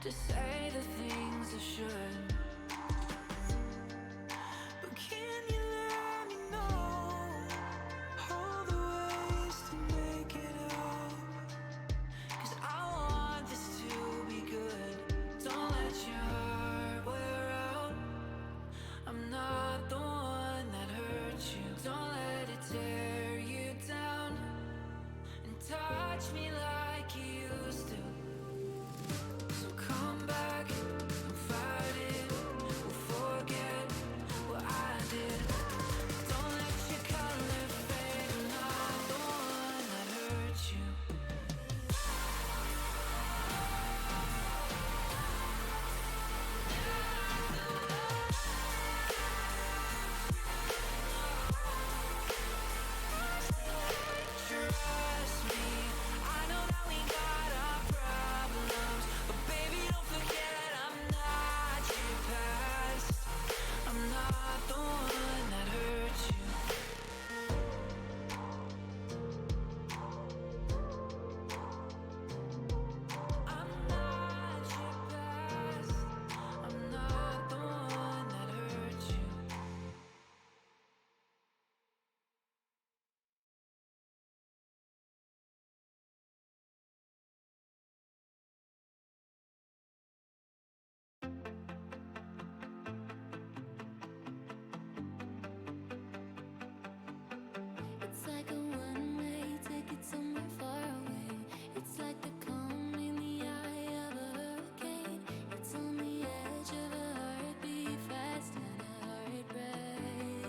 to say the things I should. But can you let me know all the ways to make it up? 'Cause I want this to be good. Don't let your heart wear out. I'm not the one that hurt you. Don't let it tear you down and touch me like you used to. So come back, I'm fighting. We'll forget what I did. Don't let your color fade. I'm not the one that hurt you. Trust me, I know that we got our problems, but baby, don't forget I'm not your past. I'm not the one that hurt you. I'm not your past. I'm not the one that hurt you. It's like a one-way ticket somewhere far away. It's like the calm in the eye of a hurricane. It's on the edge of a heartbeat, fast and a heartbreak.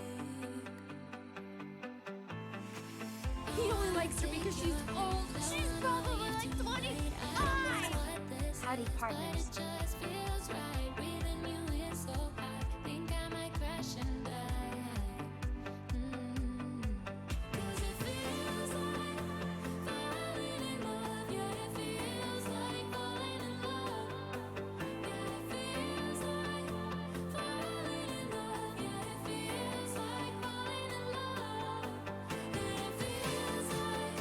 He only likes her because she's old. She's probably like 25. Howdy, partners. Just feels right, breathing you in so high. Think I might crash and die. 'Cause it feels like falling in love. Yeah, it feels like falling in love. Yeah, it feels like falling in love. Yeah, it feels like falling in love. And it feels like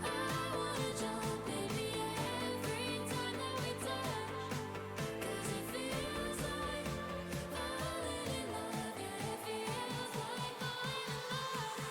I wanna jump, baby, every time that we touch. 'Cause it feels like falling in love. Yeah, it feels like falling in love.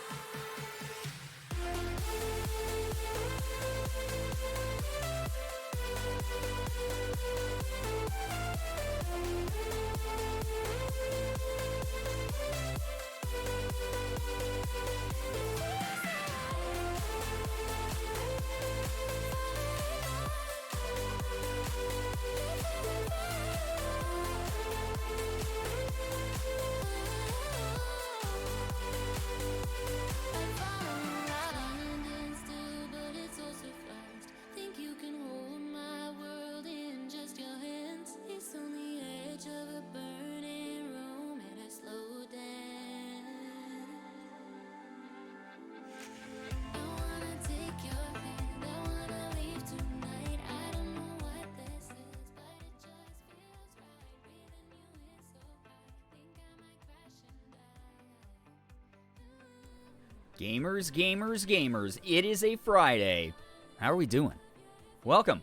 Standing still, but it's all so fast. Think you can hold my world in just your hands. It's on the edge of a burning room, and I slow down. I wanna take your hand, I wanna leave tonight. I don't know what this is, but it just feels right. Breathing you in so high, think I might crash and die. Gamers, gamers, gamers, it is a Friday. How are we doing? Welcome.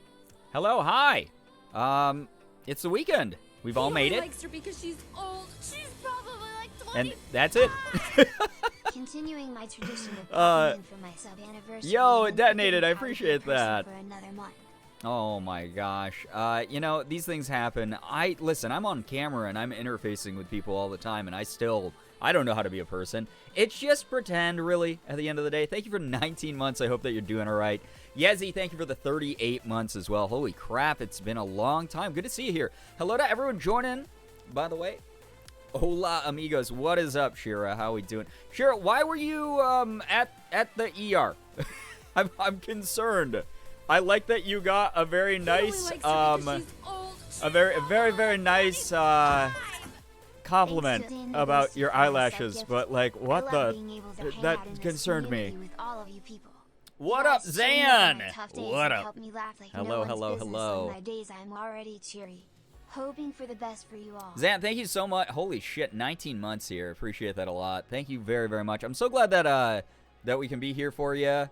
Hello, hi. It's the weekend. We've all made He it. likes her because she's old. She's probably like 25. And that's it. Continuing my tradition of Uh, popping in for my sub-anniversary. yo, it and detonated. I thinking I'll be appreciate in person that. For another month. Oh my gosh. These things happen. Listen, I'm on camera and I'm interfacing with people all the time, and I don't know how to be a person. It's just pretend, really, at the end of the day. Thank you for 19 months. I hope that you're doing all right. Yezi, thank you for the 38 months as well. Holy crap, it's been a long time. Good to see you here. Hello to everyone joining, by the way. Hola, amigos. What is up, Shira? How we doing? Shira, why were you at the ER? I'm concerned. I like that you got a very nice He only likes her because she's old. a very nice compliment Thanks to the about anniversary your for my eyelashes, sub-gift. but like I what love the being able to hang that out in this concerned me. community with all of you people. What You up, guys cheer me up on Zan? my tough days What and up? help me laugh like Hello, no one's hello, business. hello. On my days, I'm already cheery, hoping for the best for you all. Zan, thank you so much. Holy shit, 19 months here. Appreciate that a lot. Thank you very much. I'm so glad that that we can be here for you,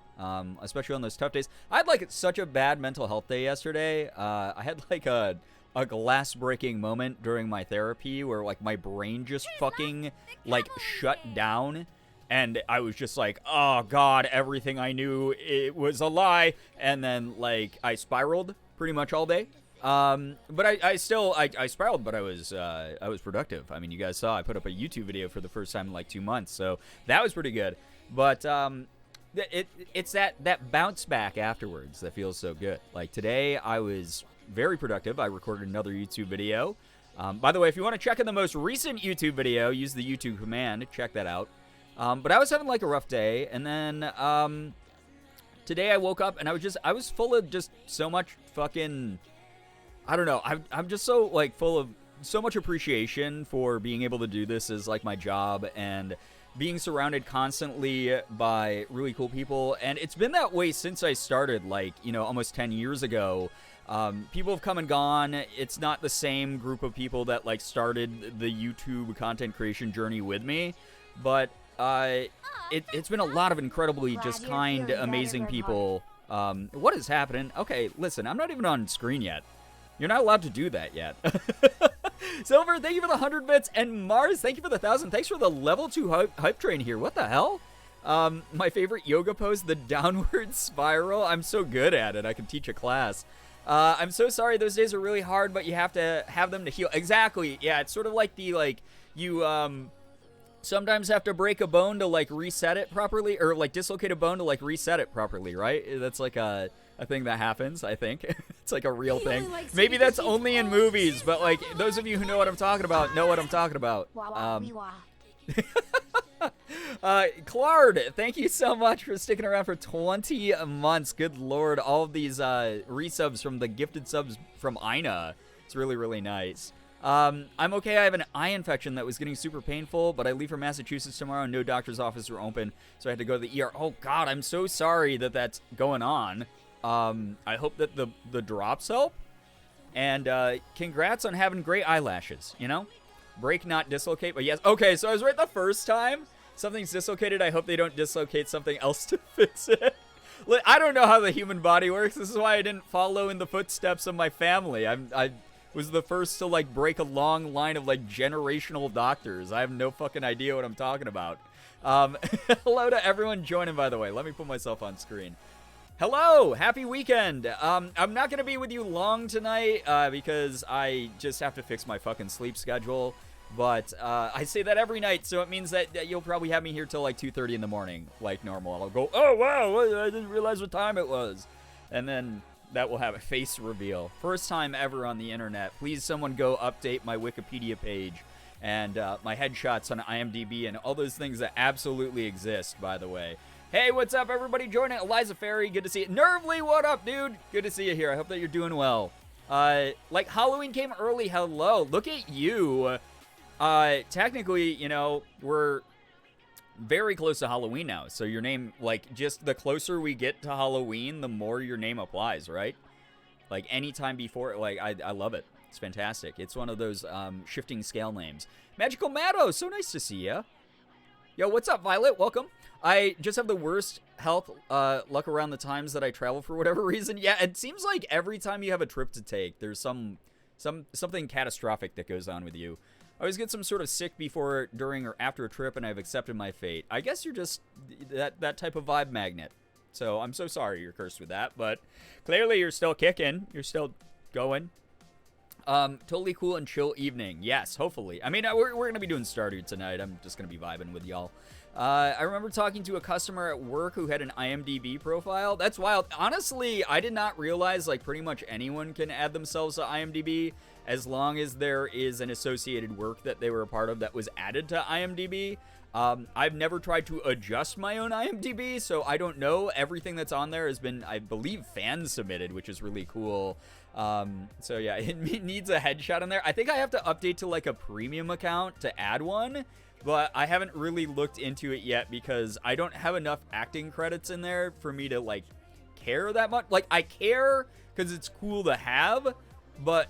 especially on those tough days. I had like such a bad mental health day yesterday. I had like a a glass breaking moment during my therapy where like my brain just fucking like shut down. And I was just like, oh god, everything I knew, it was a lie. And then like I spiraled pretty much all day. But I still spiraled, but I was productive. I mean, you guys saw I put up a YouTube video for the first time in like 2 months, so that was pretty good. But it's that bounce back afterwards that feels so good. Like today, I was very productive. I recorded another YouTube video. By the way, if you want to check in the most recent YouTube video, use the YouTube command. Check that out. But I was having like a rough day, and then today I woke up and I was full of just so much fucking. I don't know. I'm just so like full of so much appreciation for being able to do this as like my job and being surrounded constantly by really cool people. And it's been that way since I started, like, you know, almost 10 years ago. People have come and gone. It's not the same group of people that like started the YouTube content creation journey with me, but it's been a lot of incredibly just kind, amazing people. What is happening? Okay, listen, I'm not even on screen yet. You're not allowed to do that yet. Silver, thank you for the 100 bits. And Mars, thank you for the 1,000. Thanks for the level 2 hype train here. What the hell? My favorite yoga pose, the downward spiral. I'm so good at it. I can teach a class. I'm so sorry. Those days are really hard, but you have to have them to heal. Exactly. Yeah, it's sort of like you sometimes have to break a bone to like reset it properly, or like dislocate a bone to like reset it properly, right? That's like a thing that happens, I think. It's like a real thing. Maybe that's only in movies, but like those of you who know what I'm talking about know what I'm talking about. Claude, thank you so much for sticking around for 20 months. Good lord, all of these resubs from the gifted subs from Ina. It's really, really nice. I'm okay. I have an eye infection that was getting super painful, but I leave for Massachusetts tomorrow and no doctor's office are open, so I had to go to the ER. Oh god, I'm so sorry that that's going on. I hope that the drops help. And congrats on having great eyelashes, you know? Break, not dislocate, but yes. Okay, so I was right the first time. Something's dislocated. I hope they don't dislocate something else to fix it. I don't know how the human body works. This is why I didn't follow in the footsteps of my family. I was the first to, like, break a long line of, like, generational doctors. I have no fucking idea what I'm talking about. Hello to everyone joining, by the way. Let me put myself on screen. Hello! Happy weekend! I'm not going to be with you long tonight because I just have to fix my fucking sleep schedule. But I say that every night, so it means that you'll probably have me here till like 2:30 in the morning, like normal. I'll go, oh, wow, I didn't realize what time it was. And then that will have a face reveal. First time ever on the internet. Please, someone go update my Wikipedia page and my headshots on IMDb and all those things that absolutely exist, by the way. Hey, what's up, everybody? Joining Eliza Ferry. Good to see you. Nervly, what up, dude? Good to see you here. I hope that you're doing well. Like, Halloween came early. Hello. Look at you. Technically, you know, we're very close to Halloween now. So your name, like, just the closer we get to Halloween, the more your name applies, right? Like, anytime before, like, I love it. It's fantastic. It's one of those shifting scale names. Magical Maddo, so nice to see ya. Yo, what's up, Violet? Welcome. I just have the worst health luck around the times that I travel for whatever reason. Yeah, it seems like every time you have a trip to take, there's something catastrophic that goes on with you. I always get some sort of sick before, during, or after a trip, and I've accepted my fate. I guess you're just that type of vibe magnet. So I'm so sorry you're cursed with that, but clearly you're still kicking. You're still going. Totally cool and chill evening. Yes, hopefully. I mean, we're going to be doing Stardew tonight. I'm just going to be vibing with y'all. I remember talking to a customer at work who had an IMDb profile. That's wild. Honestly, I did not realize, like, pretty much anyone can add themselves to IMDb as long as there is an associated work that they were a part of that was added to IMDb. I've never tried to adjust my own IMDb, so I don't know. Everything that's on there has been, I believe, fan submitted, which is really cool. So yeah, it needs a headshot on there. I think I have to update to like a premium account to add one, but I haven't really looked into it yet because I don't have enough acting credits in there for me to like care that much. Like, I care because it's cool to have, but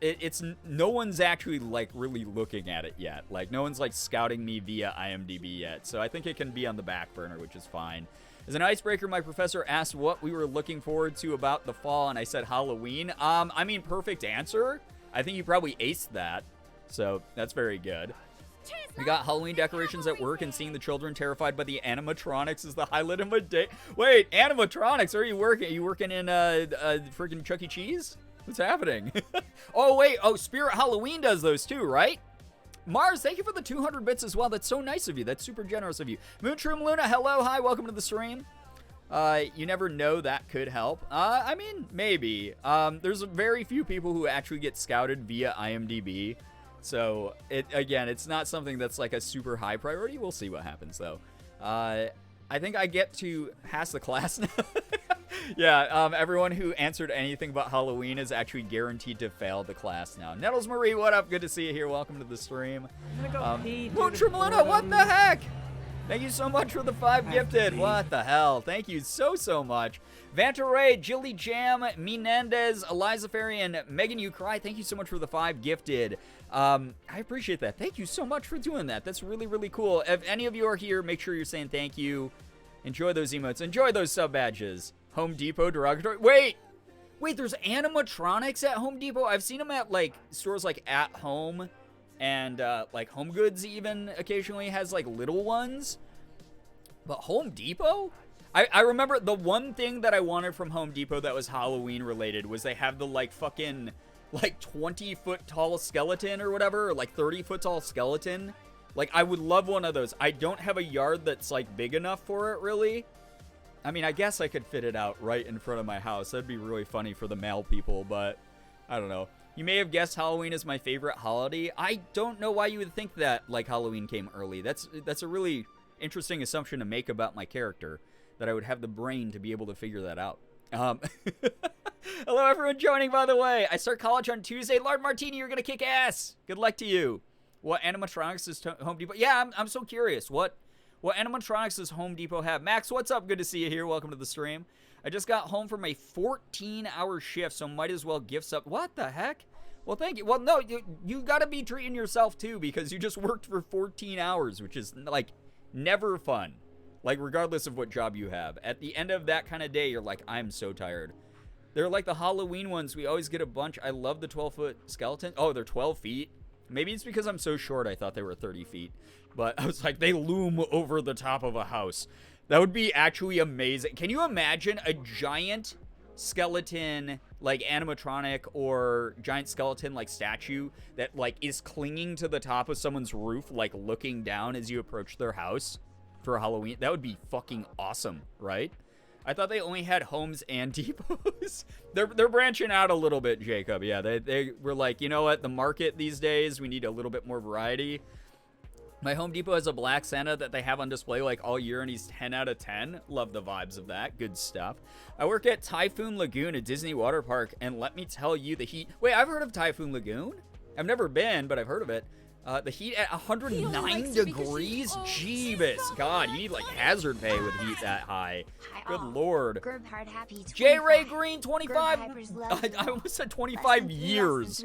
it's no one's actually like really looking at it yet. Like, no one's like scouting me via IMDb yet, so I think it can be on the back burner, which is fine. As an icebreaker, my professor asked what we were looking forward to about the fall, and I said Halloween. I mean, perfect answer. I think you probably aced that. So that's very good. We got Halloween decorations at work, and seeing the children terrified by the animatronics is the highlight of my day. Wait, animatronics? Are you working? Are you working in freaking Chuck E. Cheese? What's happening? Oh, wait. Oh, Spirit Halloween does those too, right? Mars, thank you for the 200 bits as well. That's so nice of you. That's super generous of you. Moonshroom Luna, hello, hi, welcome to the stream. You never know, that could help. I mean, maybe. There's very few people who actually get scouted via IMDb. So, again, it's not something that's like a super high priority. We'll see what happens, though. I think I get to pass the class now. Yeah, everyone who answered anything about Halloween is actually guaranteed to fail the class now. Nettles Marie, what up? Good to see you here. Welcome to the stream. I'm gonna go pee. Moontremolina, what the heck? Thank you so much for the 5 gifted. What the hell? Thank you so much. Vanta Ray, Jilly Jam, Menendez, Eliza Ferry, and Megan You Cry, thank you so much for the 5 gifted. I appreciate that. Thank you so much for doing that. That's really cool. If any of you are here, make sure you're saying thank you. Enjoy those emotes. Enjoy those sub badges. Home Depot derogatory. Wait, there's animatronics at Home Depot? I've seen them at, like, stores like At Home and, like, Home Goods even occasionally has, like, little ones. But Home Depot? I remember the one thing that I wanted from Home Depot that was Halloween related was they have the, like, fucking, like, 20-foot tall skeleton or whatever, or, like, 30-foot tall skeleton. Like, I would love one of those. I don't have a yard that's, like, big enough for it, really. I mean, I guess I could fit it out right in front of my house. That'd be really funny for the male people, but I don't know. You may have guessed Halloween is my favorite holiday. I don't know why you would think that, like, Halloween came early. That's a really interesting assumption to make about my character, that I would have the brain to be able to figure that out. Hello, everyone joining, by the way. I start college on Tuesday. Lord Martini, you're going to kick ass. Good luck to you. What animatronics does Home Depot? Yeah, I'm so curious. What animatronics does Home Depot have? Max, what's up? Good to see you here. Welcome to the stream. I just got home from a 14-hour shift, so might as well gift up. What the heck? Well, thank you. Well, no, you got to be treating yourself, too, because you just worked for 14 hours, which is, like, never fun. Like, regardless of what job you have. At the end of that kind of day, you're like, I'm so tired. They're like the Halloween ones. We always get a bunch. I love the 12-foot skeleton. Oh, they're 12 feet. Maybe it's because I'm so short I thought they were 30 feet. But I was like, they loom over the top of a house. That would be actually amazing. Can you imagine a giant skeleton, like animatronic or giant skeleton, like statue that, like, is clinging to the top of someone's roof, like looking down as you approach their house for Halloween? That would be fucking awesome, right? I thought they only had homes and depots. They're branching out a little bit, Jacob. Yeah, they were like, you know what? The market these days, we need a little bit more variety. My Home Depot has a black Santa that they have on display like all year, and he's 10 out of 10. Love the vibes of that. Good stuff. I work at Typhoon Lagoon at Disney Water Park, and let me tell you, the heat... Wait, I've heard of Typhoon Lagoon? I've never been, but I've heard of it. The heat at 109 degrees? Jeebus. God, you need, like, hazard pay with heat that high. Good lord. J. Ray Green, 25... I almost said 25 years.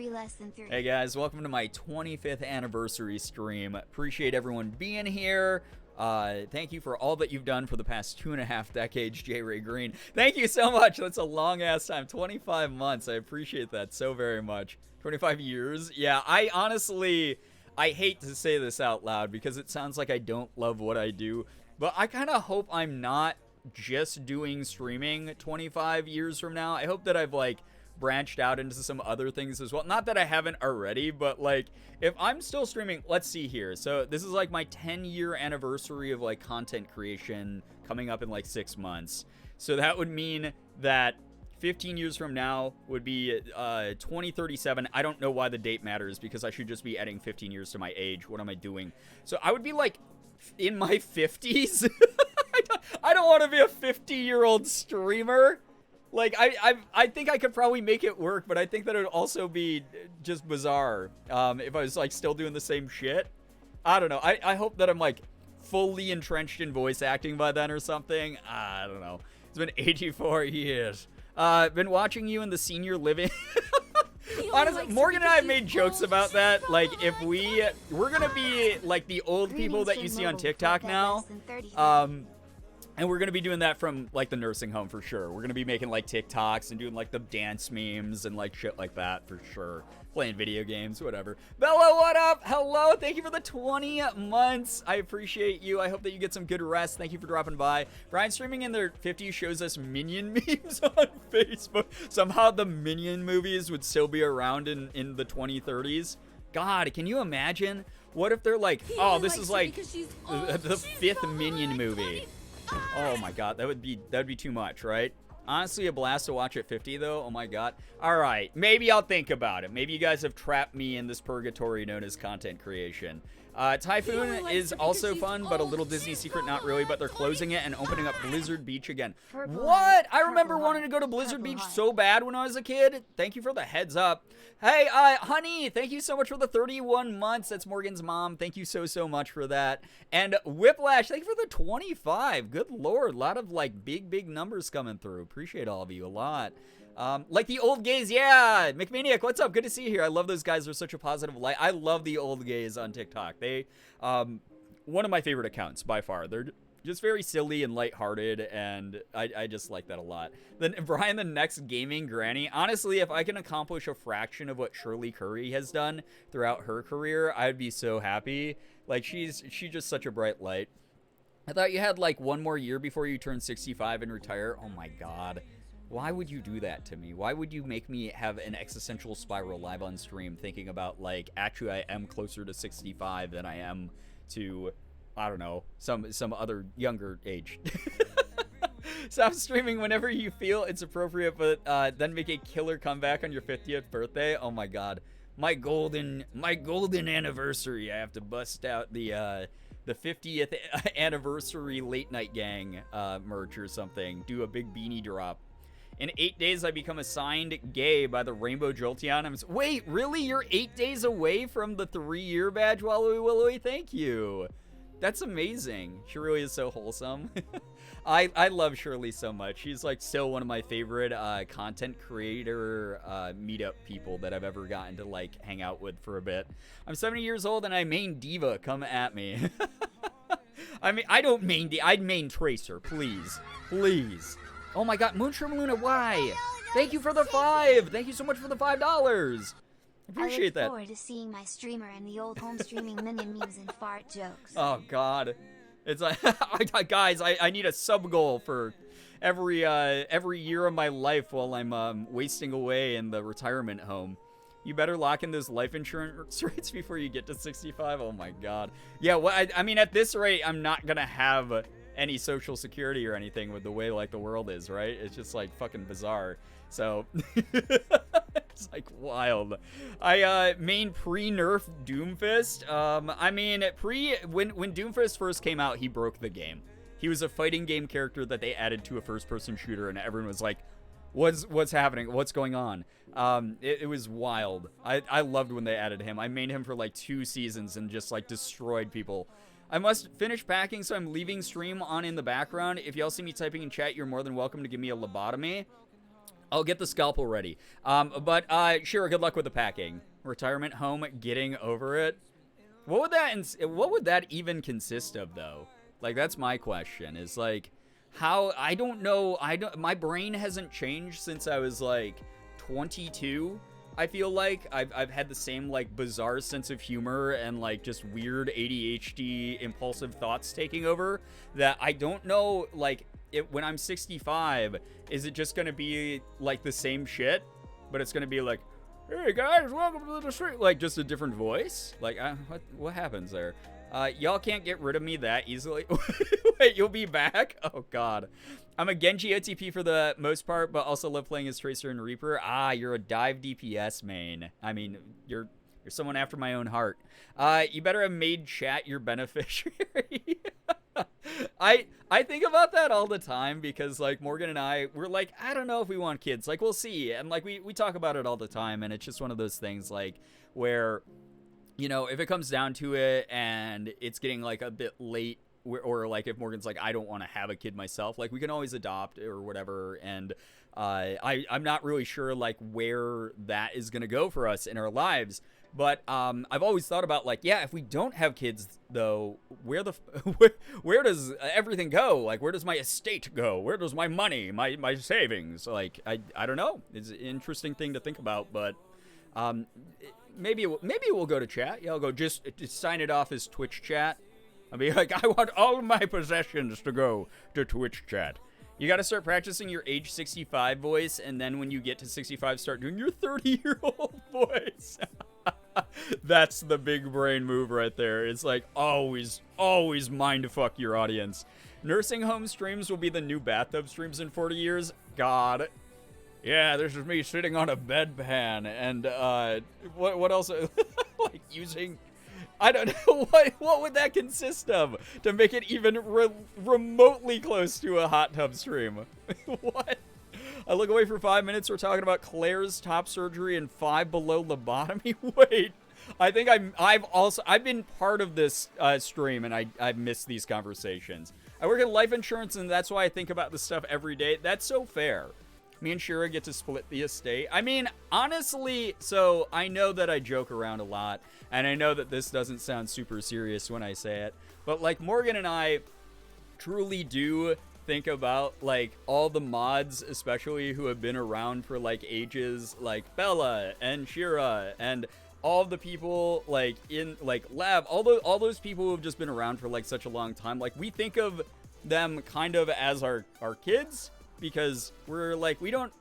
Hey, guys, welcome to my 25th anniversary stream. Appreciate everyone being here. Thank you for all that you've done for the past 2.5 decades, J. Ray Green. Thank you so much. That's a long-ass time. 25 months. I appreciate that so very much. 25 years? Yeah, I honestly... I hate to say this out loud because it sounds like I don't love what I do, but I kind of hope I'm not just doing streaming 25 years from now. I hope that I've, like, branched out into some other things as well. Not that I haven't already, but, like, if I'm still streaming, let's see here. So this is, like, my 10-year anniversary of, like, content creation coming up in, like, 6 months. So that would mean that 15 years from now would be 2037. I don't know why the date matters because I should just be adding 15 years to my age. What am I doing? So I would be, like, in my 50s. I don't want to be a 50-year-old streamer. Like, I think I could probably make it work, but I think that it would also be just bizarre if I was, like, still doing the same shit. I don't know. I hope that I'm, like, fully entrenched in voice acting by then or something. I don't know. It's been 84 years. Been watching you in the senior living. Honestly, Morgan and I have made jokes about that. Like, if we're gonna be like the old people that you see on TikTok now. And we're going to be doing that from, like, the nursing home for sure. We're going to be making, like, TikToks and doing, like, the dance memes and, like, shit like that for sure. Playing video games, whatever. Bella, what up? Hello. Thank you for the 20 months. I appreciate you. I hope that you get some good rest. Thank you for dropping by. Brian streaming in their 50s shows us Minion memes on Facebook. Somehow the Minion movies would still be around in the 2030s. God, can you imagine? What if they're like, oh, this is like the 5th Minion movie. Oh my god, that would be too much, right? Honestly, a blast to watch at 50 though. Oh my god. All right, maybe I'll think about it. Maybe you guys have trapped me in this purgatory known as content creation. Typhoon is also fun, but a little Disney secret, not really, but they're closing it and opening up Blizzard Beach again. What? I remember wanting to go to Blizzard Beach so bad when I was a kid. Thank you for the heads up. Hey, honey, thank you so much for the 31 months. That's Morgan's mom. Thank you so much for that. And Whiplash, thank you for the 25. Good lord, a lot of like big numbers coming through. Appreciate all of you a lot. Like the old gays, yeah. McManiac, what's up? Good to see you here. I love those guys. They're such a positive light. I love the old gays on TikTok. They, one of my favorite accounts by far. They're just very silly and lighthearted, and I just like that a lot. Then Brian, the next gaming granny. Honestly, if I can accomplish a fraction of what Shirley Curry has done throughout her career, I'd be so happy. Like she's just such a bright light. I thought you had like one more year before you turn 65 and retire. Oh my god. Why would you do that to me? Why would you make me have an existential spiral live on stream thinking about, like, actually I am closer to 65 than I am to, I don't know, some other younger age. Stop streaming whenever you feel it's appropriate, but then make a killer comeback on your 50th birthday. Oh my god. My golden anniversary. I have to bust out the 50th anniversary late night gang merch or something. Do a big beanie drop. In 8 days, I become assigned gay by the Rainbow Jolteon. Wait, really? You're 8 days away from the 3-year badge, Wallowy Willowy? Thank you. That's amazing. She really is so wholesome. I love Shirley so much. She's like still one of my favorite content creator meetup people that I've ever gotten to like hang out with for a bit. I'm 70 years old and I main Diva. Come at me. I mean, I don't main I'd main Tracer, please. Please. Oh my god, Moonshroom Luna, why? Thank you for the 5. Thank you so much for the $5. Appreciate that. I look forward to seeing my streamer and the old home streaming minion memes and fart jokes. Oh god. It's like, guys, I need a sub goal for every year of my life while I'm wasting away in the retirement home. You better lock in those life insurance rates before you get to 65. Oh my god. Yeah, well, I mean, at this rate, I'm not gonna have any social security or anything with the way like the world is, right? It's just like fucking bizarre. So it's like wild. I main pre-nerf Doomfist. I mean when Doomfist first came out, he broke the game. He was a fighting game character that they added to a first-person shooter, and everyone was like, what's happening? What's going on? It was wild. I loved when they added him. I mained him for like 2 seasons and just like destroyed people. I must finish packing, so I'm leaving stream on in the background. If y'all see me typing in chat, you're more than welcome to give me a lobotomy. I'll get the scalpel ready. But sure, good luck with the packing. Retirement home, getting over it. What would that even consist of, though? Like, that's my question. Is like, how, I don't know. My brain hasn't changed since I was like 22. I feel like I've had the same like bizarre sense of humor and like just weird ADHD impulsive thoughts taking over that I don't know, like when I'm 65, is it just gonna be like the same shit, but it's gonna be like, hey guys, welcome to the street, like just a different voice? Like what happens there? Y'all can't get rid of me that easily. Wait, you'll be back? Oh god. I'm a Genji OTP for the most part, but also love playing as Tracer and Reaper. Ah, you're a dive DPS main. I mean, you're someone after my own heart. You better have made chat your beneficiary. I think about that all the time because like Morgan and we're like, I don't know if we want kids. Like we'll see. And like we talk about it all the time, and it's just one of those things like where, you know, if it comes down to it and it's getting like a bit late, or like if Morgan's like, I don't want to have a kid myself, like we can always adopt or whatever. And I'm not really sure like where that is gonna go for us in our lives. But I've always thought about like, yeah, if we don't have kids though, where does everything go? Like, where does my estate go? Where does my money, my savings? Like, I don't know. It's an interesting thing to think about, but maybe we'll go to chat. Yeah, I'll go just sign it off as Twitch chat. I'll be like, I want all of my possessions to go to Twitch chat. You got to start practicing your age 65 voice, and then when you get to 65, start doing your 30-year-old voice. That's the big brain move right there. It's like always mind fuck your audience. Nursing home streams will be the new bathtub streams in 40 years. God. Yeah, this is me sitting on a bedpan and what else? Like using, I don't know, what would that consist of to make it even remotely close to a hot tub stream? What? I look away for 5 minutes. We're talking about Claire's top surgery and Five Below lobotomy. Wait, I think I've been part of this stream, and I've missed these conversations. I work in life insurance, and that's why I think about this stuff every day. That's so fair. Me and Shira get to split the estate. I mean, honestly, so I know that I joke around a lot, and I know that this doesn't sound super serious when I say it, but like Morgan and I truly do think about like all the mods, especially who have been around for like ages, like Bella and Shira and all the people like in like Lab, all those people who have just been around for like such a long time. Like we think of them kind of as our kids, because we're like we don't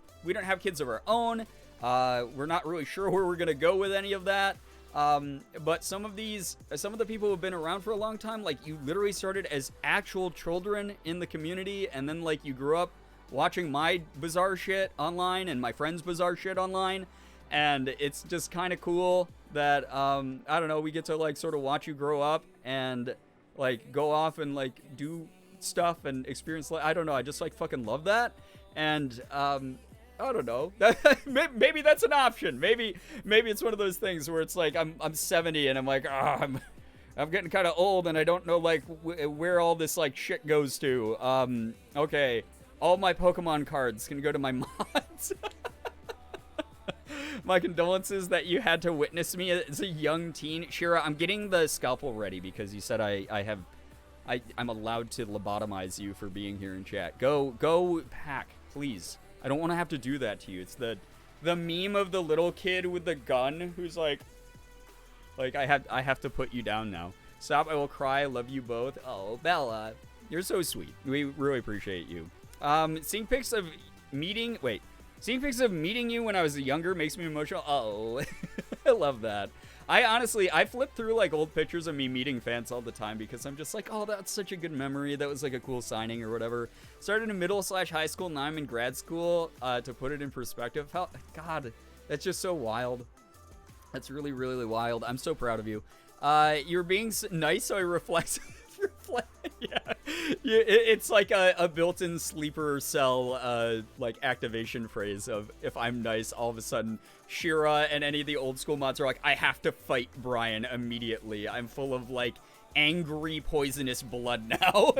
have kids of our own. We're not really sure where we're gonna go with any of that. But some of the people who have been around for a long time, like you literally started as actual children in the community, and then like you grew up watching my bizarre shit online and my friends' bizarre shit online, and it's just kind of cool that I don't know, we get to like sort of watch you grow up and like go off and like do stuff and experience. I don't know, I just like fucking love that. And I don't know. Maybe that's an option. Maybe it's one of those things where it's like I'm 70 and I'm like, I'm getting kind of old and I don't know like where all this like shit goes to. Okay, all my Pokemon cards can go to my mods. My condolences that you had to witness me as a young teen. Shira, I'm getting the scalpel ready because you said I'm allowed to lobotomize you for being here in chat. Go pack, please. I don't want to have to do that to you. It's the meme of the little kid with the gun who's like I have to put you down now. Stop, I will cry. I love you both. Oh, Bella, you're so sweet. We really appreciate you. Seeing pics of meeting you when I was younger makes me emotional. Oh, I love that. I flip through like old pictures of me meeting fans all the time because I'm just like, oh, that's such a good memory. That was like a cool signing or whatever. Started in middle/high school, now I'm in grad school. To put it in perspective, God, that's just so wild. That's really, really wild. I'm so proud of you. You're being nice, so I reflect. Yeah, it's like a built-in sleeper cell like activation phrase of if I'm nice, all of a sudden Shira and any of the old school mods are like, I have to fight Brian immediately. I'm full of like angry poisonous blood now.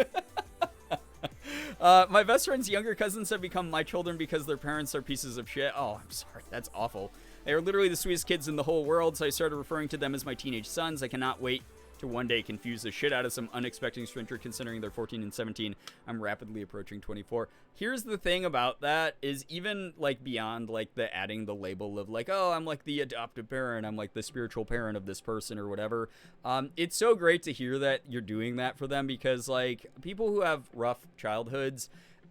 My best friend's younger cousins have become my children because their parents are pieces of shit. Oh, I'm sorry, that's awful. They are literally the sweetest kids in the whole world, so I started referring to them as my teenage sons. I cannot wait to one day confuse the shit out of some unexpected stranger considering they're 14 and 17. I'm rapidly approaching 24. Here's the thing about that is even like beyond like the adding the label of like, oh, I'm like the adoptive parent, I'm like the spiritual parent of this person or whatever. It's so great to hear that you're doing that for them because like people who have rough childhoods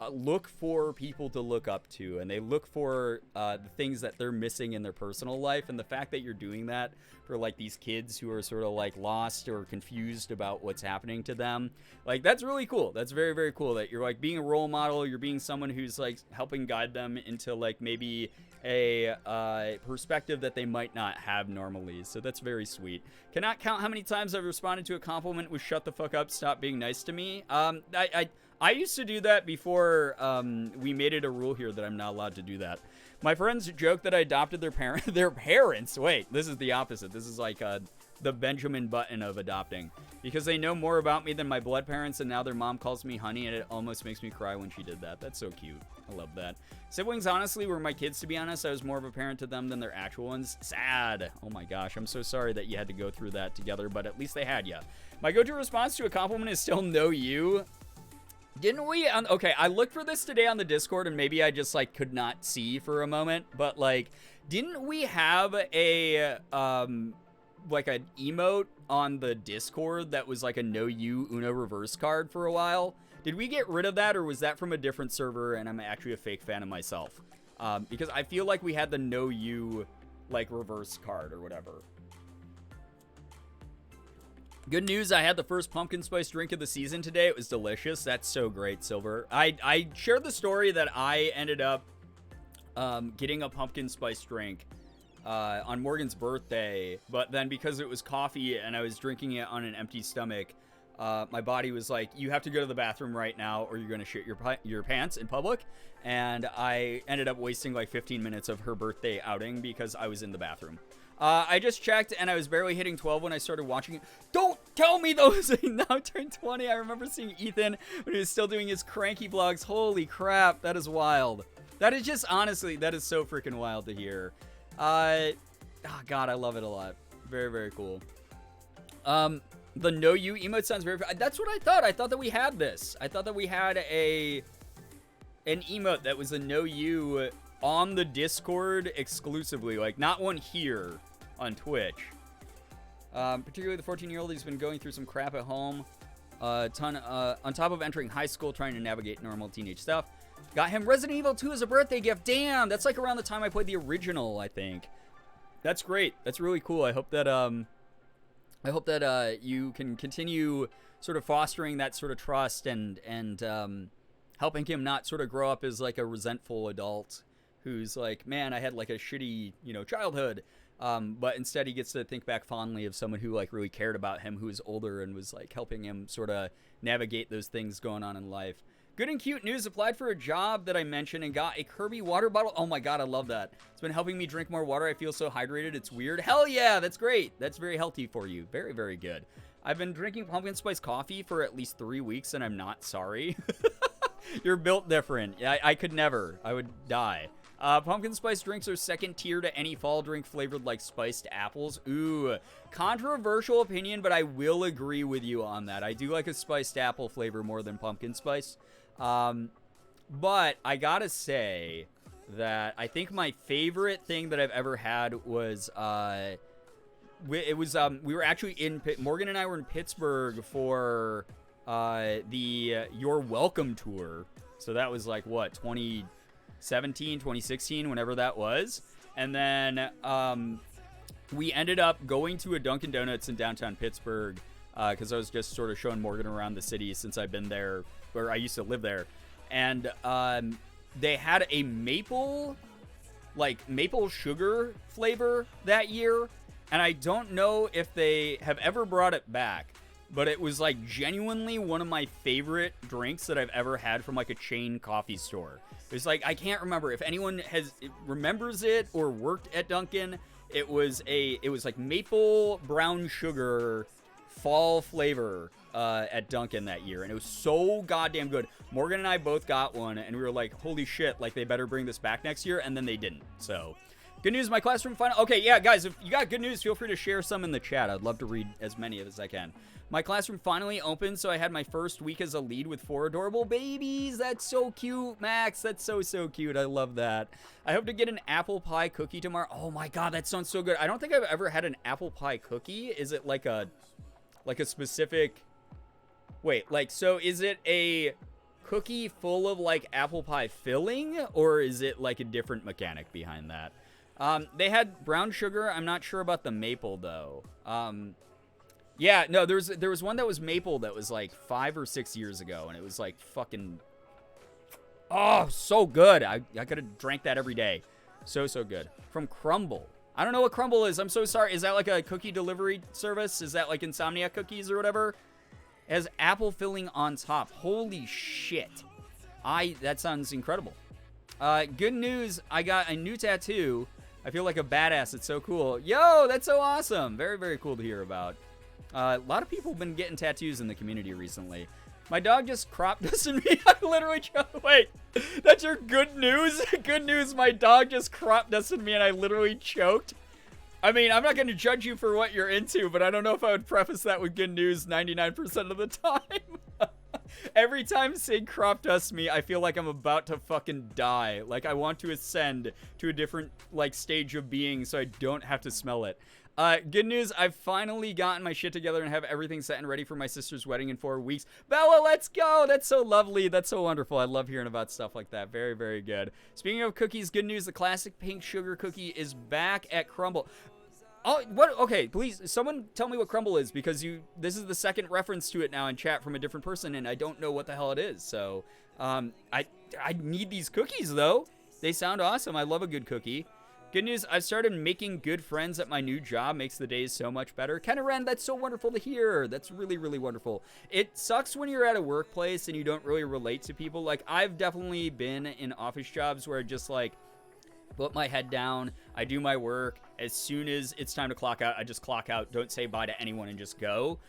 look for people to look up to, and they look for the things that they're missing in their personal life, and the fact that you're doing that for like these kids who are sort of like lost or confused about what's happening to them, like that's really cool. That's very, very cool that you're like being a role model, you're being someone who's like helping guide them into like maybe a perspective that they might not have normally. So that's very sweet. Cannot count how many times I've responded to a compliment with shut the fuck up, stop being nice to me. I used to do that before we made it a rule here that I'm not allowed to do that. My friends joke that I adopted their parents. Wait, this is the opposite. This is like the Benjamin Button of adopting. Because they know more about me than my blood parents, and now their mom calls me honey, and it almost makes me cry when she did that. That's so cute. I love that. Siblings, honestly, were my kids, to be honest. I was more of a parent to them than their actual ones. Sad. Oh my gosh, I'm so sorry that you had to go through that together, but at least they had you. My go-to response to a compliment is still no you. Didn't we? Okay, I looked for this today on the Discord, and maybe I just, like, could not see for a moment, but, like, didn't we have a, like, an emote on the Discord that was, like, a no you Uno reverse card for a while? Did we get rid of that, or was that from a different server, and I'm actually a fake fan of myself? Because I feel like we had the no you, like, reverse card or whatever. Good news, I had the first pumpkin spice drink of the season today. It was delicious. That's so great, Silver. I shared the story that I ended up getting a pumpkin spice drink on Morgan's birthday, but then because it was coffee and I was drinking it on an empty stomach, my body was like, you have to go to the bathroom right now or you're going to shit your pants in public. And I ended up wasting like 15 minutes of her birthday outing because I was in the bathroom. I just checked, and I was barely hitting 12 when I started watching it. Don't tell me those! Now I turned 20. I remember seeing Ethan when he was still doing his cranky vlogs. Holy crap, that is wild. That is just, honestly, that is so freaking wild to hear. Oh, God, I love it a lot. Very, very cool. The no you emote sounds very... That's what I thought. I thought that we had this. I thought that we had an emote that was a no you on the Discord exclusively. Like, not one here on Twitch. Particularly the 14-year-old who's been going through some crap at home. On top of entering high school, trying to navigate normal teenage stuff. Got him Resident Evil 2 as a birthday gift. Damn, that's like around the time I played the original, I think. That's great. That's really cool. I hope that you can continue sort of fostering that sort of trust and helping him not sort of grow up as like a resentful adult who's like, man, I had like a shitty, childhood. But instead he gets to think back fondly of someone who like really cared about him, who was older and was like helping him sort of navigate those things going on in life. Good and cute news. Applied for a job that I mentioned and got a Kirby water bottle. Oh my God, I love that. It's been helping me drink more water. I feel so hydrated. It's weird. Hell yeah, that's great. That's very healthy for you. Very, very good. I've been drinking pumpkin spice coffee for at least 3 weeks and I'm not sorry. You're built different. I could never. I would die. Pumpkin spice drinks are second tier to any fall drink flavored like spiced apples. Ooh, controversial opinion, but I will agree with you on that. I do like a spiced apple flavor more than pumpkin spice. But I gotta say that I think my favorite thing that I've ever had was, we were actually Morgan and I were in Pittsburgh for, the You're Welcome tour. So that was like, what, 2017, 2016, whenever that was. And then, we ended up going to a Dunkin' Donuts in downtown Pittsburgh, because I was just sort of showing Morgan around the city since I've been there, or I used to live there. And they had a maple sugar flavor that year. And I don't know if they have ever brought it back, but it was like genuinely one of my favorite drinks that I've ever had from like a chain coffee store. It was like, I can't remember if anyone remembers it or worked at Dunkin'. It was like maple brown sugar fall flavor at Dunkin' that year, and it was so goddamn good. Morgan and I both got one, and we were like, holy shit, like they better bring this back next year, and then they didn't. So good news, my classroom final. Okay, yeah, guys, if you got good news, feel free to share some in the chat. I'd love to read as many of as I can. My classroom finally opened, so I had my first week as a lead with 4 adorable babies. That's so cute, Max. That's so, so cute. I love that. I hope to get an apple pie cookie tomorrow. Oh my God, that sounds so good. I don't think I've ever had an apple pie cookie. Is it like a specific... Wait, like, so is it a cookie full of, like, apple pie filling? Or is it, like, a different mechanic behind that? They had brown sugar. I'm not sure about the maple, though. Yeah, no, there was one that was maple that was, like, 5 or 6 years ago. And it was, like, fucking... Oh, so good. I could have drank that every day. So, so good. From Crumble. I don't know what Crumble is. I'm so sorry. Is that, like, a cookie delivery service? Is that, like, Insomnia cookies or whatever? It has apple filling on top. Holy shit. That sounds incredible. Good news. I got a new tattoo. I feel like a badass. It's so cool. Yo, that's so awesome. Very, very cool to hear about. A lot of people have been getting tattoos in the community recently. My dog just crop dusted me. I literally wait, that's your good news? Good news, my dog just crop dusted me and I literally choked. I mean, I'm not going to judge you for what you're into, but I don't know if I would preface that with good news 99% of the time. Every time Sig crop dusts me, I feel like I'm about to fucking die. Like, I want to ascend to a different, like, stage of being so I don't have to smell it. Good news, I've finally gotten my shit together and have everything set and ready for my sister's wedding in 4 weeks. Bella, let's go! That's so lovely. That's so wonderful. I love hearing about stuff like that. Very, very good. Speaking of cookies, good news, the classic pink sugar cookie is back at Crumble. Oh, what? Okay, please, someone tell me what Crumble is, because this is the second reference to it now in chat from a different person, and I don't know what the hell it is. So, I need these cookies, though. They sound awesome. I love a good cookie. Good news, I've started making good friends at my new job. Makes the days so much better. Kenaren, that's so wonderful to hear. That's really, really wonderful. It sucks when you're at a workplace and you don't really relate to people. Like, I've definitely been in office jobs where I just, like, put my head down, I do my work. As soon as it's time to clock out, I just clock out, don't say bye to anyone, and just go.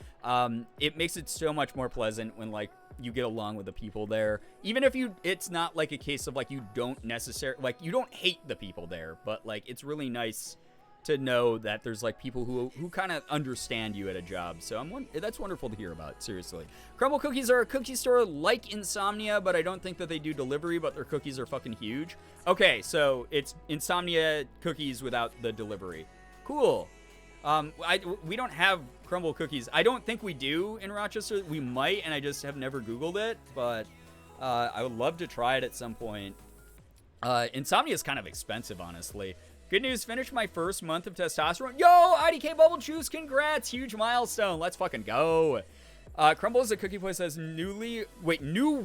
It makes it so much more pleasant when, like, you get along with the people there. Even if it's not, like, a case of, like, you don't necessarily, like, you don't hate the people there, but, like, it's really nice to know that there's, like, people who kind of understand you at a job. So that's wonderful to hear about, seriously. Crumble Cookies are a cookie store like Insomnia, but I don't think that they do delivery, but their cookies are fucking huge. Okay, so it's Insomnia cookies without the delivery. Cool. We don't have Crumble Cookies. I don't think we do in Rochester. We might, and I just have never Googled it, but I would love to try it at some point. Insomnia is kind of expensive, honestly. Good news, finished my first month of testosterone. Yo, IDK Bubble Juice, congrats, huge milestone. Let's fucking go. Crumble is a cookie place that has new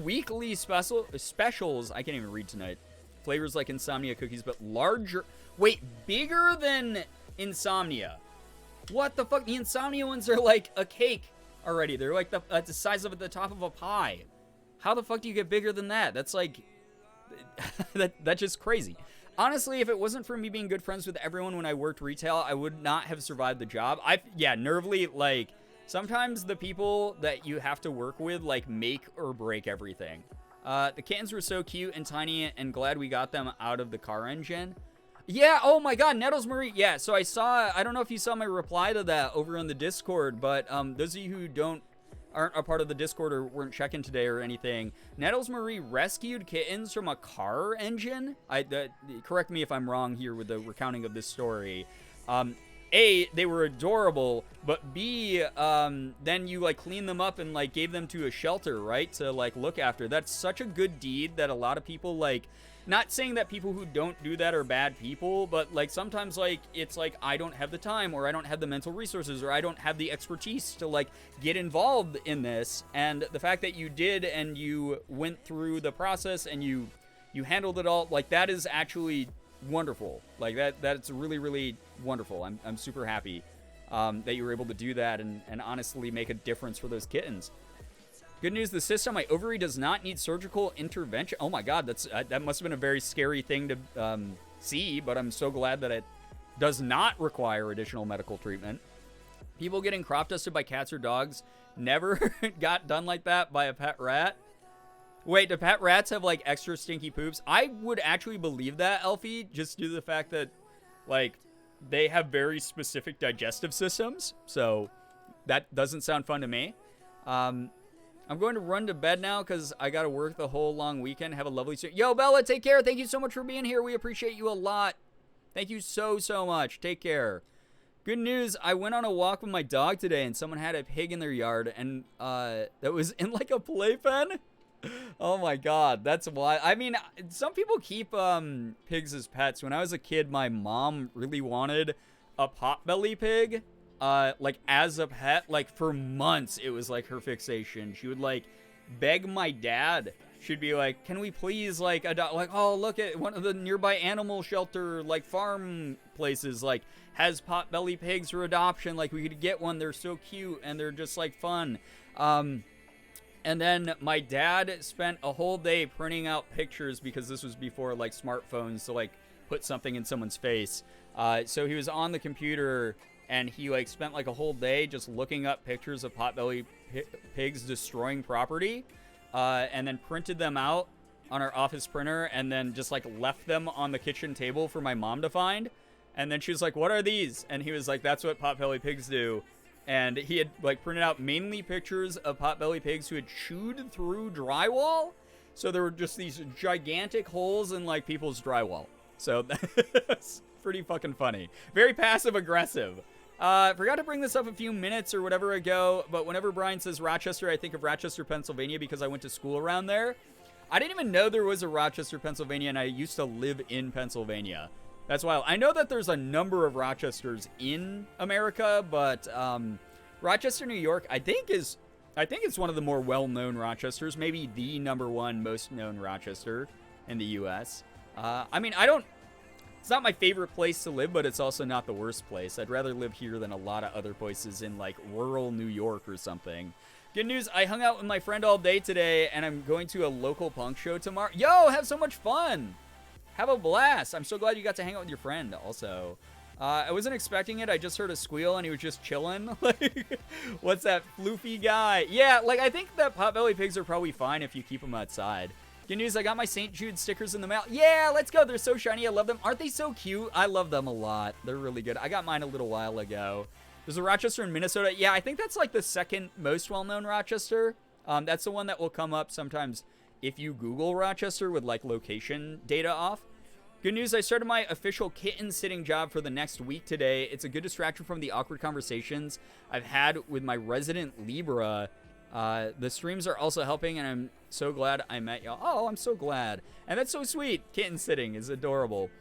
weekly specials. I can't even read tonight. Flavors like Insomnia cookies, but larger. Wait, bigger than Insomnia. What the fuck? The Insomnia ones are like a cake already. They're like the size of the top of a pie. How the fuck do you get bigger than that? That's like, that's just crazy. Honestly, if it wasn't for me being good friends with everyone when I worked retail, I would not have survived the job. Nervely, like, sometimes the people that you have to work with, like, make or break everything. The kittens were so cute and tiny, and glad we got them out of the car engine. Yeah, oh my god, Nettles Marie. Yeah, so I don't know if you saw my reply to that over on the Discord, but those of you who aren't a part of the Discord or weren't checking today or anything, Nettles Marie rescued kittens from a car engine. Correct me if I'm wrong here with the recounting of this story. A, they were adorable, but B, then you, like, cleaned them up and, like, gave them to a shelter, right, to, like, look after. That's such a good deed that a lot of people, like, not saying that people who don't do that are bad people, but, like, sometimes, like, it's like, I don't have the time, or I don't have the mental resources, or I don't have the expertise to, like, get involved in this, and the fact that you did, and you went through the process, and you handled it all, like, that is actually wonderful. Like, that's really, really wonderful. I'm super happy that you were able to do that and honestly make a difference for those kittens. Good news, the cyst on my ovary does not need surgical intervention. Oh my god, that must have been a very scary thing to see, but I'm so glad that it does not require additional medical treatment. People getting crop dusted by cats or dogs never got done like that by a pet rat. Wait, do pet rats have, like, extra stinky poops? I would actually believe that, Elfie, just due to the fact that, like, they have very specific digestive systems, so that doesn't sound fun to me. I'm going to run to bed now because I got to work the whole long weekend. Have a lovely... Yo, Bella, take care. Thank you so much for being here. We appreciate you a lot. Thank you so, so much. Take care. Good news, I went on a walk with my dog today, and someone had a pig in their yard, and that was in, like, a playpen. Oh my god, that's why. I mean, some people keep pigs as pets. When I was a kid, my mom really wanted a potbelly pig, like, as a pet. Like, for months, it was, like, her fixation. She would, like, beg my dad. She'd be like, can we please, like, adopt, like, oh, look at one of the nearby animal shelter, like, farm places, like, has potbelly pigs for adoption. Like, we could get one. They're so cute, and they're just, like, fun. And then my dad spent a whole day printing out pictures because this was before, like, smartphones to, like, put something in someone's face. So he was on the computer, and he like spent like a whole day just looking up pictures of potbelly pigs destroying property, and then printed them out on our office printer, and then just like left them on the kitchen table for my mom to find. And then she was like, "What are these?" And he was like, "That's what potbelly pigs do." And he had like printed out mainly pictures of potbelly pigs who had chewed through drywall. So there were just these gigantic holes in like people's drywall. So that's pretty fucking funny. Very passive aggressive. Forgot to bring this up a few minutes or whatever ago, but whenever Brian says Rochester, I think of Rochester, Pennsylvania, because I went to school around there. I didn't even know there was a Rochester, Pennsylvania, and I used to live in Pennsylvania. That's wild. I know that there's a number of Rochesters in America, but Rochester, New York, I think it's one of the more well-known Rochesters, maybe the number one most known Rochester in the U.S. I mean, it's not my favorite place to live, but it's also not the worst place. I'd rather live here than a lot of other places in like rural New York or something. Good news, I hung out with my friend all day today, and I'm going to a local punk show tomorrow. Yo, have so much fun! Have a blast. I'm so glad you got to hang out with your friend also. I wasn't expecting it. I just heard a squeal and he was just chilling. Like, what's that floofy guy? Yeah, like I think that potbelly pigs are probably fine if you keep them outside. Good news, I got my St. Jude stickers in the mail. Yeah, let's go. They're so shiny. I love them. Aren't they so cute? I love them a lot. They're really good. I got mine a little while ago. There's a Rochester in Minnesota. Yeah, I think that's like the second most well-known Rochester. That's the one that will come up sometimes if you Google Rochester with like location data off. Good news, I started my official kitten sitting job for the next week today. It's a good distraction from the awkward conversations I've had with my resident Libra. The streams are also helping, and I'm so glad I met y'all. Oh, I'm so glad. And that's so sweet. Kitten sitting is adorable.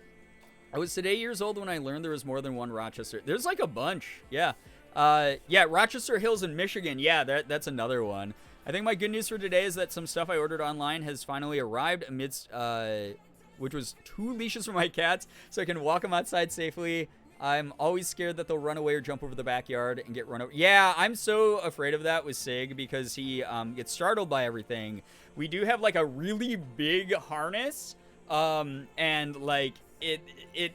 I was today years old when I learned there was more than one Rochester. There's like a bunch. Yeah. Yeah, Rochester Hills in Michigan. Yeah, that's another one. I think my good news for today is that some stuff I ordered online has finally arrived amidst, which was 2 leashes for my cats so I can walk them outside safely. I'm always scared that they'll run away or jump over the backyard and get run over. Yeah, I'm so afraid of that with Sig because he gets startled by everything. We do have like a really big harness, and like it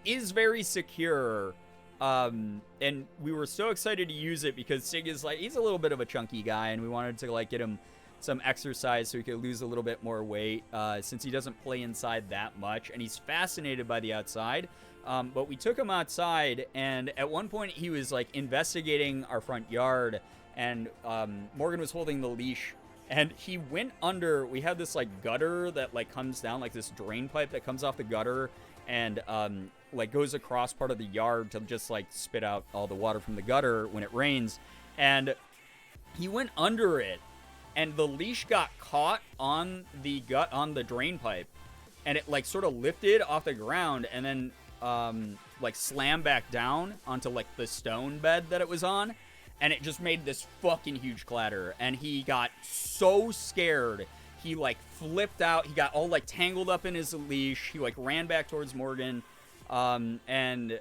is very secure. And we were so excited to use it because Sig is like, he's a little bit of a chunky guy, and we wanted to like get him some exercise so he could lose a little bit more weight, since he doesn't play inside that much, and he's fascinated by the outside. But we took him outside, and at one point he was like investigating our front yard, and Morgan was holding the leash, and he went under. We had this like gutter that like comes down, like this drain pipe that comes off the gutter, and like goes across part of the yard to just like spit out all the water from the gutter when it rains. And he went under it, and the leash got caught on the drain pipe, and it like sort of lifted off the ground and then like slammed back down onto like the stone bed that it was on, and it just made this fucking huge clatter, and he got so scared he like flipped out. He got all like tangled up in his leash. He like ran back towards Morgan, and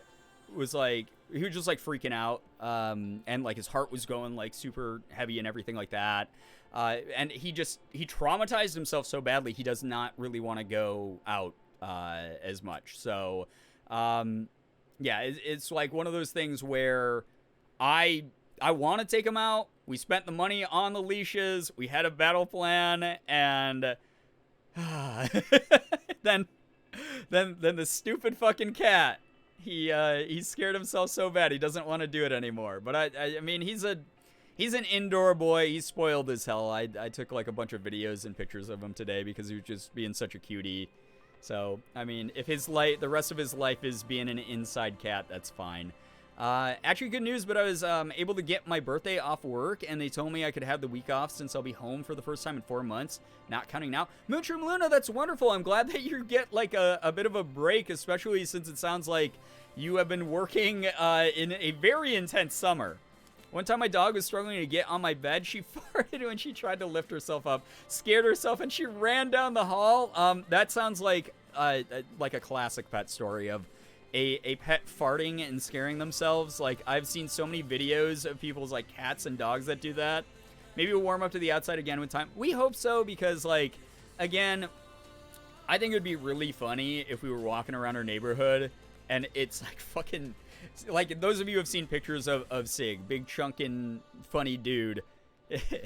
was like, he was just like freaking out, and like his heart was going like super heavy and everything like that. And he traumatized himself so badly he does not really want to go out as much. So yeah, it's like one of those things where I want to take him out. We spent the money on the leashes. We had a battle plan, and then the stupid fucking cat. He scared himself so bad he doesn't want to do it anymore. But I mean, he's an indoor boy. He's spoiled as hell. I took like a bunch of videos and pictures of him today because he was just being such a cutie. So, I mean, if the rest of his life is being an inside cat, that's fine. Actually, good news, but I was able to get my birthday off work, and they told me I could have the week off since I'll be home for the first time in 4 months, not counting now. Moonshroom Luna, that's wonderful. I'm glad that you get like a bit of a break, especially since it sounds like you have been working in a very intense summer. One time my dog was struggling to get on my bed. She farted when she tried to lift herself up, scared herself, and she ran down the hall. That sounds like a classic pet story of a pet farting and scaring themselves. Like, I've seen so many videos of people's like cats and dogs that do that. Maybe we'll warm up to the outside again with time. We hope so, because like, again, I think it would be really funny if we were walking around our neighborhood and it's like fucking, like those of you who have seen pictures of Sig, big chunkin' funny dude,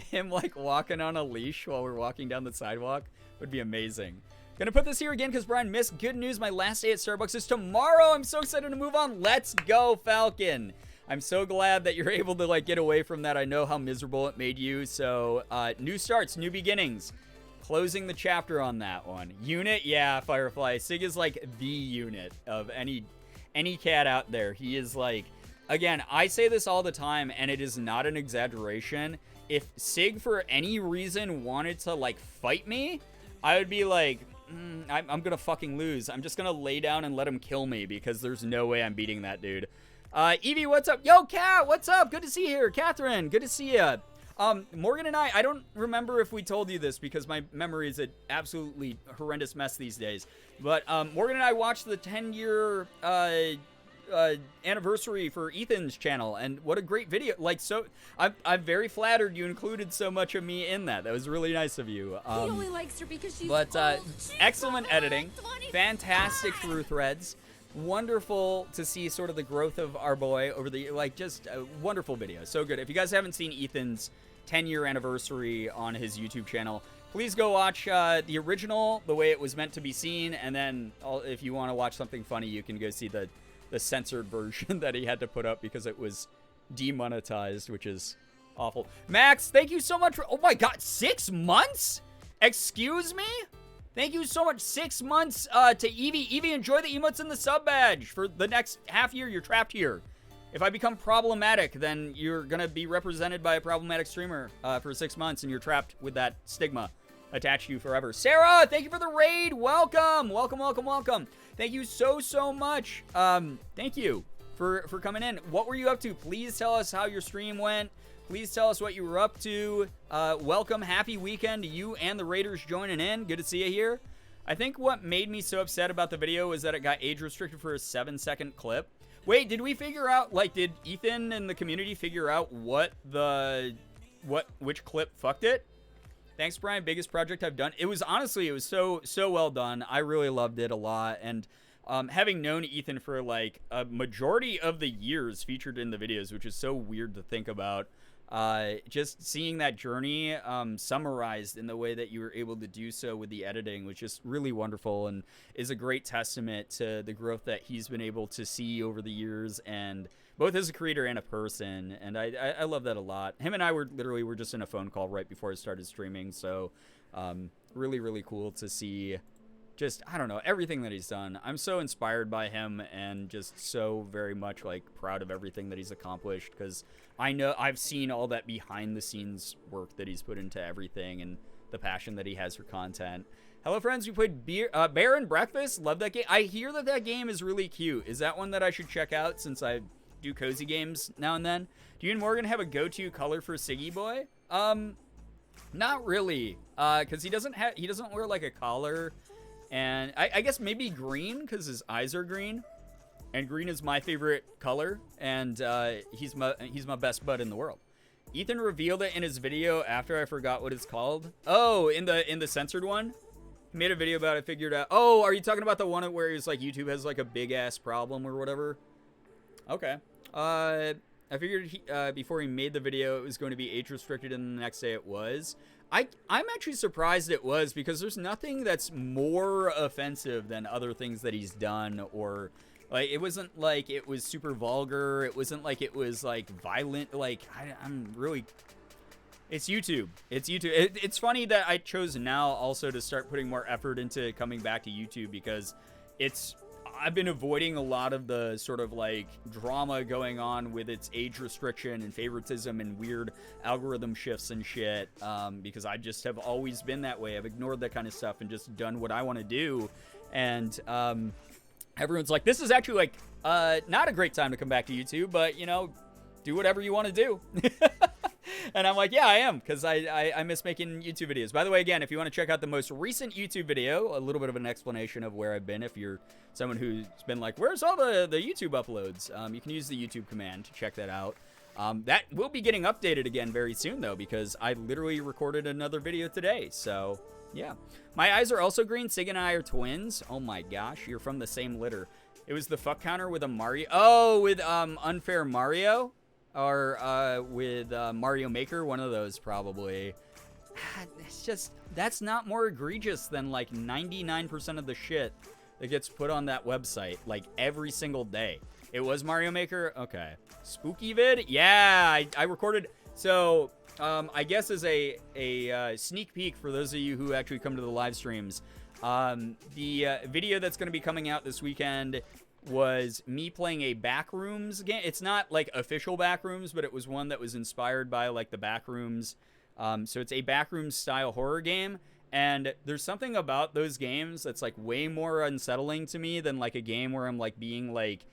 him like walking on a leash while we're walking down the sidewalk would be amazing. Gonna put this here again because Brian missed. Good news, my last day at Starbucks is tomorrow. I'm so excited to move on. Let's go, Falcon. I'm so glad that you're able to like get away from that. I know how miserable it made you. So new starts, new beginnings. Closing the chapter on that one. Unit, yeah, Firefly. Sig is like the unit of any cat out there. He is like, again, I say this all the time and it is not an exaggeration. If Sig for any reason wanted to like fight me, I would be like, I'm gonna fucking lose. I'm just gonna lay down and let him kill me because there's no way I'm beating that dude. Evie, what's up? Yo, Kat, what's up? Good to see you here. Catherine, good to see you. Morgan and I don't remember if we told you this because my memory is an absolutely horrendous mess these days. But Morgan and I watched the 10-year anniversary for Ethan's channel, and what a great video. Like, so I'm very flattered you included so much of me in that. That was really nice of you. He only likes her because she's But old. She's excellent probably editing, like 25. fantastic through threads, wonderful to see sort of the growth of our boy over the, like, just a wonderful video. So good. If you guys haven't seen Ethan's 10-year anniversary on his YouTube channel, please go watch the original, the way it was meant to be seen, and then if you want to watch something funny, you can go see the censored version that he had to put up because it was demonetized, which is awful. Max, thank you so much for, oh my god, 6 months? Excuse me? Thank you so much. 6 months to Evie. Evie, enjoy the emotes and the sub badge. For the next half year, you're trapped here. If I become problematic, then you're going to be represented by a problematic streamer for 6 months, and you're trapped with that stigma attached to you forever. Sarah, thank you for the raid. Welcome. Welcome, welcome, welcome. Thank you so much. Thank you for coming in. What were you up to? Please tell us how your stream went. Please tell us what you were up to. Welcome. Happy weekend to you and the Raiders joining in. Good to see you here. I think what made me so upset about the video was that it got age restricted for a 7-second clip. Wait, did we figure out, like, did Ethan and the community figure out which clip fucked it? Thanks, Brian. Biggest project I've done. It was, honestly, it was so well done. I really loved it a lot. And having known Ethan for, like, a majority of the years featured in the videos, which is so weird to think about, just seeing that journey summarized in the way that you were able to do so with the editing was just really wonderful and is a great testament to the growth that he's been able to see over the years, and both as a creator and a person, and I love that a lot. Him and I were just in a phone call right before I started streaming, so really cool to see just, I don't know, everything that he's done. I'm so inspired by him and just so very much, like, proud of everything that he's accomplished, because I know I've seen all that behind the scenes work that he's put into everything and the passion that he has for content. Hello, friends. We played Bear and Breakfast. Love that game. I hear that game is really cute. Is that one that I should check out since I do cozy games now and then? Do you and Morgan have a go-to color for Siggy Boy? Not really, because he doesn't wear, like, a collar. And I guess maybe green, because his eyes are green. And green is my favorite color. And he's my best bud in the world. Ethan revealed it in his video after I forgot what it's called. Oh, in the censored one? He made a video about it, figured out. Oh, are you talking about the one where he's like, YouTube has like a big ass problem or whatever? Okay. I figured before he made the video, it was going to be age restricted, and the next day it was. I'm actually surprised it was, because there's nothing that's more offensive than other things that he's done, or like it wasn't like it was super vulgar. It wasn't like it was like violent. Like I'm really. It's YouTube. It's YouTube. It's funny that I chose now also to start putting more effort into coming back to YouTube, because I've been avoiding a lot of the sort of like drama going on with its age restriction and favoritism and weird algorithm shifts and shit, because I just have always been that way. I've ignored that kind of stuff and just done what I want to do. And everyone's like, this is actually like not a great time to come back to YouTube, but you know, do whatever you want to do. And I'm like, yeah, I am, because I miss making YouTube videos. By the way, again, if you want to check out the most recent YouTube video, a little bit of an explanation of where I've been, if you're someone who's been like, where's all the YouTube uploads? You can use the YouTube command to check that out. That will be getting updated again very soon, though, because I literally recorded another video today. So Yeah. My eyes are also green. Sig and I are twins. Oh my gosh, you're from the same litter. It was the fuck counter with a Mario. Oh, with Unfair Mario? Or with Mario Maker, one of those probably. It's just, that's not more egregious than like 99% of the shit that gets put on that website, like every single day. It was Mario Maker? Okay. Spooky vid? Yeah, I recorded. So, I guess as a sneak peek for those of you who actually come to the live streams, the video that's going to be coming out this weekend was me playing a Backrooms game. It's not like official Backrooms, but it was one that was inspired by like the Backrooms. So it's a Backrooms style horror game. And there's something about those games that's like way more unsettling to me than like a game where I'm like being like,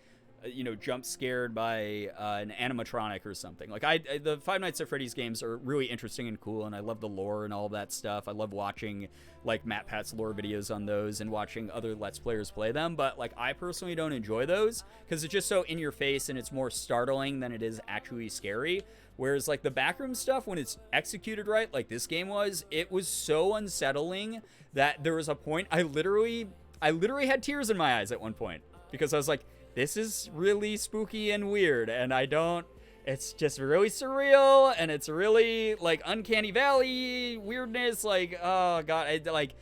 jump scared by an animatronic or something. Like the Five Nights at Freddy's games are really interesting and cool, and I love the lore and all that stuff. I love watching like Matt Pat's lore videos on those and watching other Let's Players play them. But like I personally don't enjoy those because it's just so in your face and it's more startling than it is actually scary. Whereas like the backroom stuff, when it's executed right, like this game was, it was so unsettling that there was a point I literally had tears in my eyes at one point because I was like, this is really spooky and weird, and it's just really surreal, and it's really, like, uncanny valley weirdness, like, oh, God, it's like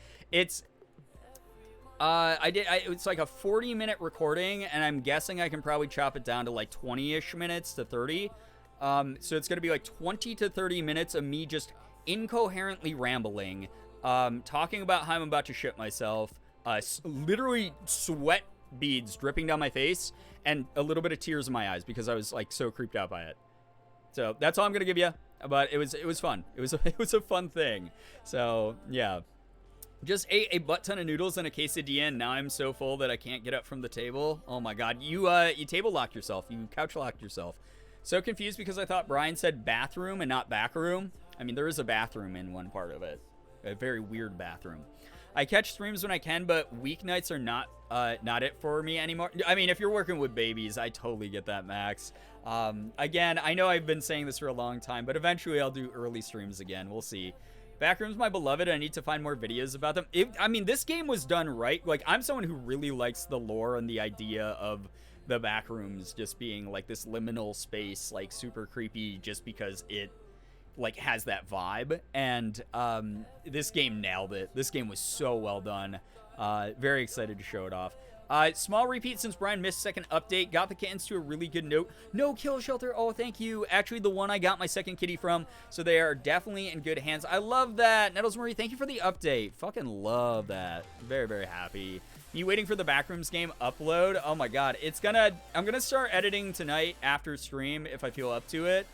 a 40-minute recording, and I'm guessing I can probably chop it down to, like, 20-ish minutes to 30, so it's gonna be, like, 20 to 30 minutes of me just incoherently rambling, talking about how I'm about to shit myself, literally sweat beads dripping down my face and a little bit of tears in my eyes because I was like so creeped out by it. So that's all I'm gonna give you, but it was fun. It was a fun thing. So yeah, just ate a butt ton of noodles and a quesadilla, and now I'm so full that I can't get up from the table. Oh my God, you table locked yourself, you couch locked yourself. So confused because I thought Brian said bathroom and not back room. I mean, there is a bathroom in one part of it, a very weird bathroom. I catch streams when I can, but weeknights are not it for me anymore. I mean, if you're working with babies, I totally get that, Max. Again, I know I've been saying this for a long time, but eventually I'll do early streams again. We'll see. Backroom's my beloved. I need to find more videos about them. I mean, this game was done right. Like, I'm someone who really likes the lore and the idea of the Backrooms just being like this liminal space, like super creepy just because it like has that vibe, and this game nailed it. This game was so well done. Very excited to show it off. Small repeat since Brian missed second update. Got the kittens to a really good note. No kill shelter. Oh, thank you. Actually, the one I got my second kitty from, so they are definitely in good hands. I love that. Nettles Marie, thank you for the update. Fucking love that. Very, very happy. You waiting for the Backrooms game upload? Oh my God. I'm gonna start editing tonight after stream if I feel up to it.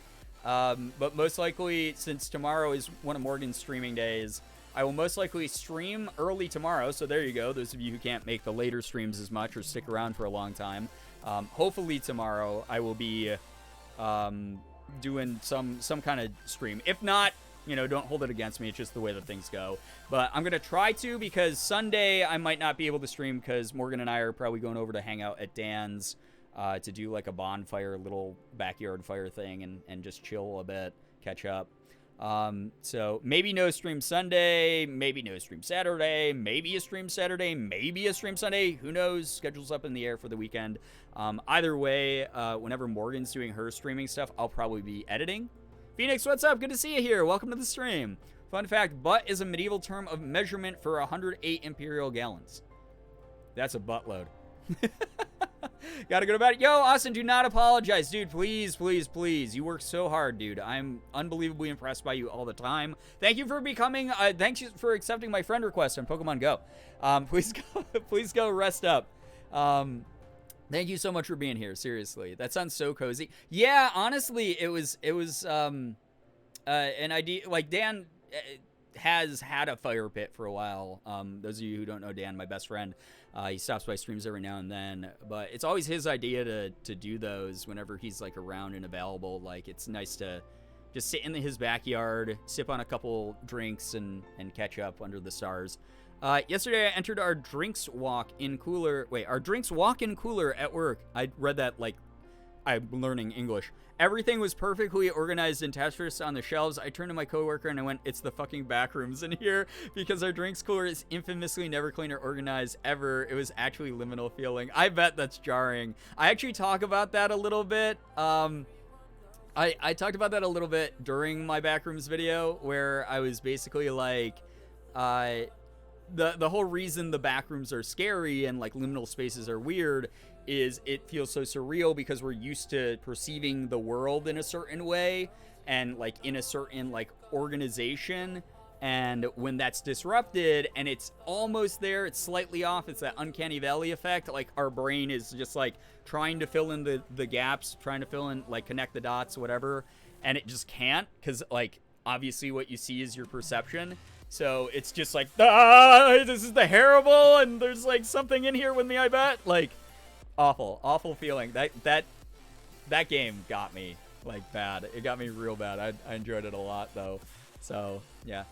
But most likely, since tomorrow is one of Morgan's streaming days, I will most likely stream early tomorrow. So there you go. Those of you who can't make the later streams as much or stick around for a long time. Hopefully tomorrow I will be doing some kind of stream. If not, don't hold it against me. It's just the way that things go. But I'm going to try to, because Sunday I might not be able to stream because Morgan and I are probably going over to hang out at Dan's to do like a bonfire, little backyard fire thing and just chill a bit, catch up. So maybe no stream Sunday, maybe no stream Saturday, maybe a stream Saturday, maybe a stream Sunday. Who knows? Schedule's up in the air for the weekend. Either way, whenever Morgan's doing her streaming stuff, I'll probably be editing. Phoenix, what's up? Good to see you here. Welcome to the stream. Fun fact, butt is a medieval term of measurement for 108 imperial gallons. That's a buttload. Gotta go about it. Yo, Austin, do not apologize. Dude, please, please, please. You work so hard, dude. I'm unbelievably impressed by you all the time. Thank you for becoming, thanks for accepting my friend request on Pokemon Go. Please go rest up. Thank you so much for being here. Seriously. That sounds so cozy. Yeah, honestly, it was an idea, like Dan has had a fire pit for a while. Those of you who don't know Dan, my best friend, he stops by streams every now and then, but it's always his idea to do those whenever he's like around and available. Like, it's nice to just sit in his backyard, sip on a couple drinks and catch up under the stars. Yesterday I entered our drinks walk-in cooler at work. I read that like I'm learning English. Everything was perfectly organized in Tetris on the shelves. I turned to my coworker and I went, "It's the fucking back rooms in here," because our drinks cooler is infamously never clean or organized ever. It was actually liminal feeling. I bet that's jarring. I actually talk about that a little bit. I talked about that a little bit during my backrooms video, where I was basically like, the whole reason the backrooms are scary and like liminal spaces are weird is it feels so surreal because we're used to perceiving the world in a certain way and like in a certain like organization. And when that's disrupted and it's almost there, it's slightly off, it's that uncanny valley effect. Like our brain is just like trying to fill in the gaps, trying to fill in, like connect the dots, whatever. And it just can't, because like obviously what you see is your perception. So it's just like, this is terrible, and there's like something in here with me, I bet. Like awful feeling. That game got me like bad. It got me real bad. I enjoyed it a lot though. So yeah.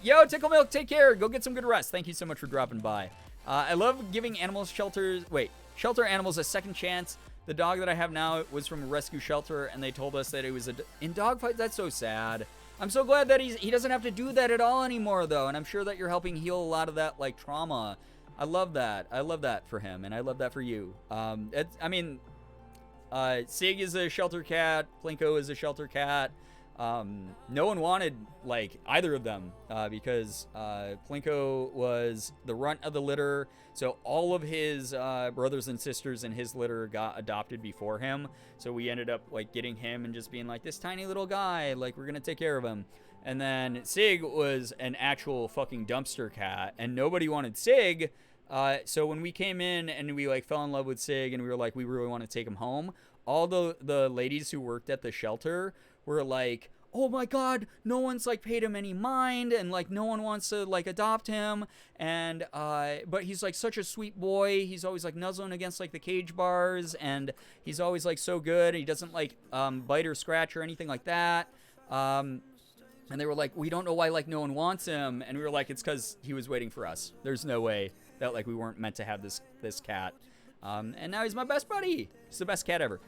Yo, Tickle Milk, take care. Go get some good rest. Thank you so much for dropping by. I love giving shelter animals a second chance. The dog that I have now was from a rescue shelter, and they told us that it was in dog fight. That's so sad. I'm so glad that he doesn't have to do that at all anymore, though, and I'm sure that you're helping heal a lot of that like trauma. I love that. I love that for him, and I love that for you. Sig is a shelter cat. Plinko is a shelter cat. No one wanted like either of them because Plinko was the runt of the litter, so all of his brothers and sisters in his litter got adopted before him. So we ended up like getting him and just being like, this tiny little guy, like we're gonna take care of him. And then Sig was an actual fucking dumpster cat, and nobody wanted Sig. So when we came in and we like fell in love with Sig and we were like, we really want to take him home, all the ladies who worked at the shelter were like, oh my god, no one's like paid him any mind, and like no one wants to like adopt him, and but he's like such a sweet boy. He's always like nuzzling against like the cage bars, and he's always like so good. He doesn't like bite or scratch or anything like that. And they were like, we don't know why like no one wants him, and we were like, it's because he was waiting for us. There's no way that like we weren't meant to have this cat. And now he's my best buddy. He's the best cat ever.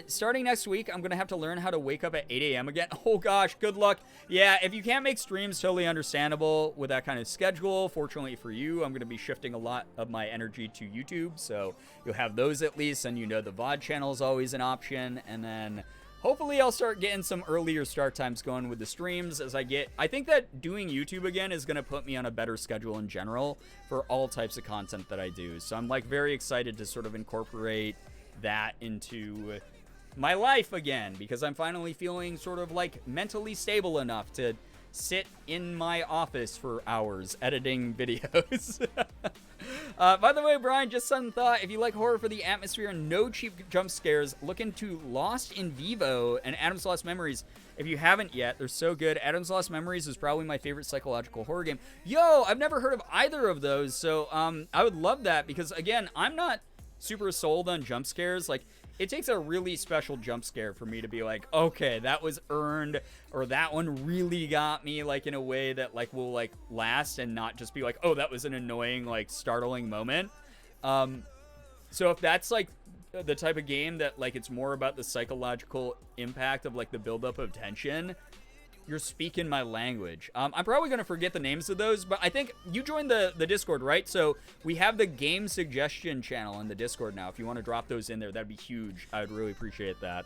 Starting next week, I'm going to have to learn how to wake up at 8 a.m. again. Oh gosh, good luck. Yeah, if you can't make streams, totally understandable with that kind of schedule. Fortunately for you, I'm going to be shifting a lot of my energy to YouTube, so you'll have those at least, and you know the VOD channel is always an option. And then hopefully I'll start getting some earlier start times going with the streams as I think that doing YouTube again is going to put me on a better schedule in general for all types of content that I do. So I'm like very excited to sort of incorporate that into my life again, because I'm finally feeling sort of like mentally stable enough to sit in my office for hours editing videos. By the way, Brian, just some thought. If you like horror for the atmosphere and no cheap jump scares, look into Lost in Vivo and Adam's Lost Memories. If you haven't yet, they're so good. Adam's Lost Memories is probably my favorite psychological horror game. Yo, I've never heard of either of those, so I would love that, because again, I'm not super sold on jump scares. Like, it takes a really special jump scare for me to be like, okay, that was earned, or that one really got me, like in a way that like will like last and not just be like, oh, that was an annoying, like startling moment. So if that's like the type of game that like it's more about the psychological impact of like the buildup of tension, you're speaking my language. I'm probably going to forget the names of those, but I think you joined the Discord, right? So we have the game suggestion channel in the Discord now. If you want to drop those in there, that'd be huge. I would really appreciate that.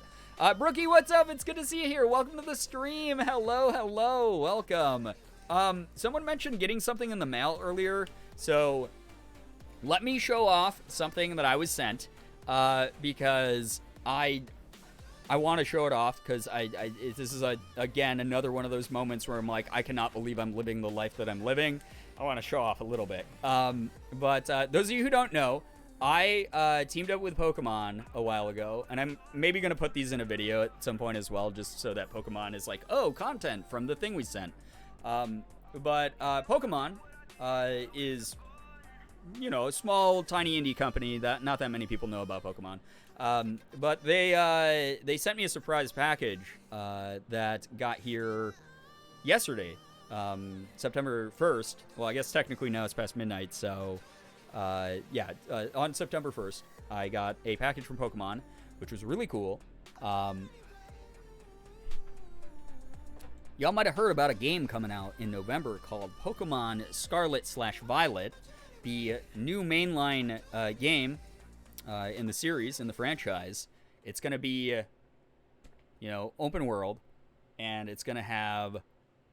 Brookie, what's up? It's good to see you here. Welcome to the stream. Hello. Welcome. Someone mentioned getting something in the mail earlier. So let me show off something that I was sent because I want to show it off, because this is again another one of those moments where I'm like, I cannot believe I'm living the life that I'm living. I want to show off a little bit. But those of you who don't know, I teamed up with Pokemon a while ago, and I'm maybe going to put these in a video at some point as well, just so that Pokemon is like, oh, content from the thing we sent. But Pokemon is, you know, a small, tiny indie company that not that many people know about Pokemon. But they sent me a surprise package that got here yesterday, September 1st. Well, I guess technically now it's past midnight, so on September 1st, I got a package from Pokemon, which was really cool. Y'all might have heard about a game coming out in November called Pokemon Scarlet/Violet, the new mainline game in the series, in the franchise. It's going to be, open world, and it's going to have,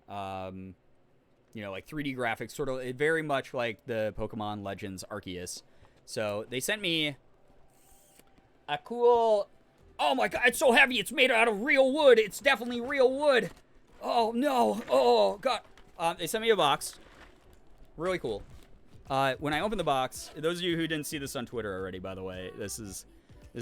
like 3D graphics, sort of very much like the Pokemon Legends Arceus. So they sent me a cool... Oh my god, it's so heavy, it's made out of real wood. It's definitely real wood. Oh no, oh god. They sent me a box. Really cool. When I opened the box, those of you who didn't see this on Twitter already, by the way, this is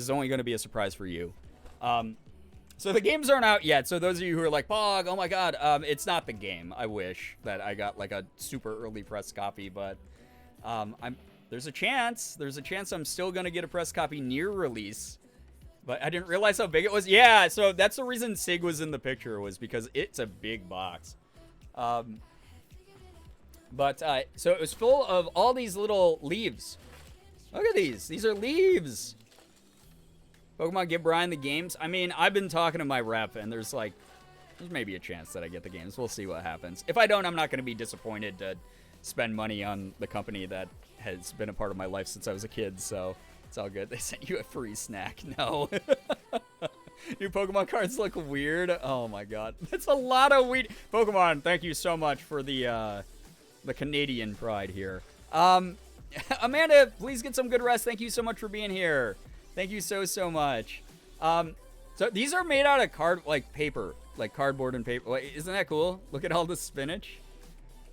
only going to be a surprise for you. So the games aren't out yet, so those of you who are like, Pog, oh my god, it's not the game. I wish that I got like a super early press copy, but there's a chance I'm still going to get a press copy near release. But I didn't realize how big it was. Yeah, so that's the reason Sig was in the picture, was because it's a big box. So it was full of all these little leaves. Look at these. These are leaves. Pokemon Give Brian the games. I mean, I've been talking to my rep, and there's maybe a chance that I get the games. We'll see what happens. If I don't, I'm not going to be disappointed to spend money on the company that has been a part of my life since I was a kid, so... It's all good. They sent you a free snack. No. New Pokemon cards look weird. Oh my god. That's a lot of weed. Pokemon, thank you so much for the Canadian pride here. Amanda, please get some good rest. Thank you so much for being here. Thank you so much. So these are made out of paper. Like cardboard and paper. Wait, isn't that cool? Look at all the spinach.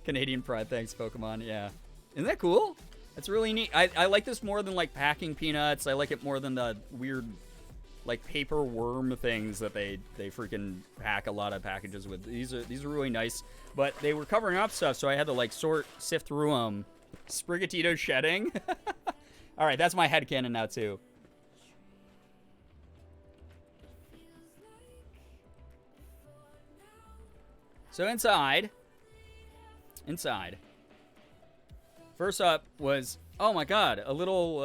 Canadian pride. Thanks, Pokemon. Yeah. Isn't that cool? It's really neat. I like this more than, like, packing peanuts. I like it more than the weird, like, paper worm things that they freaking pack a lot of packages with. These are really nice. But they were covering up stuff, so I had to, like, sift through them. Sprigatito shedding. All right, that's my headcanon now, too. So inside... First up was, oh my god, a little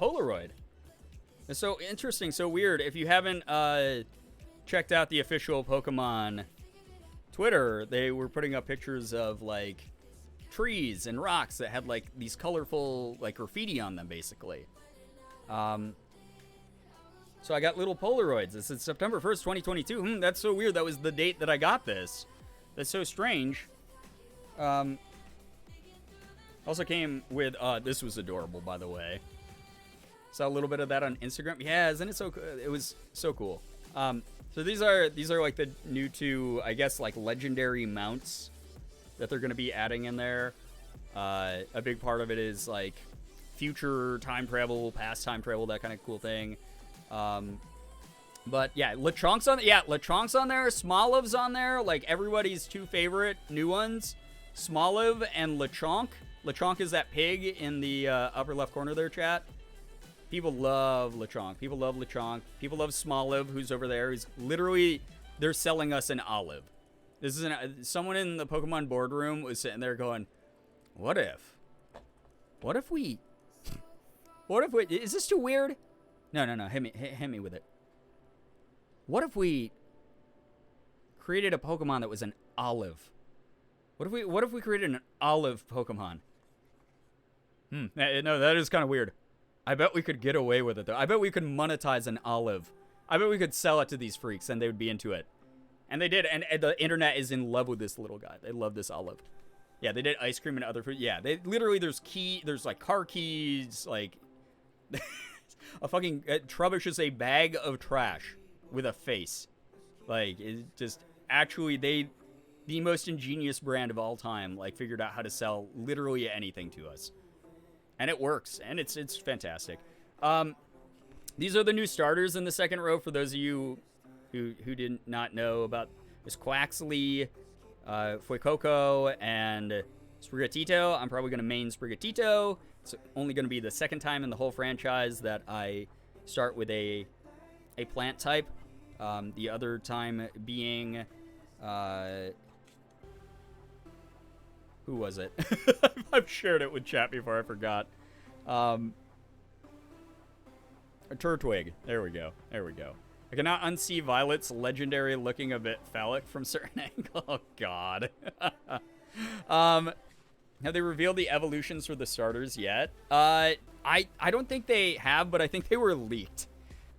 Polaroid. It's so interesting, so weird. If you haven't checked out the official Pokemon Twitter, they were putting up pictures of like trees and rocks that had like these colorful like graffiti on them, basically. So I got little Polaroids. This is September 1st, 2022. That's so weird. That was the date that I got this. That's so strange. Also came with, this was adorable, by the way. Saw a little bit of that on Instagram. Yeah, isn't it so cool? It was so cool. So these are like the new to, I guess, like legendary mounts that they're going to be adding in there. A big part of it is like future time travel, past time travel, that kind of cool thing. But yeah, Lechonk's on there, Smoliv's on there, like everybody's two favorite new ones, Smoliv and Lechonk. Lechonk is that pig in the upper left corner there, chat. People love Lechonk. People love Smoliv, who's over there. He's literally, they're selling us an olive. This is someone in the Pokemon boardroom was sitting there going, what if we, is this too weird? No, hit me with it. What if we created a Pokemon that was an olive? What if we created an olive Pokemon? No, that is kind of weird. I bet we could get away with it, though. I bet we could monetize an olive. I bet we could sell it to these freaks, and they would be into it. And they did, and the internet is in love with this little guy. They love this olive. Yeah, they did ice cream and other food. Yeah, they literally, there's like car keys, like... a fucking... Trubbish is a bag of trash with a face. Like, it just... Actually, the most ingenious brand of all time, like, figured out how to sell literally anything to us. And it works, and it's fantastic. These are the new starters in the second row for those of you who did not know about this. Quaxley, Fuecoco, and Sprigatito. I'm probably going to main Sprigatito. It's only going to be the second time in the whole franchise that I start with a plant type. The other time being... who was it? I've shared it with chat before, I forgot. A Turtwig. There we go. I I cannot unsee Violet's legendary looking a bit phallic from certain angle. Oh, God. Have they revealed the evolutions for the starters yet? I don't think they have, but I think they were leaked.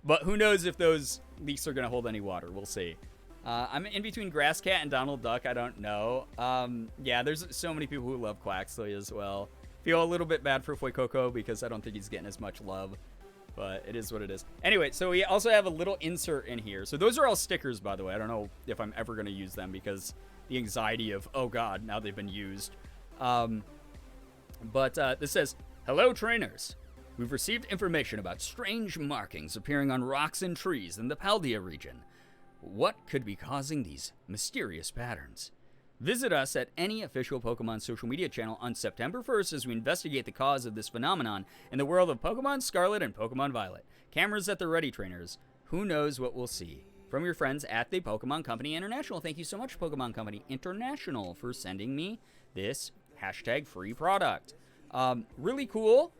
But who knows if those leaks are going to hold any water. We'll see. I'm in between Grass Cat and Donald Duck. I don't know. Yeah, there's so many people who love Quaxley as well. Feel a little bit bad for Fuecoco because I don't think he's getting as much love. But it is what it is. Anyway, so we also have a little insert in here. So those are all stickers, by the way. I don't know if I'm ever going to use them because the anxiety of, oh God, now they've been used. But this says, "Hello, trainers. We've received information about strange markings appearing on rocks and trees in the Paldea region. What could be causing these mysterious patterns? Visit us at any official Pokemon social media channel on September 1st as we investigate the cause of this phenomenon in the world of Pokemon Scarlet and Pokemon Violet. Cameras at the ready, trainers. Who knows what we'll see? From your friends at the Pokemon Company International." Thank you so much, Pokemon Company International, for sending me this hashtag free product. Really cool.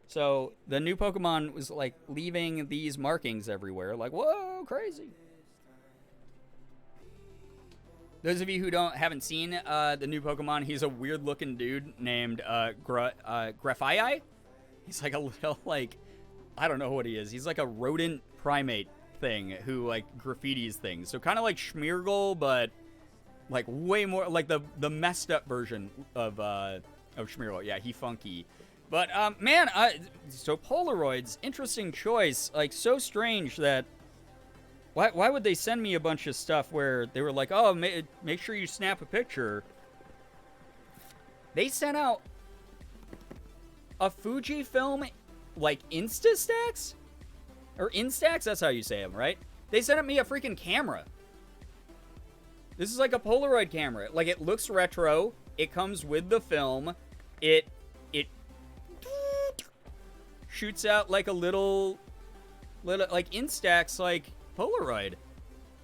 So the new Pokemon was like leaving these markings everywhere. Like, whoa, crazy. Those of you who haven't seen the new Pokemon, he's a weird looking dude named Grafaiai. He's like a little, like, I don't know what he is. He's like a rodent primate thing who like graffitis things. So kind of like Schmeargle, but like way more like the messed up version of Schmeargle. Yeah, he funky. But man, so Polaroids, interesting choice. Like so strange that why would they send me a bunch of stuff where they were like, oh, make sure you snap a picture. They sent out a Fujifilm like Instastacks or Instax. That's how you say them, right? They sent me a freaking camera. This is like a Polaroid camera. Like, it looks retro. It comes with the film. It shoots out like a little like Instax like Polaroid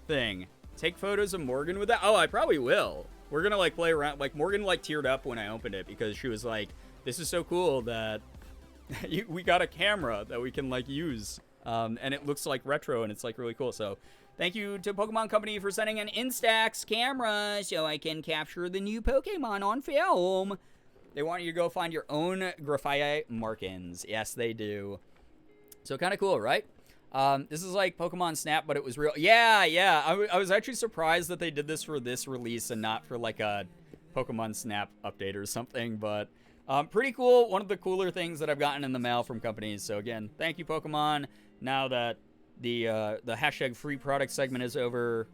thing. Take photos of Morgan with that. Oh, I probably will. We're gonna like play around. Like, Morgan like teared up when I opened it because she was like, "This is so cool that we got a camera that we can like use." And it looks like retro and it's like really cool. So thank you to Pokemon Company for sending an Instax camera so I can capture the new Pokemon on film. They want you to go find your own Grafaiai markings. Yes, they do. So kind of cool, right? This is like Pokemon Snap, but it was real. Yeah. I was actually surprised that they did this for this release and not for like a Pokemon Snap update or something. But pretty cool. One of the cooler things that I've gotten in the mail from companies. So again, thank you, Pokemon. Now that the hashtag free product segment is over,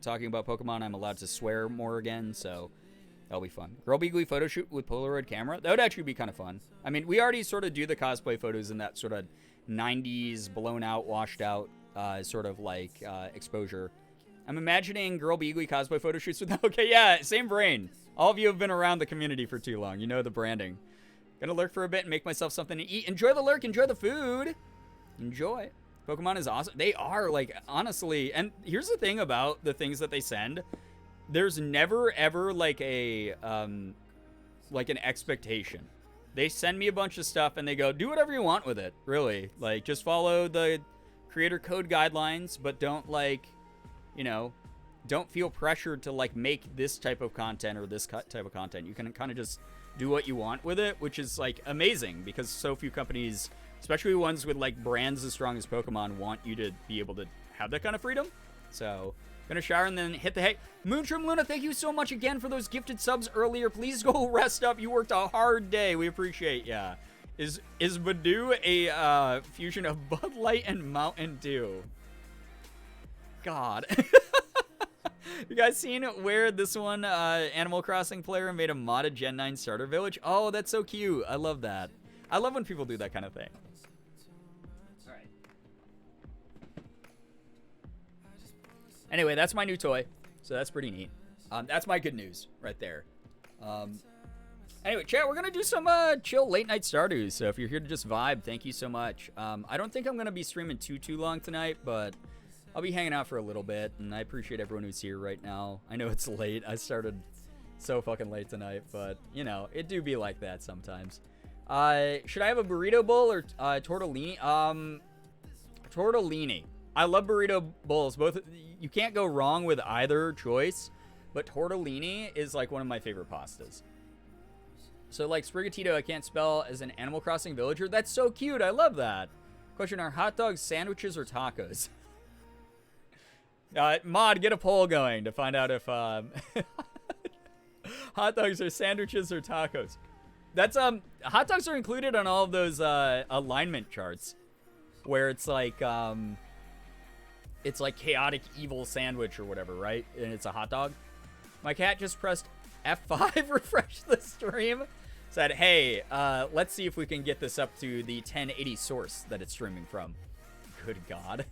talking about Pokemon, I'm allowed to swear more again. So that'll be fun. Girbeagly photo shoot with Polaroid camera. That would actually be kind of fun. I mean, we already sort of do the cosplay photos in that sort of 90s blown out, washed out sort of like exposure. I'm imagining Girbeagly cosplay photo shoots with. Okay, yeah, same brain. All of you have been around the community for too long. You know the branding. Gonna lurk for a bit and make myself something to eat. Enjoy the lurk. Enjoy the food. Enjoy. Pokemon is awesome. They are, like, honestly. And here's the thing about the things that they send. There's never ever like a like an expectation. They send me a bunch of stuff and they go, do whatever you want with it, really. Like, just follow the creator code guidelines, but don't, like, you know, don't feel pressured to, like, make this type of content or this type of content. You can kind of just do what you want with it, which is, like, amazing because so few companies, especially ones with, like, brands as strong as Pokemon, want you to be able to have that kind of freedom. So, gonna shower and then hit the hay. Moonshroom Luna, thank you so much again for those gifted subs earlier. Please go rest up. You worked a hard day. We appreciate ya. Is Badoo a fusion of Bud Light and Mountain Dew? God. You guys seen where this one Animal Crossing player made a modded Gen 9 starter village? Oh, that's so cute. I love that. I love when people do that kind of thing. Anyway, that's my new toy, so that's pretty neat. That's my good news right there. Anyway, chat, we're going to do some chill late-night Stardews, so if you're here to just vibe, thank you so much. I don't think I'm going to be streaming too long tonight, but I'll be hanging out for a little bit, and I appreciate everyone who's here right now. I know it's late. I started so fucking late tonight, but, you know, it do be like that sometimes. Should I have a burrito bowl or tortellini? Tortellini. I love burrito bowls. Both, you can't go wrong with either choice, but tortellini is like one of my favorite pastas. So like Sprigatito, I can't spell as an Animal Crossing villager. That's so cute. I love that. Question, are hot dogs sandwiches or tacos? Mod, get a poll going to find out if hot dogs are sandwiches or tacos. That's hot dogs are included on all of those alignment charts where it's like chaotic evil sandwich or whatever, right? And it's a hot dog. My cat just pressed F5, refresh the stream. Said, hey, let's see if we can get this up to the 1080 source that it's streaming from. Good God.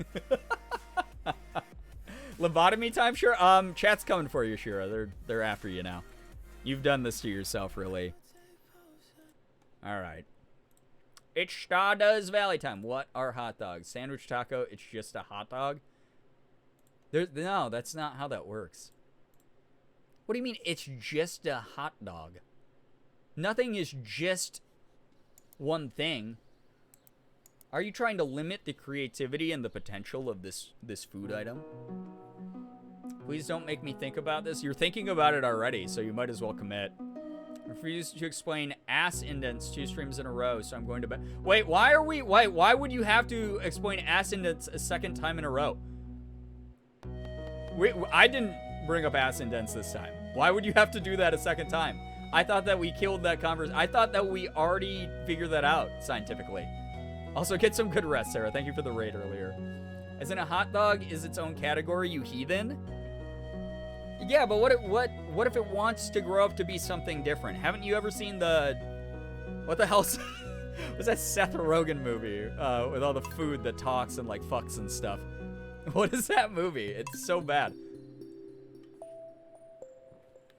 Lobotomy time, sure. Chat's coming for you, Shira. They're after you now. You've done this to yourself, really. All right. It's Stardust Valley time. What are hot dogs? Sandwich, taco, it's just a hot dog? No, that's not how that works. What do you mean it's just a hot dog? Nothing is just one thing. Are you trying to limit the creativity and the potential of this food item? Please don't make me think about this. You're thinking about it already, so you might as well commit. Refuse to explain ass indents 2 streams in a row, so I'm going to bed. Wait, why would you have to explain ass indents a second time in a row? I didn't bring up ass indents this time. Why would you have to do that a second time? I thought that we killed that conversation. I thought that we already figured that out scientifically. Also, get some good rest, Sarah. Thank you for the raid earlier. As in, a hot dog is its own category, you heathen? Yeah, but what if it wants to grow up to be something different? Haven't you ever seen what the hell was that Seth Rogen movie with all the food that talks and like fucks and stuff? What is that movie? It's so bad.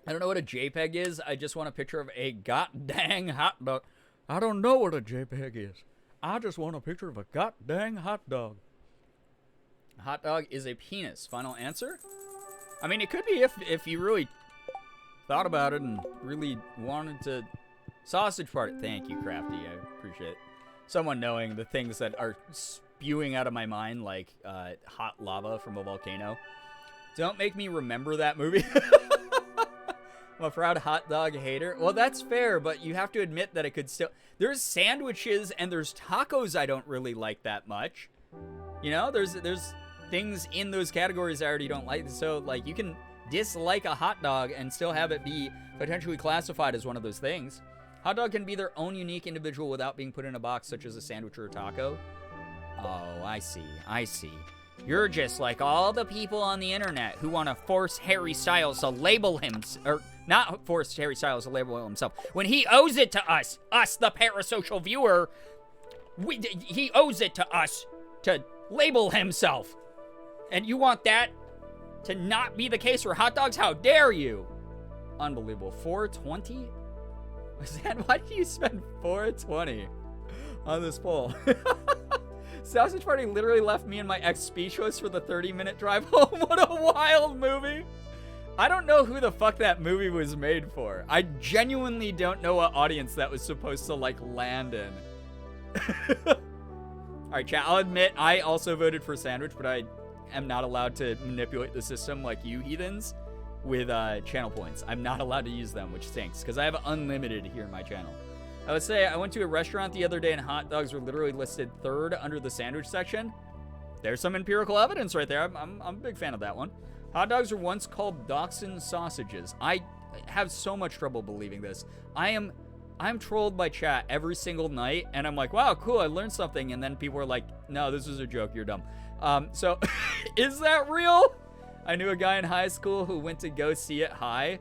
I don't know what a JPEG is. I just want a picture of a god-dang hot dog. I don't know what a JPEG is. I just want a picture of a god-dang hot dog. A hot dog is a penis. Final answer? I mean, it could be if you really thought about it and really wanted to. Sausage party. Thank you, Crafty. I appreciate someone knowing the things that are spewing out of my mind like hot lava from a volcano. Don't make me remember that movie. I'm a proud hot dog hater. Well, that's fair, but you have to admit that it could still. There's sandwiches and there's tacos I don't really like that much. You know, there's things in those categories I already don't like. So, like, you can dislike a hot dog and still have it be potentially classified as one of those things. Hot dog can be their own unique individual without being put in a box, such as a sandwich or a taco. Oh, I see. You're just like all the people on the internet who want to force Harry Styles to label him, or not force Harry Styles to label himself, when he owes it to us, the parasocial viewer, he owes it to us to label himself. And you want that to not be the case for hot dogs? How dare you? Unbelievable. 420? Why did you spend 420 on this poll? Sausage Party literally left me and my ex speechless for the 30-minute drive home. What a wild movie. I don't know who the fuck that movie was made for. I genuinely don't know what audience that was supposed to, like, land in. Alright, chat, I'll admit I also voted for sandwich, but I am not allowed to manipulate the system like you heathens with channel points. I'm not allowed to use them, which stinks, because I have unlimited here in my channel. I would say I went to a restaurant the other day and hot dogs were literally listed 3rd under the sandwich section. There's some empirical evidence right there. I'm a big fan of that one. Hot dogs were once called dachshund sausages. I have so much trouble believing this. I'm trolled by chat every single night, and I'm like, wow, cool, I learned something, and then people are like, no, this is a joke, you're dumb. So, is that real? I knew a guy in high school who went to go see it high.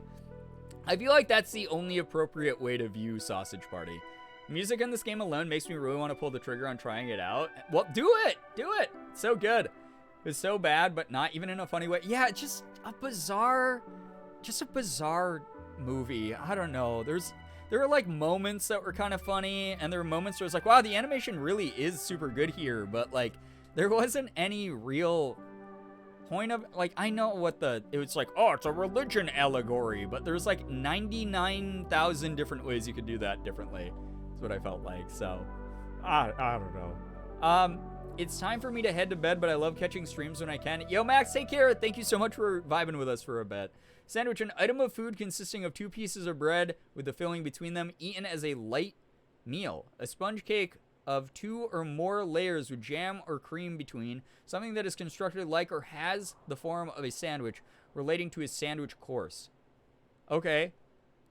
I feel like that's the only appropriate way to view Sausage Party. Music in this game alone makes me really want to pull the trigger on trying it out. Well, do it! It's so good. It's so bad, but not even in a funny way. Yeah, it's just a bizarre movie. I don't know. There are like moments that were kind of funny, and there were moments where it's like, wow, the animation really is super good here, but like, there wasn't any real point of, like, I know what it was like, oh, it's a religion allegory, but there's like 99,000 different ways you could do that differently. That's what I felt like, so I don't know. It's time for me to head to bed, but I love catching streams when I can. Yo, Max, take care. Thank you so much for vibing with us for a bit. Sandwich, an item of food consisting of 2 pieces of bread with the filling between them, eaten as a light meal. A sponge cake of 2 or more layers with jam or cream between, something that is constructed like or has the form of a sandwich, relating to a sandwich course. Okay,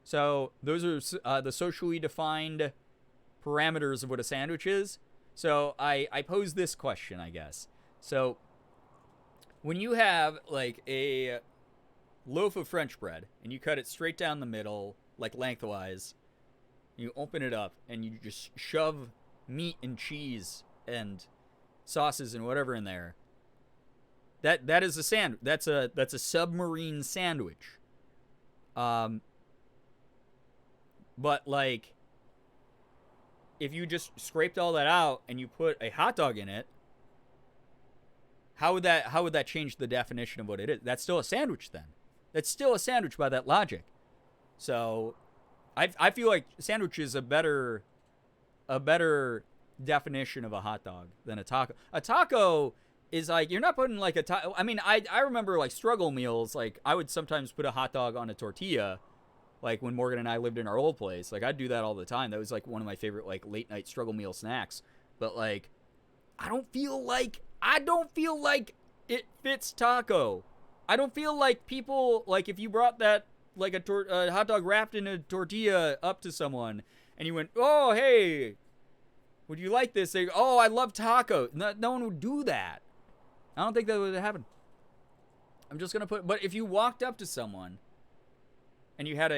so those are the socially defined parameters of what a sandwich is. So I pose this question, I guess. So when you have like a loaf of French bread and you cut it straight down the middle, like lengthwise, you open it up and you just shove meat and cheese and sauces and whatever in there. That is a sandwich. That's a submarine sandwich. But like, if you just scraped all that out and you put a hot dog in it, how would that change the definition of what it is? That's still a sandwich then. That's still a sandwich by that logic. So I feel like sandwich is a better definition of a hot dog than a taco. A taco is like, you're not putting like a taco. I mean, I remember like struggle meals. Like I would sometimes put a hot dog on a tortilla. Like when Morgan and I lived in our old place, like I'd do that all the time. That was like one of my favorite like late night struggle meal snacks. But like, I don't feel like it fits taco. I don't feel like people, like if you brought that like a hot dog wrapped in a tortilla up to someone and you went, oh hey, would you like this? They go, oh, I love taco. No one would do that. I don't think that would happen. I'm just gonna but if you walked up to someone and you had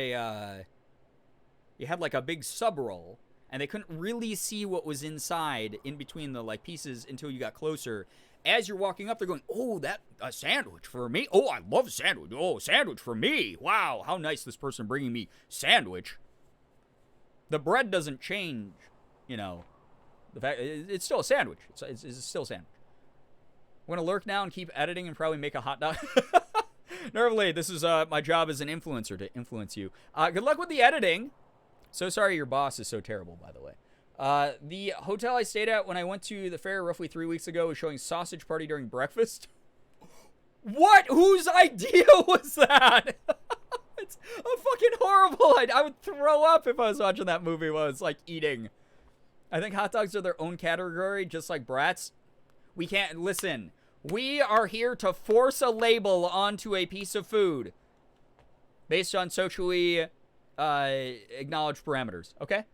like a big sub roll, and they couldn't really see what was inside in between the like pieces until you got closer. As you're walking up, they're going, "Oh, that a sandwich for me? Oh, I love sandwich. Oh, sandwich for me. Wow, how nice this person bringing me sandwich." The bread doesn't change, you know. The fact it's still a sandwich. It's still a sandwich. I'm gonna lurk now and keep editing and probably make a hot dog. Nervely, this is my job as an influencer to influence you. Good luck with the editing. So sorry your boss is so terrible, by the way. The hotel I stayed at when I went to the fair roughly 3 weeks ago was showing Sausage Party during breakfast. What? Whose idea was that? It's a fucking horrible idea. I would throw up if I was watching that movie while I was like eating. I think hot dogs are their own category, just like brats. We can't, listen. We are here to force a label onto a piece of food based on socially acknowledged parameters, okay?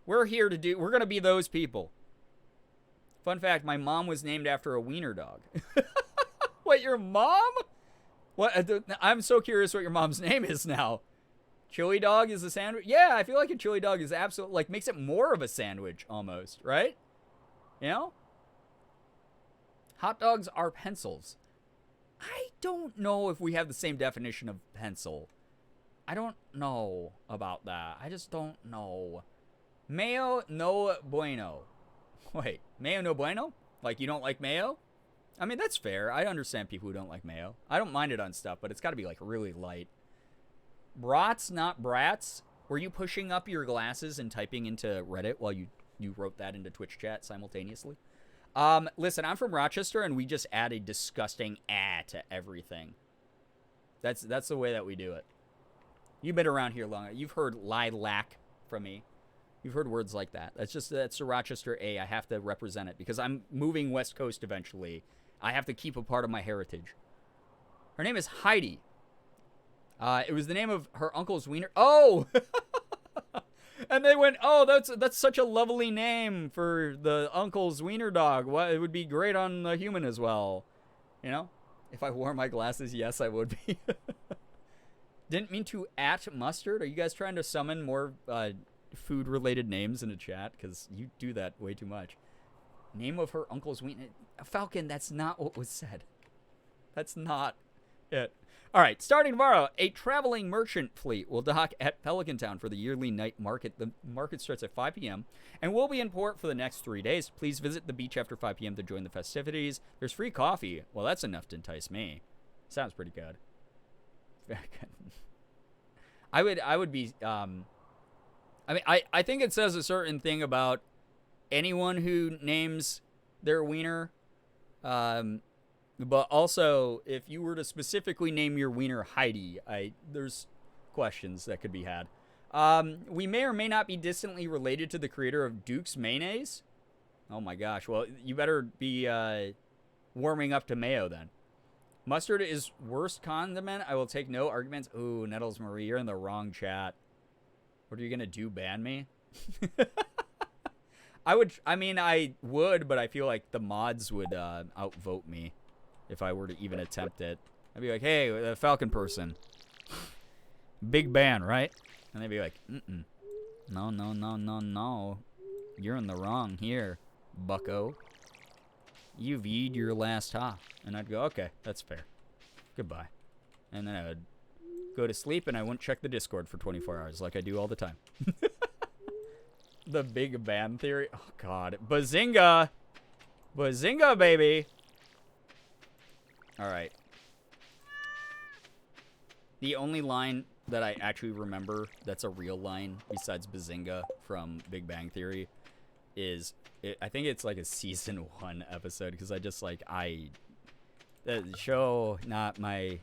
We're going to be those people. Fun fact, my mom was named after a wiener dog. What, your mom? What? I'm so curious what your mom's name is now. Chili dog is a sandwich? Yeah, I feel like a chili dog is absolutely, like, makes it more of a sandwich almost, right? You know? Hot dogs are pencils. I don't know if we have the same definition of pencil. I don't know about that. I just don't know. Mayo no bueno. Wait, mayo no bueno? Like you don't like mayo? I mean, that's fair. I understand people who don't like mayo. I don't mind it on stuff, but it's got to be like really light. Brats, not brats. Were you pushing up your glasses and typing into Reddit while you wrote that into Twitch chat simultaneously? Listen, I'm from Rochester, and we just add a disgusting to everything. That's the way that we do it. You've been around here long. You've heard lilac from me. You've heard words like that. That's the Rochester A. I have to represent it because I'm moving West Coast eventually. I have to keep a part of my heritage. Her name is Heidi. It was the name of her uncle's wiener. Oh! And they went, oh, that's such a lovely name for the uncle's wiener dog. What, it would be great on the human as well. You know? If I wore my glasses, yes, I would be. Didn't mean to mustard. Are you guys trying to summon more food-related names in the chat? Because you do that way too much. Name of her uncle's wiener. Falcon, that's not what was said. That's not it. All right, starting tomorrow, a traveling merchant fleet will dock at Pelican Town for the yearly night market. The market starts at 5 p.m. and will be in port for the next 3 days. Please visit the beach after 5 p.m. to join the festivities. There's free coffee. Well, that's enough to entice me. Sounds pretty good. Very good. I would be, I mean, I think it says a certain thing about anyone who names their wiener. But also, if you were to specifically name your wiener Heidi, there's questions that could be had. We may or may not be distantly related to the creator of Duke's Mayonnaise. Oh my gosh. Well, you better be warming up to mayo then. Mustard is worst condiment. I will take no arguments. Ooh, Nettles Marie, you're in the wrong chat. What are you gonna do? Ban me? I would, but I feel like the mods would outvote me if I were to even attempt it. I'd be like, hey, the Falcon person. Big ban, right? And they'd be like, no, no, no, no, no. You're in the wrong here, bucko. You've eaten your last half. And I'd go, okay, that's fair. Goodbye. And then I would go to sleep and I wouldn't check the Discord for 24 hours like I do all the time. The Big Bang Theory. Oh, God. Bazinga! Bazinga, baby! Alright. The only line that I actually remember that's a real line besides Bazinga from Big Bang Theory is, I think it's like a season 1 episode, because the show, not my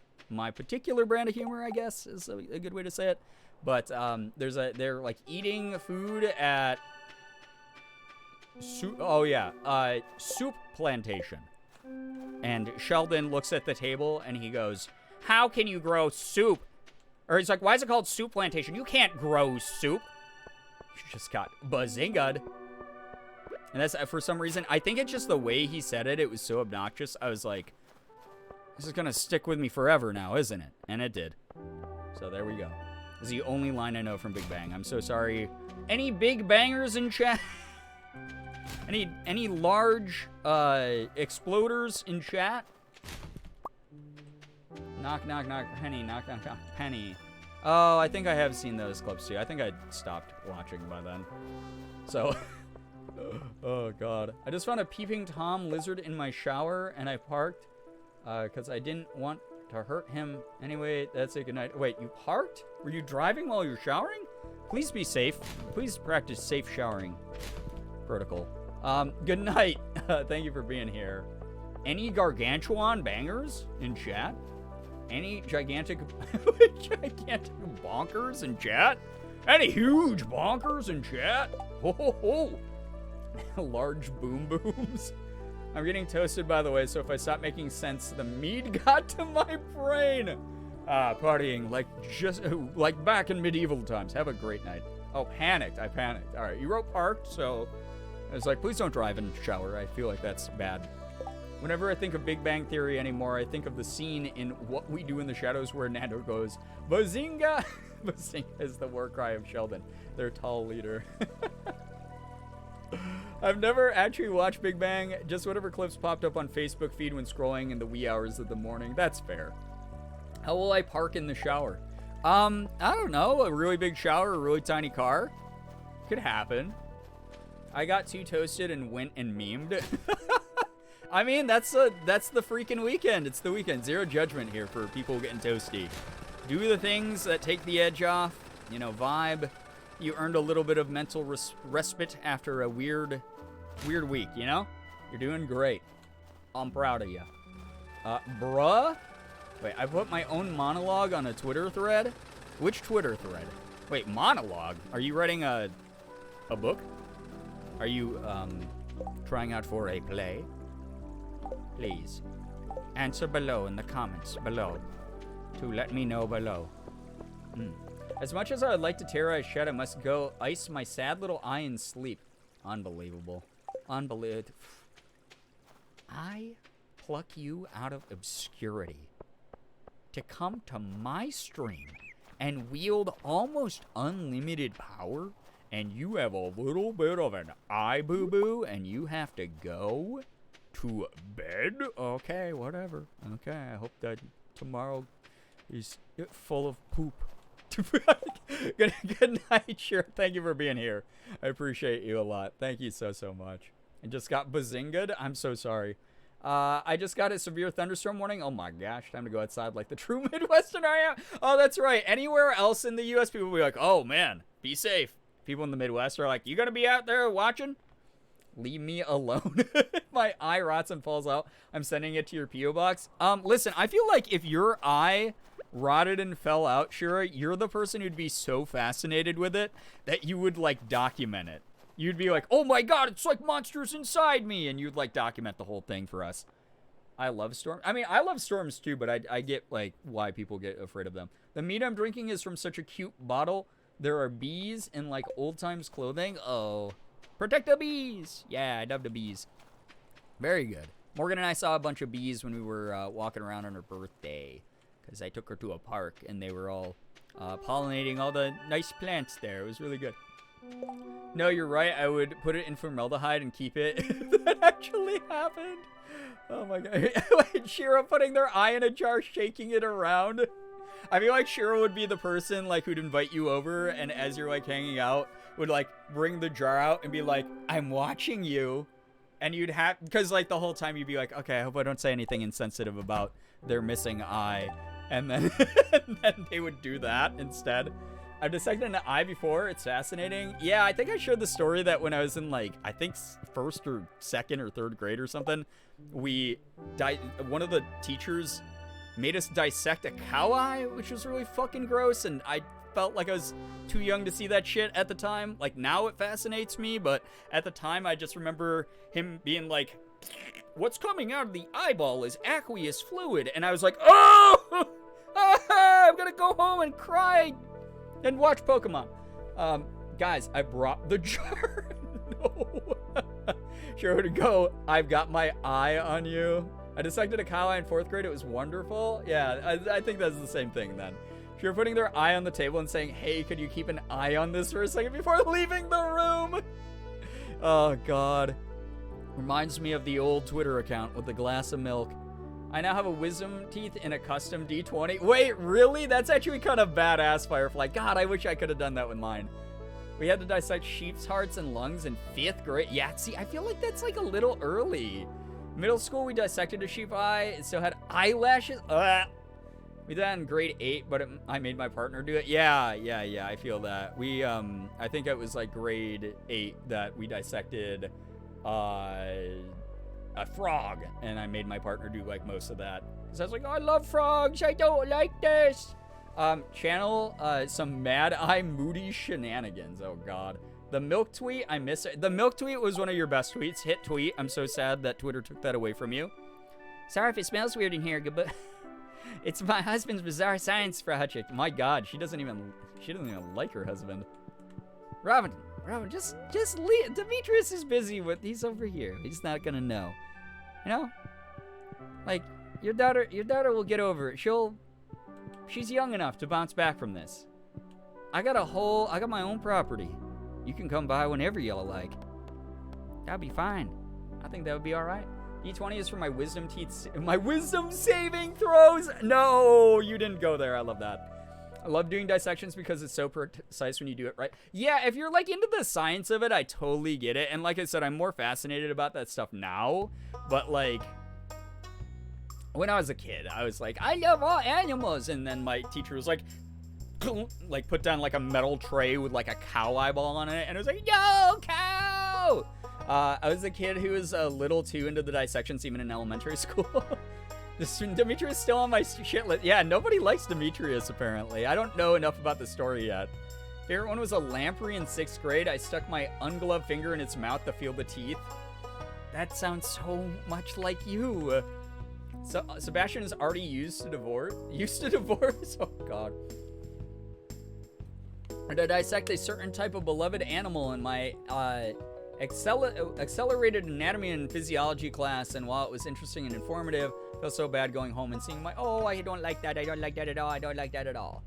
particular brand of humor, I guess, is a good way to say it. But they're like eating food at soup plantation. And Sheldon looks at the table and he goes, how can you grow soup? Or he's like, why is it called soup plantation? You can't grow soup. You just got bazinga'd. And that's, for some reason, I think it's just the way he said it. It was so obnoxious. I was like, this is going to stick with me forever now, isn't it? And it did. So there we go. This is the only line I know from Big Bang. I'm so sorry. Any Big Bangers in chat? Any large exploders in chat? Knock, knock, knock, penny. Knock, knock, knock, penny. Oh, I think I have seen those clips too. I think I stopped watching by then. So, oh God. I just found a peeping Tom lizard in my shower and I parked because I didn't want to hurt him. Anyway, that's a good night. Wait, you parked? Were you driving while you're showering? Please be safe. Please practice safe showering protocol. Good night. Thank you for being here. Any gargantuan bangers in chat? Any gigantic bonkers in chat? Any huge bonkers in chat? Ho ho ho! Large boom booms. I'm getting toasted, by the way, so if I stop making sense, the mead got to my brain. Partying like back in medieval times. Have a great night. Oh, panicked. I panicked. All right, you wrote parked, so I was like, please don't drive and shower. I feel like that's bad. Whenever I think of Big Bang Theory anymore, I think of the scene in What We Do in the Shadows where Nando goes, Bazinga! Bazinga is the war cry of Sheldon, their tall leader. I've never actually watched Big Bang, just whatever clips popped up on Facebook feed when scrolling in the wee hours of the morning. That's fair. How will I park in the shower? I don't know. A really big shower, a really tiny car? Could happen. I got too toasted and went and memed. I mean, that's the freaking weekend. It's the weekend. Zero judgment here for people getting toasty. Do the things that take the edge off. You know, vibe. You earned a little bit of mental respite after a weird week, you know? You're doing great. I'm proud of you. Bruh? Wait, I put my own monologue on a Twitter thread? Which Twitter thread? Wait, monologue? Are you writing a book? Are you, trying out for a play? Please, answer below in the comments below to let me know below. As much as I would like to terrorize Shed, I must go ice my sad little eye and sleep. Unbelievable. Unbelievable. I pluck you out of obscurity to come to my stream and wield almost unlimited power, and you have a little bit of an eye boo-boo, and you have to go to bed? Okay, whatever. Okay, I hope that tomorrow is full of poop. Good night, sure. Thank you for being here. I appreciate you a lot. Thank you so much. I just got bazinga'd. I'm so sorry. I just got a severe thunderstorm warning. Oh my gosh, time to go outside like the true Midwesterner I am. Oh, that's right. Anywhere else in the U.S., people will be like, oh man, be safe. People in the Midwest are like, you gonna be out there watching? Leave me alone. My eye rots and falls out. I'm sending it to your P.O. box. Listen, I feel like if your eye rotted and fell out, Shira, you're the person who'd be so fascinated with it that you would, like, document it. You'd be like, oh my god, it's like monsters inside me, and you'd, like, document the whole thing for us. I love storms. I mean, I love storms too, but I get, like, why people get afraid of them. The meat I'm drinking is from such a cute bottle. There are bees in, like, old times clothing. Oh. Protect the bees! Yeah, I love the bees. Very good. Morgan and I saw a bunch of bees when we were walking around on her birthday. Because I took her to a park, and they were all pollinating all the nice plants there. It was really good. No, you're right. I would put it in formaldehyde and keep it. That actually happened. Oh my god. Shira putting their eye in a jar, shaking it around. I feel like Shira would be the person, like, who'd invite you over, and as you're, like, hanging out, would, like, bring the jar out and be like, I'm watching you. And you'd have, because, like, the whole time you'd be like, okay, I hope I don't say anything insensitive about their missing eye. And then, and then they would do that instead. I've dissected an eye before. It's fascinating. Yeah, I think I shared the story that when I was in, like, I think first or second or third grade or something, one of the teachers made us dissect a cow eye, which was really fucking gross, and I felt like I was too young to see that shit at the time. Like, now it fascinates me, but at the time I just remember him being like, what's coming out of the eyeball is aqueous fluid, and I was like, oh! I'm gonna go home and cry and watch Pokemon. Guys, I brought the jar. No. Sure to go. I've got my eye on you. I dissected a cow eye in 4th grade. It was wonderful. Yeah, I think that's the same thing then. You're putting their eye on the table and saying, hey, could you keep an eye on this for a second before leaving the room? Oh, God. Reminds me of the old Twitter account with the glass of milk. I now have a wisdom teeth in a custom D20. Wait, really? That's actually kind of badass, Firefly. God, I wish I could have done that with mine. We had to dissect sheep's hearts and lungs in 5th grade. Yeah, see, I feel like that's like a little early. Middle school, we dissected a sheep eye. It still had eyelashes. We did that in grade 8, but I made my partner do it. Yeah, I feel that. We, I think it was like grade 8 that we dissected a frog, and I made my partner do like most of that. Because I was like, oh, I love frogs, I don't like this. Channel some Mad Eye Moody shenanigans. Oh, God. The milk tweet, I miss it. The milk tweet was one of your best tweets. Hit tweet. I'm so sad that Twitter took that away from you. Sorry if it smells weird in here, but it's my husband's bizarre science project. My God, she doesn't even like her husband. Robin, just leave. Demetrius is busy with. He's over here. He's not gonna know. You know, like your daughter will get over it. She's young enough to bounce back from this. I got my own property. You can come by whenever you like. That'll be fine. I think that would be all right. D20 is for my wisdom teeth. My wisdom saving throws. No, you didn't go there. I love that. I love doing dissections because it's so precise when you do it right. Yeah, if you're like into the science of it, I totally get it. And like I said, I'm more fascinated about that stuff now. But like, when I was a kid, I was like, I love all animals. And then my teacher was like put down like a metal tray with like a cow eyeball on it. And it was like, yo, cow! I was a kid who was a little too into the dissections even in elementary school. Demetrius is still on my shit list. Yeah, nobody likes Demetrius, apparently. I don't know enough about the story yet. Favorite one was a lamprey in 6th grade. I stuck my ungloved finger in its mouth to feel the teeth. That sounds so much like you. So, Sebastian is already used to divorce? Oh, God. And I dissect a certain type of beloved animal in my accelerated anatomy and physiology class, and while it was interesting and informative, I felt so bad going home and seeing I don't like that, I don't like that at all, I don't like that at all.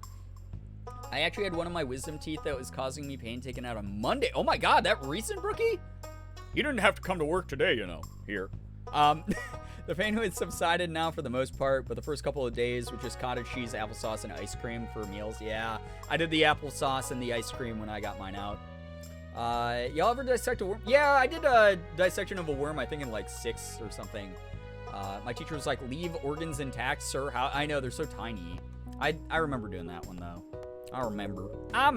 I actually had one of my wisdom teeth that was causing me pain taken out on Monday. Oh my God, that recent, Brookie? You didn't have to come to work today, you know, here. The pain had subsided now for the most part, but the first couple of days were just cottage cheese, applesauce, and ice cream for meals. Yeah, I did the applesauce and the ice cream when I got mine out. Y'all ever dissect a worm? Yeah, I did a dissection of a worm, I think in like 6 or something. My teacher was like, leave organs intact, sir. How? I know, they're so tiny. I remember doing that one, though. I remember. I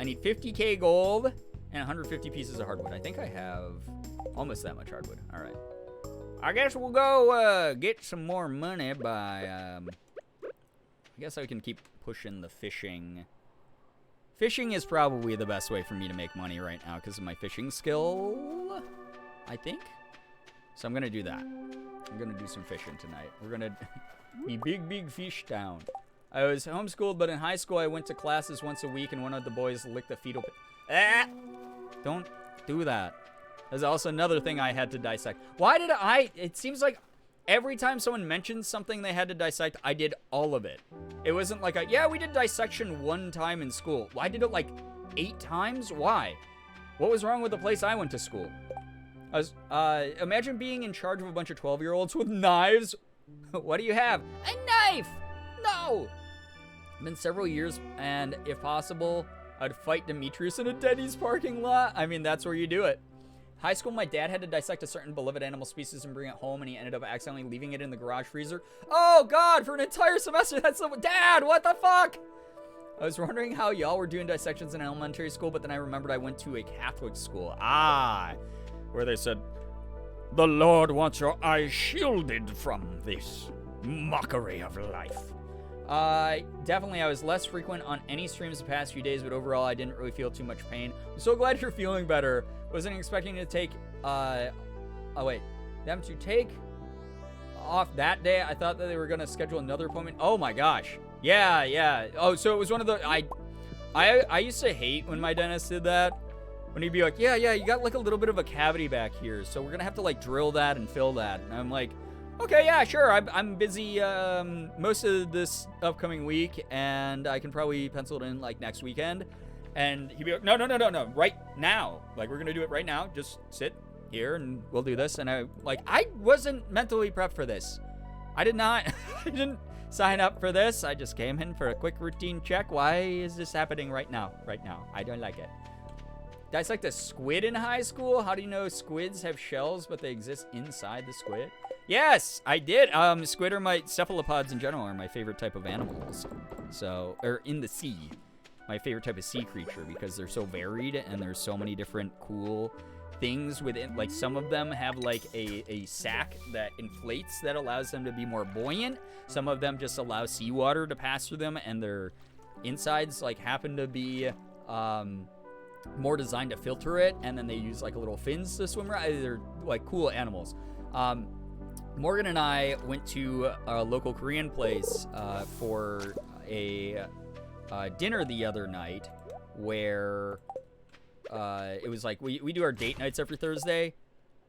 need 50k gold and 150 pieces of hardwood. I think I have almost that much hardwood. All right. I guess we'll go get some more money by, I guess I can keep pushing the fishing. Fishing is probably the best way for me to make money right now because of my fishing skill, I think. So I'm going to do that. I'm going to do some fishing tonight. We're going to be big fish town. I was homeschooled, but in high school I went to classes once a week and one of the boys licked the fetal... Don't do that. There's also another thing I had to dissect. Why did I... It seems like every time someone mentions something they had to dissect, I did all of it. It wasn't like, yeah, we did dissection one time in school. Well, I did it like 8 times? Why? What was wrong with the place I went to school? Imagine being in charge of a bunch of 12-year-olds with knives. What do you have? A knife! No! It's been several years, and if possible, I'd fight Demetrius in a Denny's parking lot. I mean, that's where you do it. High school, my dad had to dissect a certain beloved animal species and bring it home, and he ended up accidentally leaving it in the garage freezer. Oh, God, for an entire semester, that's so... Dad, what the fuck? I was wondering how y'all were doing dissections in elementary school, but then I remembered I went to a Catholic school. Where they said, the Lord wants your eyes shielded from this mockery of life. Definitely, I was less frequent on any streams the past few days, but overall, I didn't really feel too much pain. I'm so glad you're feeling better. Wasn't expecting to take, them to take off that day. I thought that they were going to schedule another appointment. Oh my gosh. Yeah. Oh, so it was one of the, I used to hate when my dentist did that. When he'd be like, yeah, you got like a little bit of a cavity back here, so we're going to have to like drill that and fill that. And I'm like, okay, yeah, sure. I'm busy most of this upcoming week, and I can probably pencil it in like next weekend. And he'd be like, no, right now. Like, we're going to do it right now. Just sit here and we'll do this. And I wasn't mentally prepped for this. I didn't sign up for this. I just came in for a quick routine check. Why is this happening right now? I don't like it. Dissect a squid in high school? How do you know squids have shells, but they exist inside the squid? Yes, I did. Squid are cephalopods in general are my favorite type of animals. So, or in the sea. My favorite type of sea creature because they're so varied and there's so many different cool things within. Like some of them have like a sac that inflates that allows them to be more buoyant. Some of them just allow seawater to pass through them, and their insides like happen to be more designed to filter it, and then they use like little fins to swim around. They're like cool animals. Morgan and I went to a local Korean place for a dinner the other night where it was like we do our date nights every Thursday,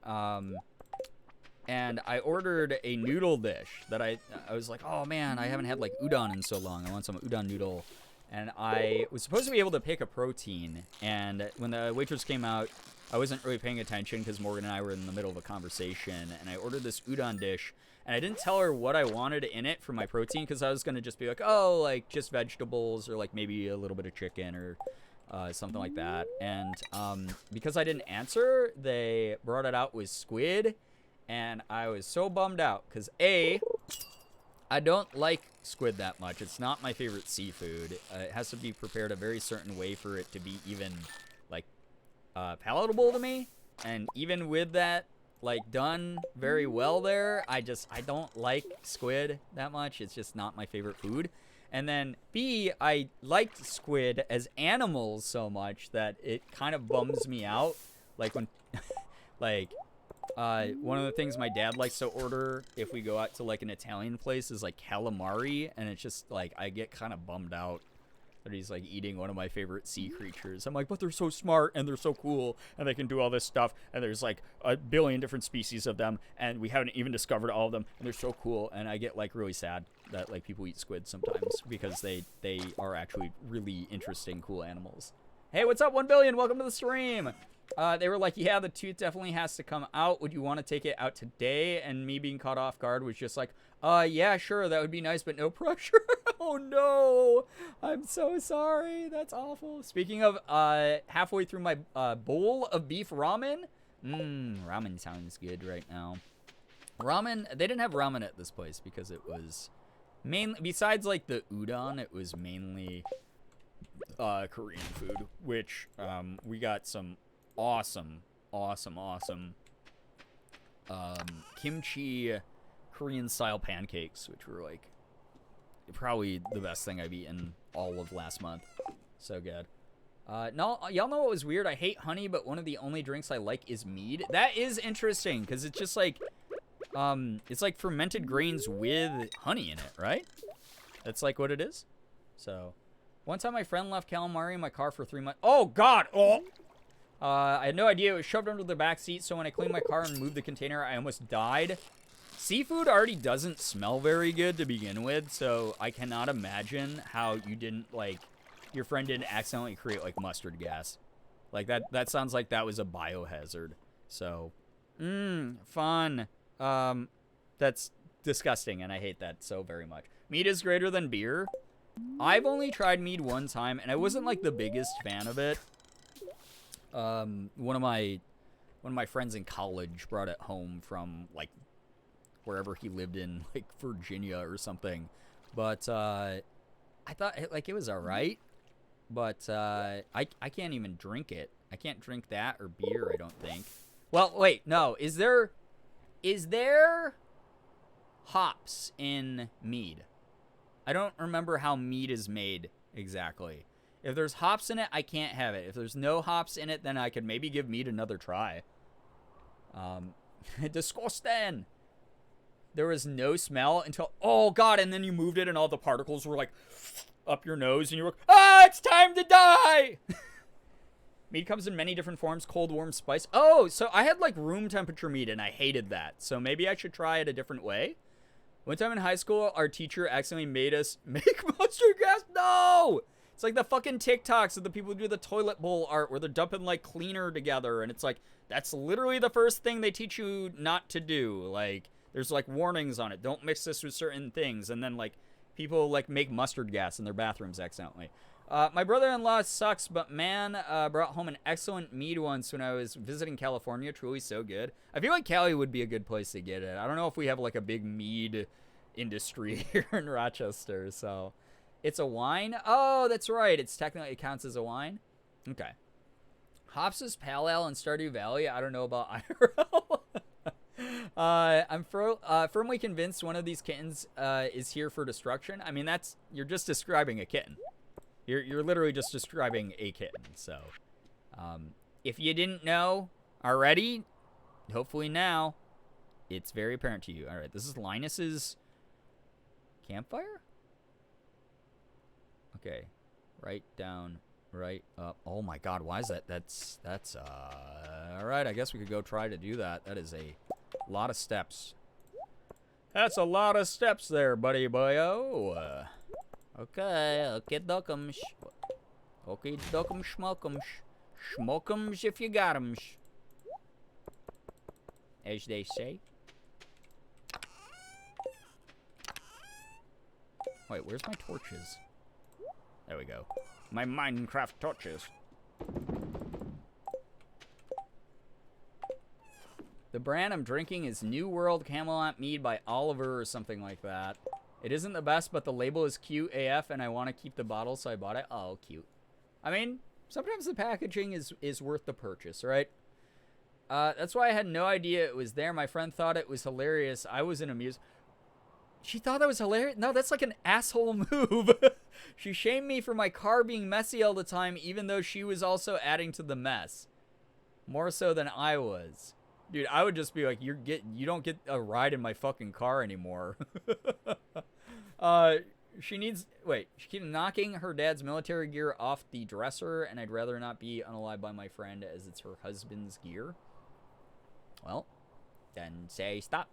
and I ordered a noodle dish that I was like, oh man, I haven't had like udon in so long. I want some udon noodle. And I was supposed to be able to pick a protein, and when the waitress came out, I wasn't really paying attention because Morgan and I were in the middle of a conversation, and I ordered this udon dish, and I didn't tell her what I wanted in it for my protein because I was going to just be like, oh, like just vegetables or like maybe a little bit of chicken or something like that. And because I didn't answer, they brought it out with squid, and I was so bummed out because I don't like squid that much. It's not my favorite seafood. It has to be prepared a very certain way for it to be even, like, palatable to me. And even with that, like, done very well there, I don't like squid that much. It's just not my favorite food. And then, B, I liked squid as animals so much that it kind of bums me out. Like, when, like... one of the things my dad likes to order if we go out to like an Italian place is like calamari, and it's just like I get kind of bummed out that he's like eating one of my favorite sea creatures. I'm like, but they're so smart and they're so cool and they can do all this stuff, and there's like a billion different species of them and we haven't even discovered all of them, and they're so cool. And I get like really sad that like people eat squid sometimes because they are actually really interesting, cool animals. Hey, what's up, 1 billion? Welcome to the stream. They were like, yeah, the tooth definitely has to come out. Would you want to take it out today? And me being caught off guard was just like, yeah, sure, that would be nice, but no pressure. Oh, no. I'm so sorry. That's awful. Speaking of halfway through my bowl of beef ramen. Ramen sounds good right now. Ramen, they didn't have ramen at this place because it was mainly, besides like the udon, it was mainly Korean food, which we got some awesome kimchi Korean style pancakes, which were like probably the best thing I've eaten all of last month. So good. No, y'all know what was weird? I hate honey, but one of the only drinks I like is mead. That is interesting, because it's just like, it's like fermented grains with honey in it, right? That's like what it is. So, one time my friend left calamari in my car for 3 months. Oh, God! Oh! I had no idea it was shoved under the back seat, so when I cleaned my car and moved the container, I almost died. Seafood already doesn't smell very good to begin with, so I cannot imagine how you didn't, like, your friend didn't accidentally create, like, mustard gas. Like, that sounds like that was a biohazard. So, fun. That's disgusting, and I hate that so very much. Mead is greater than beer. I've only tried mead one time, and I wasn't, like, the biggest fan of it. One of my friends in college brought it home from, like, wherever he lived in, like, Virginia or something. But, I thought, like, it was alright. But, I can't even drink it. I can't drink that or beer, I don't think. Well, wait, no. Is there hops in mead? I don't remember how mead is made exactly. If there's hops in it, I can't have it. If there's no hops in it, then I could maybe give mead another try. Disgusting. There was no smell until, oh God, and then you moved it and all the particles were like up your nose and you were like, ah, it's time to die. Mead comes in many different forms, cold, warm, spice. Oh, so I had like room temperature mead and I hated that. So maybe I should try it a different way. One time in high school, our teacher accidentally made us make mustard gas. No! It's like the fucking TikToks of the people who do the toilet bowl art where they're dumping like cleaner together. And it's like, that's literally the first thing they teach you not to do. Like, there's like warnings on it. Don't mix this with certain things. And then like people like make mustard gas in their bathrooms accidentally. My brother-in-law sucks, but man, brought home an excellent mead once when I was visiting California. Truly so good. I feel like Cali would be a good place to get it. I don't know if we have like a big mead industry here in Rochester, so it's a wine. Oh, that's right. It counts as a wine. Okay. Hops is Pale Ale in Stardew Valley. I don't know about IRL. I'm firmly convinced one of these kittens is here for destruction. I mean, you're just describing a kitten. You're literally just describing a kitten. So, if you didn't know already, hopefully now, it's very apparent to you. All right, this is Linus's campfire? Okay, right down, right up. Oh my God, why is that? That's all right, I guess we could go try to do that. That is a lot of steps. That's a lot of steps there, buddy boyo. Okay, dokums. Okay, dokums, schmokums. Schmokums if you got 'em. As they say. Wait, where's my torches? There we go. My Minecraft torches. The brand I'm drinking is New World Camelot Mead by Oliver or something like that. It isn't the best, but the label is cute AF, and I want to keep the bottle, so I bought it. Oh, cute. I mean, sometimes the packaging is worth the purchase, right? That's why I had no idea it was there. My friend thought it was hilarious. I wasn't amused. She thought that was hilarious? No, that's like an asshole move. She shamed me for my car being messy all the time, even though she was also adding to the mess. More so than I was. Dude, I would just be like, you don't get a ride in my fucking car anymore. She keeps knocking her dad's military gear off the dresser, and I'd rather not be unalived by my friend as it's her husband's gear. Well, then say stop.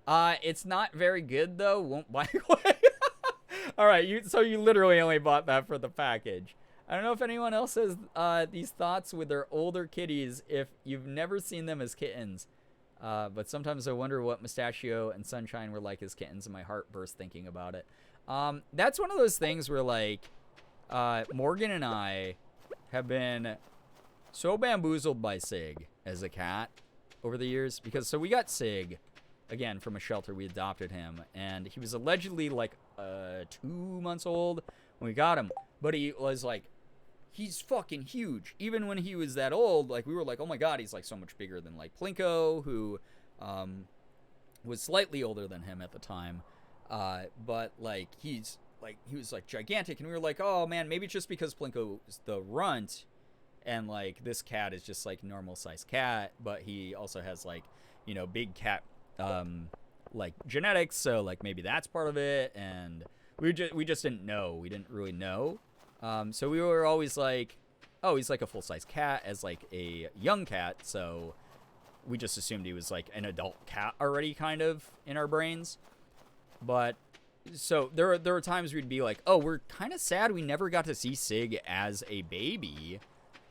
It's not very good though. Won't buy away. All right, so you literally only bought that for the package. I don't know if anyone else has these thoughts with their older kitties if you've never seen them as kittens. But sometimes I wonder what Mustachio and Sunshine were like as kittens, and my heart bursts thinking about it. That's one of those things where, like, Morgan and I have been so bamboozled by Sig as a cat over the years. Because, so we got Sig, again, from a shelter. We adopted him. And he was allegedly, like, 2 months old when we got him. But he was, like, he's fucking huge. Even when he was that old, like, we were like, oh my god, he's like so much bigger than like Plinko, who was slightly older than him at the time. But like he was like gigantic, and we were like, oh man, maybe it's just because Plinko is the runt, and like this cat is just like normal sized cat, but he also has like, you know, big cat like genetics, so like maybe that's part of it. And we just didn't know. We didn't really know. So we were always like, oh, he's like a full size cat as like a young cat, so we just assumed he was like an adult cat already, kind of in our brains. But so there were times we'd be like, oh, we're kind of sad we never got to see Sig as a baby.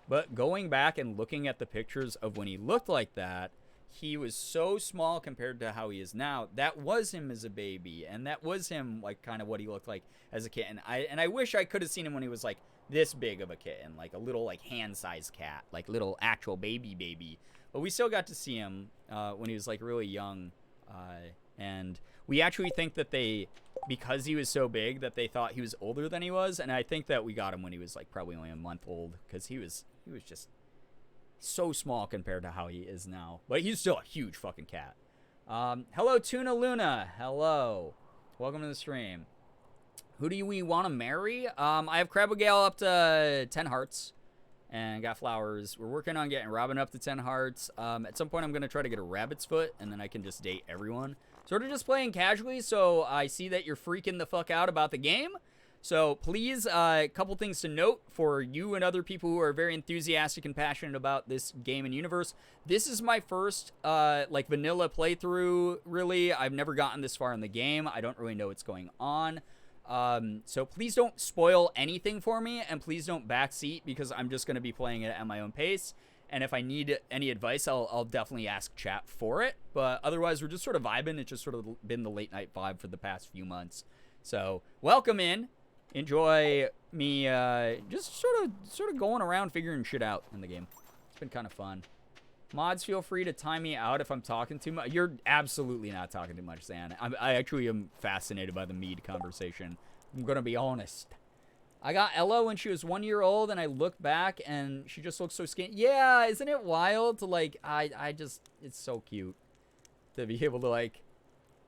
But going back and looking at the pictures of when he looked like that, he was so small compared to how he is now. That was him as a baby, and that was him like kind of what he looked like as a kitten. I wish I could have seen him when he was like this big of a kitten, like a little like hand-sized cat, like little actual baby. But we still got to see him when he was like really young, and we actually think that because he was so big, that they thought he was older than he was. And I think that we got him when he was like probably only a month old, because he was just so small compared to how he is now. But he's still a huge fucking cat. Hello, Tuna Luna. Hello. Welcome to the stream. Who do we want to marry? I have Crabagale up to 10 hearts and got flowers. We're working on getting Robin up to 10 hearts. At some point, I'm going to try to get a rabbit's foot, and then I can just date everyone. Sort of just playing casually, so I see that you're freaking the fuck out about the game. So please, a couple things to note for you and other people who are very enthusiastic and passionate about this game and universe. This is my first, like, vanilla playthrough, really. I've never gotten this far in the game. I don't really know what's going on. So please don't spoil anything for me, and please don't backseat, because I'm just going to be playing it at my own pace. And if I need any advice, I'll definitely ask chat for it. But otherwise, we're just sort of vibing. It's just sort of been the late night vibe for the past few months. So welcome in. Enjoy me just sort of going around figuring shit out in the game. It's been kind of fun. Mods, feel free to time me out if I'm talking too much. You're absolutely not talking too much, Zan. I actually am fascinated by the mead conversation. I'm going to be honest. I got Ella when she was 1 year old, and I look back, and she just looks so skinny. Yeah, isn't it wild to, like, I just, it's so cute to be able to, like,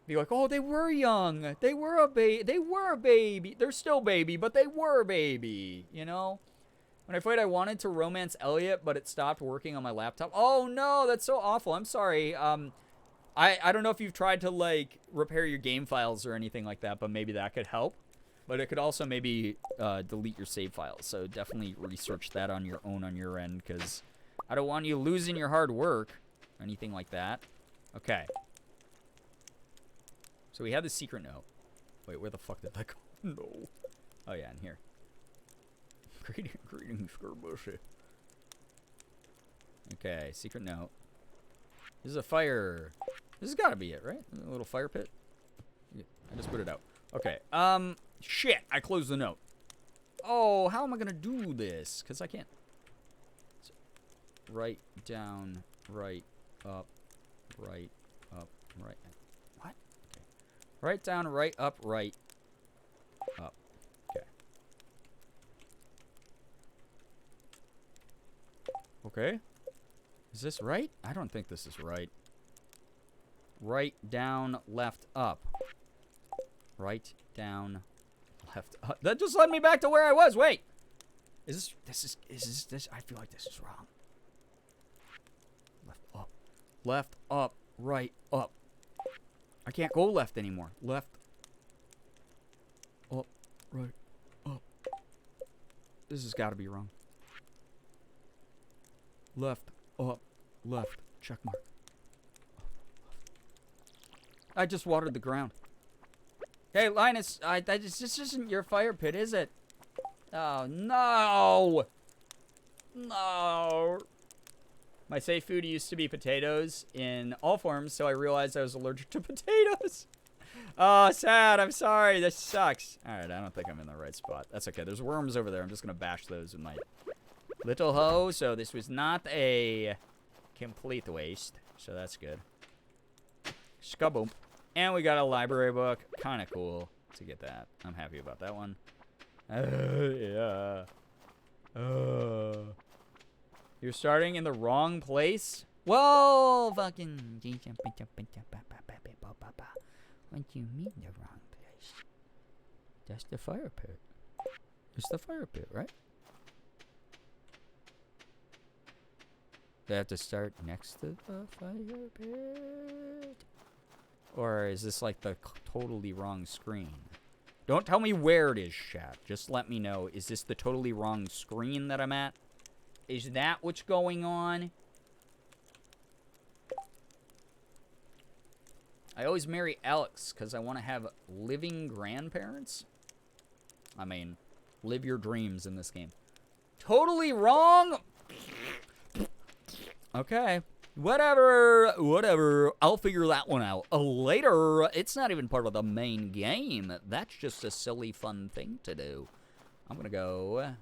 be like, oh, they were young. They were a baby. They're still baby, but they were a baby, you know? When I played, I wanted to romance Elliot, but it stopped working on my laptop. Oh, no, that's so awful. I'm sorry. I don't know if you've tried to, like, repair your game files or anything like that, but maybe that could help. But it could also maybe delete your save files. So definitely research that on your own on your end, because I don't want you losing your hard work or anything like that. Okay. So we have the secret note. Wait, where the fuck did that go? No. Oh, yeah, in here. Greetings, Girbeagly. Okay, secret note. This is a fire. This has got to be it, right? A little fire pit. Yeah, I just put it out. Okay. Shit, I closed the note. Oh, how am I gonna do this? Because I can't. So, right down, right up, right up, right. What? Okay. Right down, right up, right up. Okay. Okay. Is this right? I don't think this is right. Right down, left up. Right down, left up. That just led me back to where I was. Wait. Is this? I feel like this is wrong. Left up. Left up, right up. I can't go left anymore. Left. Up, right, up. This has got to be wrong. Left, up, left. Check mark. I just watered the ground. Hey, Linus, this isn't your fire pit, is it? Oh, no! No! My safe food used to be potatoes in all forms, so I realized I was allergic to potatoes. Oh, sad. I'm sorry. This sucks. All right, I don't think I'm in the right spot. That's okay. There's worms over there. I'm just going to bash those with my little hoe. So this was not a complete waste, so that's good. Skaboom. And we got a library book. Kind of cool to get that. I'm happy about that one. Yeah. You're starting in the wrong place? Whoa, fucking. What do you mean the wrong place? That's the fire pit. It's the fire pit, right? They have to start next to the fire pit? Or is this like the totally wrong screen? Don't tell me where it is, chat. Just let me know. Is this the totally wrong screen that I'm at? Is that what's going on? I always marry Alex because I want to have living grandparents. I mean, live your dreams in this game. Totally wrong? Okay. Whatever. I'll figure that one out later. It's not even part of the main game. That's just a silly, fun thing to do. I'm gonna go.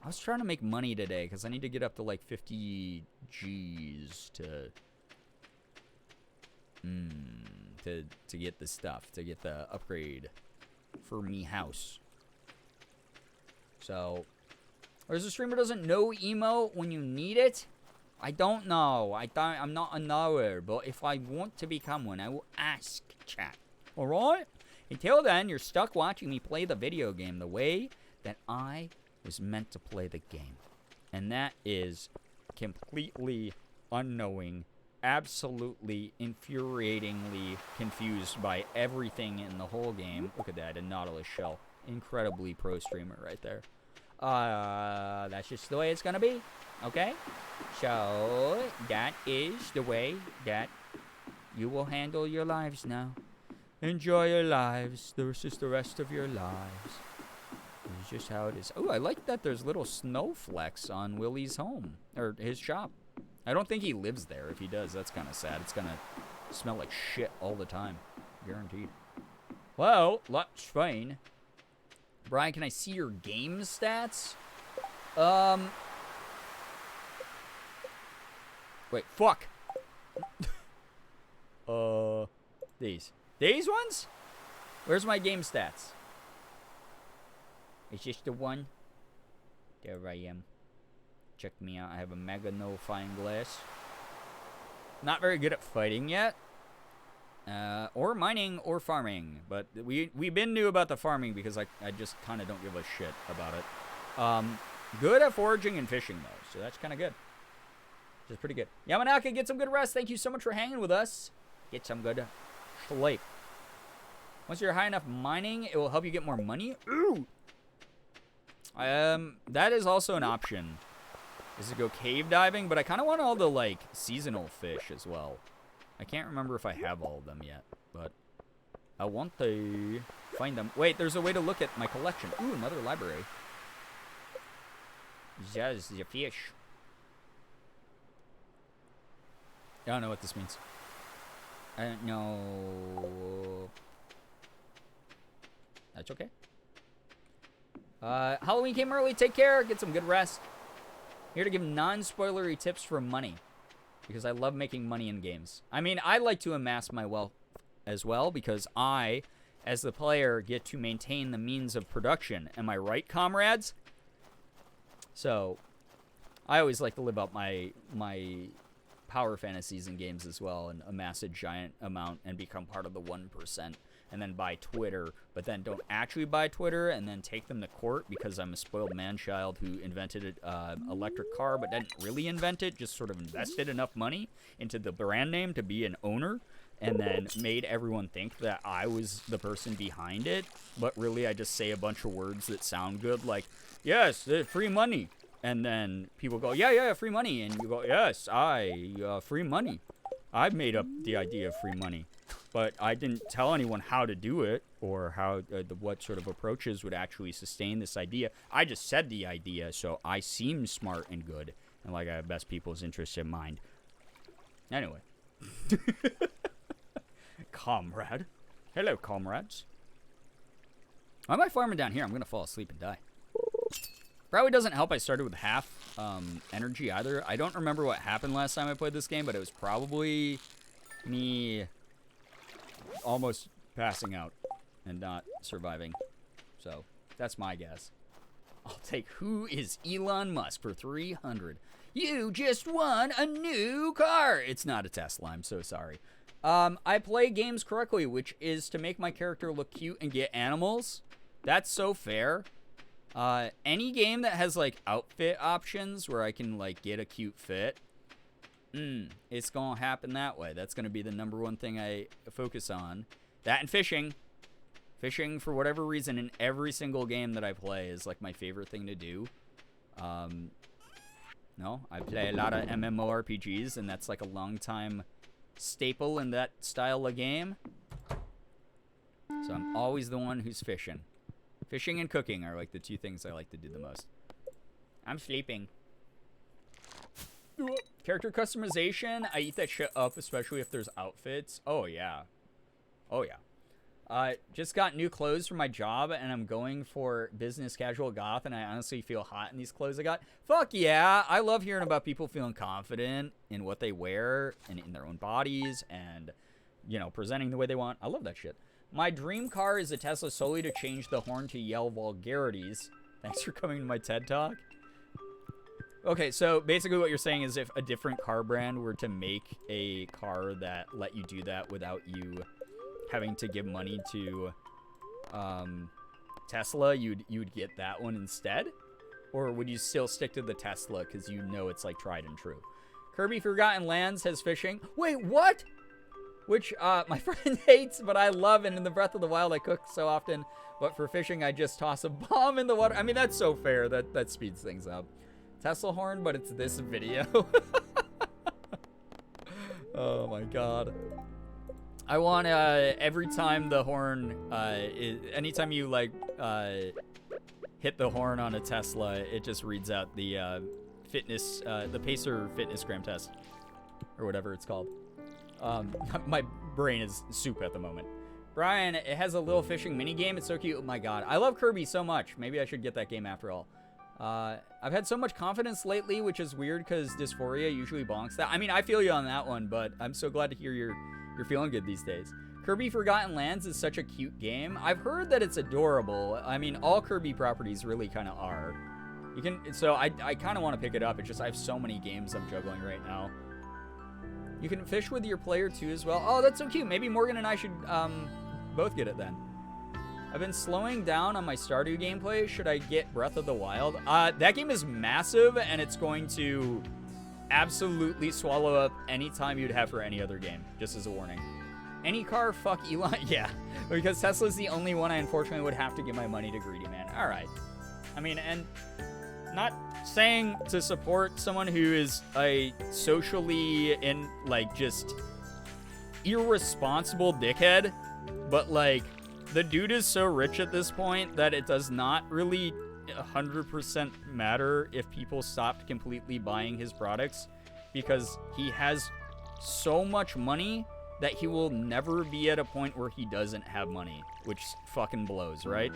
I was trying to make money today because I need to get up to like 50 G's to get the stuff, to get the upgrade for me house. So, there's a streamer doesn't know emote when you need it. I don't know. I'm not a knower, but if I want to become one, I will ask chat. Alright? Until then, you're stuck watching me play the video game the way that I was meant to play the game. And that is completely unknowing, absolutely infuriatingly confused by everything in the whole game. Look at that, a Nautilus shell. Incredibly pro streamer right there. That's just the way it's gonna be. Okay? So, that is the way that you will handle your lives now. Enjoy your lives. This is the rest of your lives. This is just how it is. Oh, I like that there's little snowflakes on Willie's home. Or his shop. I don't think he lives there. If he does, that's kind of sad. It's gonna smell like shit all the time. Guaranteed. Well, that's fine. Brian, can I see your game stats? Wait, fuck. These ones? Where's my game stats? Is this the one? There I am. Check me out. I have a magnifying glass. Not very good at fighting yet. Or mining or farming. But we've been new about the farming because I just kind of don't give a shit about it. Good at foraging and fishing, though. So that's kind of good. Which is pretty good. Yamanaka, get some good rest. Thank you so much for hanging with us. Get some good sleep. Once you're high enough mining, it will help you get more money. Ooh! That is also an option. Is to go cave diving, but I kind of want all the, like, seasonal fish as well. I can't remember if I have all of them yet, but I want to find them. Wait, there's a way to look at my collection. Ooh, another library. Yes, the fish. I don't know what this means. I don't know. That's okay. Halloween came early. Take care. Get some good rest. Here to give non-spoilery tips for money. Because I love making money in games. I mean, I like to amass my wealth as well. Because I, as the player, get to maintain the means of production. Am I right, comrades? So, I always like to live up my power fantasies in games as well. And amass a giant amount and become part of the 1%. And then buy Twitter, but then don't actually buy Twitter, and then take them to court because I'm a spoiled man-child who invented an electric car, but didn't really invent it, just sort of invested enough money into the brand name to be an owner, and then made everyone think that I was the person behind it, but really I just say a bunch of words that sound good, like, yes, free money, and then people go, yeah, free money, and you go, yes, free money. I made up the idea of free money. But I didn't tell anyone how to do it or how what sort of approaches would actually sustain this idea. I just said the idea, so I seem smart and good and like I have best people's interests in mind. Anyway. Comrade. Hello, comrades. Why am I farming down here? I'm going to fall asleep and die. Probably doesn't help I started with half energy either. I don't remember what happened last time I played this game, but it was probably me almost passing out and not surviving. So, that's my guess. I'll take who is Elon Musk for 300. You just won a new car. It's not a Tesla. I'm so sorry. I play games correctly, which is to make my character look cute and get animals. That's so fair. Any game that has like outfit options where I can like get a cute fit, it's gonna happen that way. That's gonna be the number one thing I focus on. That and fishing. Fishing, for whatever reason, in every single game that I play is like my favorite thing to do. No, I play a lot of MMORPGs, and that's like a long time staple in that style of game. So I'm always the one who's fishing. Fishing and cooking are like the two things I like to do the most. I'm sleeping. Character customization, I eat that shit up, especially if there's outfits. Oh, yeah. Oh, yeah. Just got new clothes for my job, and I'm going for business casual goth, and I honestly feel hot in these clothes I got. Fuck yeah. I love hearing about people feeling confident in what they wear and in their own bodies and, you know, presenting the way they want. I love that shit. My dream car is a Tesla solely to change the horn to yell vulgarities. Thanks for coming to my TED Talk. Okay, so basically what you're saying is if a different car brand were to make a car that let you do that without you having to give money to Tesla, you'd get that one instead? Or would you still stick to the Tesla because you know it's like tried and true? Kirby Forgotten Lands has fishing. Wait, what? Which my friend hates, but I love. And in the Breath of the Wild, I cook so often. But for fishing, I just toss a bomb in the water. I mean, that's so fair. That speeds things up. Tesla horn, but it's this video. Oh my god. I want every time the horn, anytime you like hit the horn on a Tesla, it just reads out the fitness, the Pacer fitness gram test, or whatever it's called. My brain is soup at the moment. Brian, it has a little fishing mini game. It's so cute. Oh my god, I love Kirby so much. Maybe I should get that game after all. I've had so much confidence lately, which is weird because dysphoria usually bonks that. I mean, I feel you on that one, but I'm so glad to hear you're feeling good these days. Kirby Forgotten Lands is such a cute game. I've heard that it's adorable. I mean, all Kirby properties really kind of are. You can, so I kind of want to pick it up. It's just I have so many games I'm juggling right now. You can fish with your player too as well. Oh, that's so cute. Maybe Morgan and I should both get it then. I've been slowing down on my Stardew gameplay. Should I get Breath of the Wild? That game is massive, and it's going to absolutely swallow up any time you'd have for any other game, just as a warning. Any car, fuck Elon. Yeah, because Tesla's the only one I unfortunately would have to give my money to Greedy Man. All right. I mean, and not saying to support someone who is a socially and, like, just irresponsible dickhead, but, like, the dude is so rich at this point that it does not really 100% matter if people stopped completely buying his products, because he has so much money that he will never be at a point where he doesn't have money, which fucking blows, right?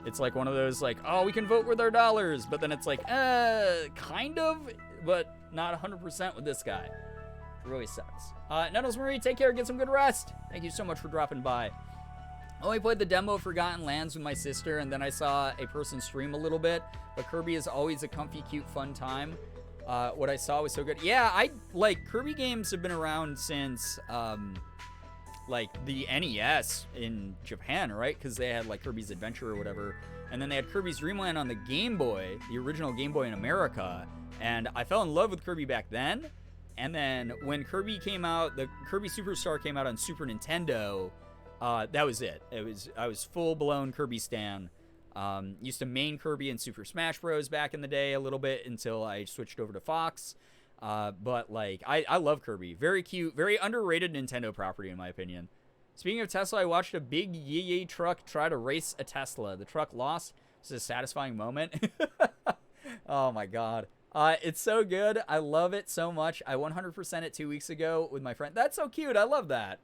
It's like one of those, like, oh, we can vote with our dollars, but then it's like, kind of, but not 100% with this guy. It really sucks. Nettles Marie, take care, get some good rest. Thank you so much for dropping by. I only played the demo of Forgotten Lands with my sister, and then I saw a person stream a little bit, but Kirby is always a comfy, cute, fun time. What I saw was so good. Yeah, Kirby games have been around since, like, the NES in Japan, right? Because they had, like, Kirby's Adventure or whatever, and then they had Kirby's Dream Land on the Game Boy, the original Game Boy in America, and I fell in love with Kirby back then, and then when Kirby came out, the Kirby Superstar came out on Super Nintendo. That was it. I was full-blown Kirby stan. Used to main Kirby in Super Smash Bros. Back in the day a little bit until I switched over to Fox. But, like, I love Kirby. Very cute, very underrated Nintendo property, in my opinion. Speaking of Tesla, I watched a big yee truck try to race a Tesla. The truck lost. It's a satisfying moment. Oh, my God. It's so good. I love it so much. I 100% it 2 weeks ago with my friend. That's so cute. I love that.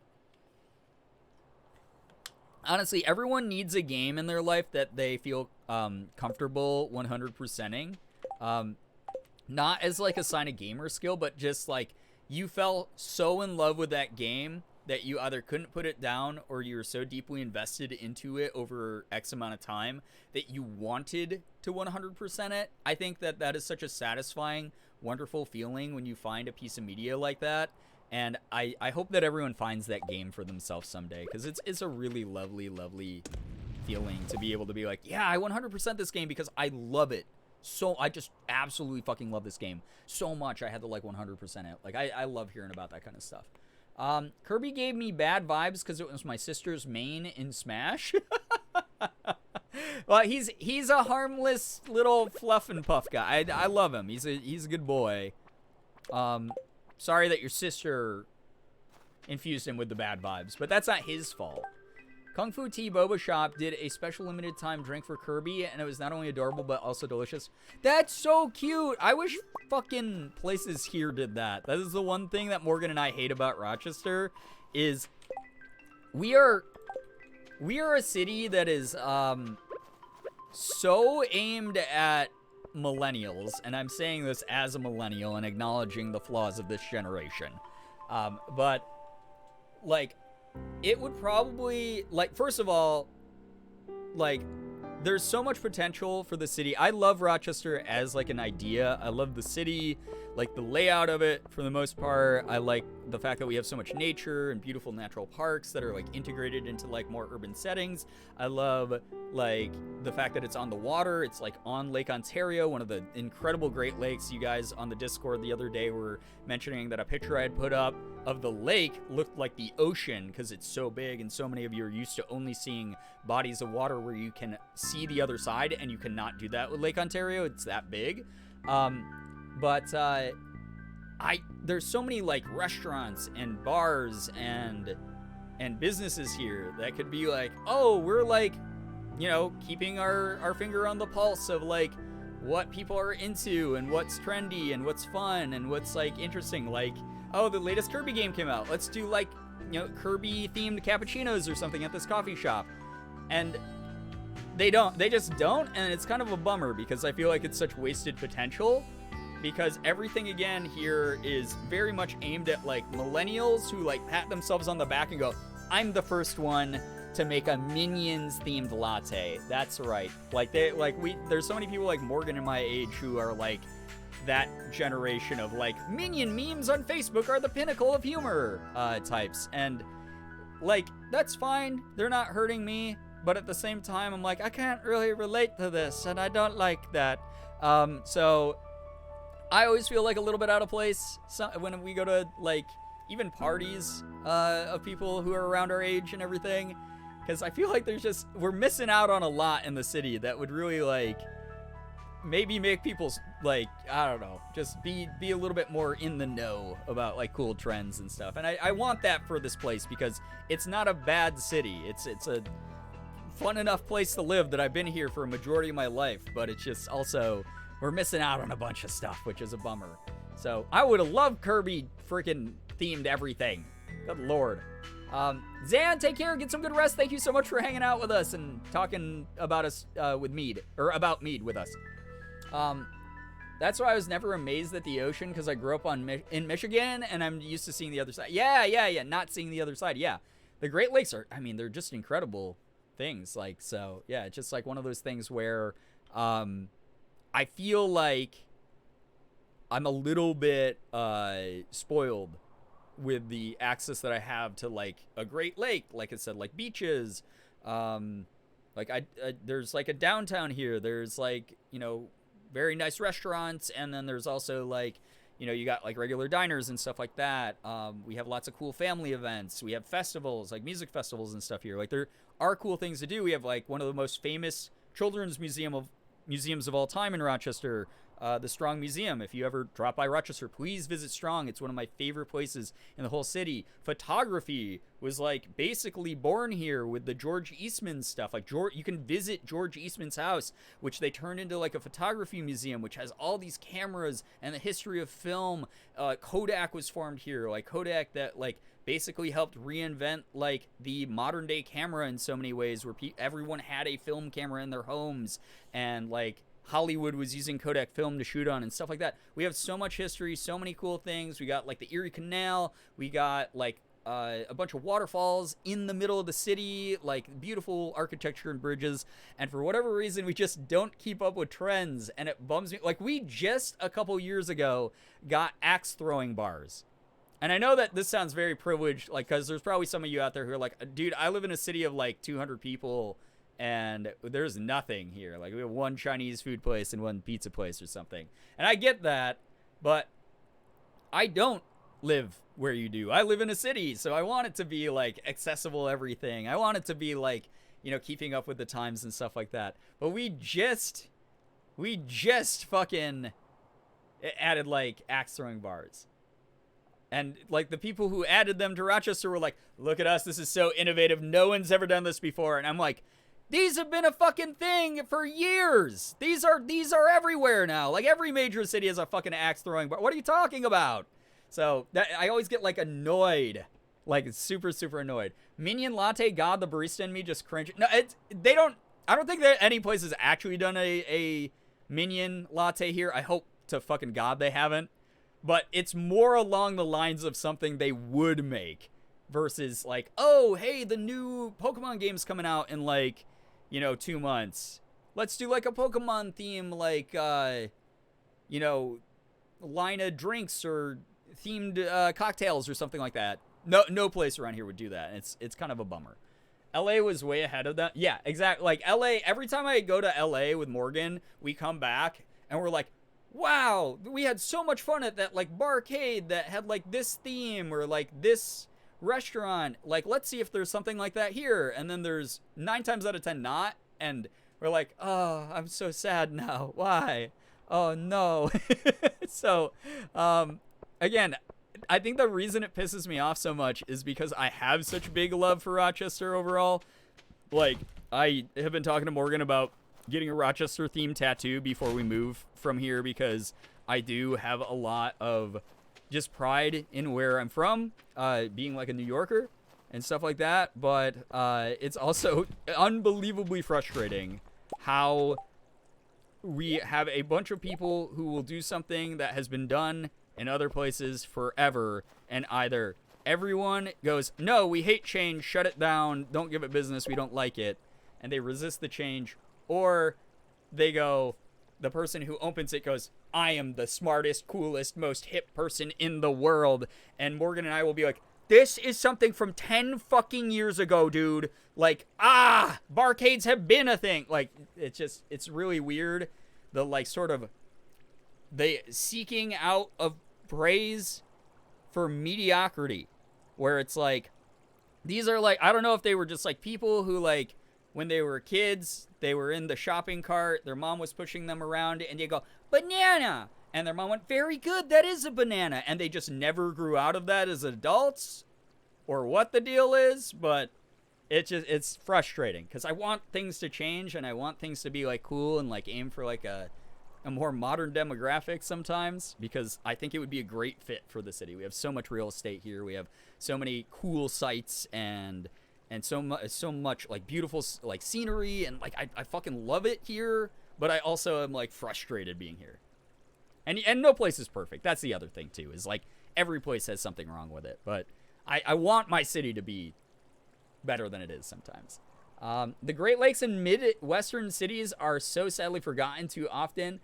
Honestly, everyone needs a game in their life that they feel comfortable 100%ing. Not as, like, a sign of gamer skill, but just, like, you fell so in love with that game that you either couldn't put it down or you were so deeply invested into it over X amount of time that you wanted to 100% it. I think that that is such a satisfying, wonderful feeling when you find a piece of media like that. And I hope that everyone finds that game for themselves someday, because it's a really lovely feeling to be able to be like, yeah, I 100% this game because I love it. So I just absolutely fucking love this game so much. I had to like 100% it. Like I love hearing about that kind of stuff. Kirby gave me bad vibes because it was my sister's main in Smash. Well, he's a harmless little fluff and puff guy. I love him. He's a good boy. Sorry that your sister infused him with the bad vibes, but that's not his fault. Kung Fu Tea Boba Shop did a special limited time drink for Kirby, and it was not only adorable, but also delicious. That's so cute! I wish fucking places here did that. That is the one thing that Morgan and I hate about Rochester, is we are a city that is, so aimed at millennials, and I'm saying this as a millennial and acknowledging the flaws of this generation. But, like, it would probably, like, first of all, like, there's so much potential for the city. I love Rochester as, like, an idea. I love the city, like, the layout of it, for the most part. I like the fact that we have so much nature and beautiful natural parks that are, like, integrated into, like, more urban settings. I love, like, the fact that it's on the water. It's, like, on Lake Ontario, one of the incredible Great Lakes. You guys on the Discord the other day were mentioning that a picture I had put up of the lake looked like the ocean because it's so big, and so many of you are used to only seeing bodies of water where you can see the other side, and you cannot do that with Lake Ontario. It's that big. There's so many, like, restaurants and bars and businesses here that could be like, oh, we're, like, you know, keeping our finger on the pulse of, like, what people are into and what's trendy and what's fun and what's, like, interesting. Like, oh, the latest Kirby game came out. Let's do, like, you know, Kirby-themed cappuccinos or something at this coffee shop. And they just don't, and it's kind of a bummer because I feel like it's such wasted potential, because everything again here is very much aimed at, like, millennials who, like, pat themselves on the back and go, I'm the first one to make a Minions-themed latte. That's right. Like, there's so many people like Morgan in my age who are, like, that generation of, like, Minion memes on Facebook are the pinnacle of humor types. And, like, that's fine. They're not hurting me. But at the same time, I'm like, I can't really relate to this, and I don't like that. So I always feel like a little bit out of place when we go to, like, even parties of people who are around our age and everything. Because I feel like we're missing out on a lot in the city that would really, like, maybe make people, like, I don't know, just be a little bit more in the know about, like, cool trends and stuff. And I want that for this place because it's not a bad city. It's a fun enough place to live that I've been here for a majority of my life, but it's just also, we're missing out on a bunch of stuff, which is a bummer. So I would have loved Kirby freaking themed everything. Good lord. Zan, take care, get some good rest. Thank you so much for hanging out with us and talking about us with Mead, or about Mead with us. That's why I was never amazed at the ocean, because I grew up in Michigan and I'm used to seeing the other side. Yeah, not seeing the other side. Yeah, the Great Lakes are, I mean, they're just incredible things. Like, so yeah, it's just like one of those things where I feel like I'm a little bit spoiled with the access that I have to, like, a Great Lake, like I said, like beaches. Like there's like a downtown here. There's, like, you know, very nice restaurants, and then there's also, like, you know, you got, like, regular diners and stuff like that. We have lots of cool family events. We have festivals, like music festivals and stuff here. Like, there are cool things to do. We have, like, one of the most famous children's museums of all time in Rochester, the Strong Museum. If you ever drop by Rochester, please visit Strong. It's one of my favorite places in the whole city. Photography was, like, basically born here with the George Eastman stuff. Like, you can visit George Eastman's house, which they turned into, like, a photography museum, which has all these cameras and the history of film. Kodak was formed here. Like, Kodak that, like, basically helped reinvent, like, the modern day camera in so many ways, where everyone had a film camera in their homes, and, like, Hollywood was using Kodak film to shoot on and stuff like that. We have so much history, so many cool things. We got, like, the Erie Canal. We got, like, a bunch of waterfalls in the middle of the city, like beautiful architecture and bridges. And for whatever reason, we just don't keep up with trends, and it bums me. Like, we just a couple years ago got axe throwing bars. And I know that this sounds very privileged, like, because there's probably some of you out there who are like, dude, I live in a city of like 200 people, and there's nothing here. Like, we have one Chinese food place and one pizza place or something. And I get that, but I don't live where you do. I live in a city, so I want it to be like accessible everything. I want it to be like, you know, keeping up with the times and stuff like that. But we just fucking added like axe throwing bars. And like the people who added them to Rochester were like, look at us, this is so innovative. No one's ever done this before. And I'm like, these have been a fucking thing for years. These are everywhere now. Like, every major city has a fucking axe throwing bar. What are you talking about? So that, I always get like annoyed, like super, super annoyed. Minion latte, God, the barista in me just cringe. No, I don't think that any place has actually done a minion latte here. I hope to fucking God they haven't. But it's more along the lines of something they would make versus like, oh, hey, the new Pokemon game's coming out in like, 2 months. Let's do like a Pokemon theme, like, line of drinks or themed cocktails or something like that. No place around here would do that. It's kind of a bummer. LA was way ahead of that. Yeah, exactly. Like LA, every time I go to LA with Morgan, we come back and we're like, wow, we had so much fun at that like barcade that had like this theme or like this restaurant. Like, let's see if there's something like that here. And then there's 9 times out of 10 not. And we're like, oh, I'm so sad now. Why? Oh no. So, again, I think the reason it pisses me off so much is because I have such big love for Rochester overall. Like, I have been talking to Morgan about getting a Rochester themed tattoo before we move from here because I do have a lot of just pride in where I'm from, being like a New Yorker and stuff like that. But it's also unbelievably frustrating how we have a bunch of people who will do something that has been done in other places forever, and either everyone goes, no, we hate change, shut it down, don't give it business, we don't like it, and they resist the change, or they go, the person who opens it goes, I am the smartest, coolest, most hip person in the world, and Morgan and I will be like, this is something from 10 fucking years ago, dude. Like, barcades have been a thing. Like, it's really weird. The, like, sort of, the seeking out of praise for mediocrity, where it's like, these are like, I don't know if they were just like people who like, when they were kids, they were in the shopping cart, their mom was pushing them around, and they go, banana! And their mom went, very good, that is a banana. And they just never grew out of that as adults, or what the deal is, but it's frustrating, because I want things to change, and I want things to be, like, cool, and, like, aim for, like, a more modern demographic sometimes, because I think it would be a great fit for the city. We have so much real estate here, we have so many cool sites, and so much, like, beautiful, like, scenery, and, like, I fucking love it here, but I also am, like, frustrated being here. And no place is perfect. That's the other thing, too, is, like, every place has something wrong with it. But I want my city to be better than it is sometimes. The Great Lakes and Midwestern cities are so sadly forgotten too often.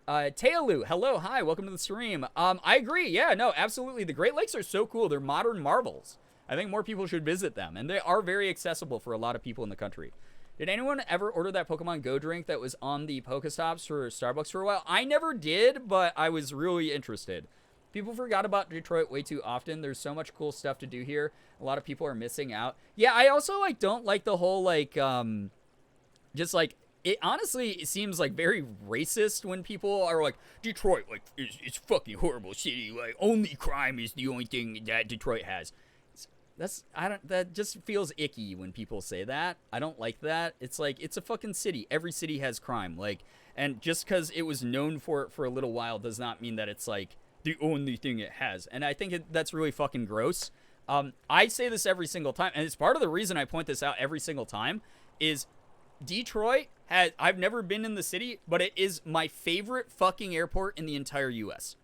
Tealu, hello, hi, welcome to the stream. I agree, yeah, no, absolutely. The Great Lakes are so cool. They're modern marvels. I think more people should visit them. And they are very accessible for a lot of people in the country. Did anyone ever order that Pokemon Go drink that was on the Pokestops for Starbucks for a while? I never did, but I was really interested. People forgot about Detroit way too often. There's so much cool stuff to do here. A lot of people are missing out. Yeah, I also, like, don't like the whole, like, just, like, it honestly seems, like, very racist when people are like, Detroit, like, it's fucking horrible city. Like, only crime is the only thing that Detroit has. That just feels icky when people say that. I don't like that. It's like, it's a fucking city. Every city has crime. Like, and just because it was known for it for a little while does not mean that it's like the only thing it has. And I think that's really fucking gross. I say this every single time, and it's part of the reason I point this out every single time, is Detroit I've never been in the city, but it is my favorite fucking airport in the entire U.S.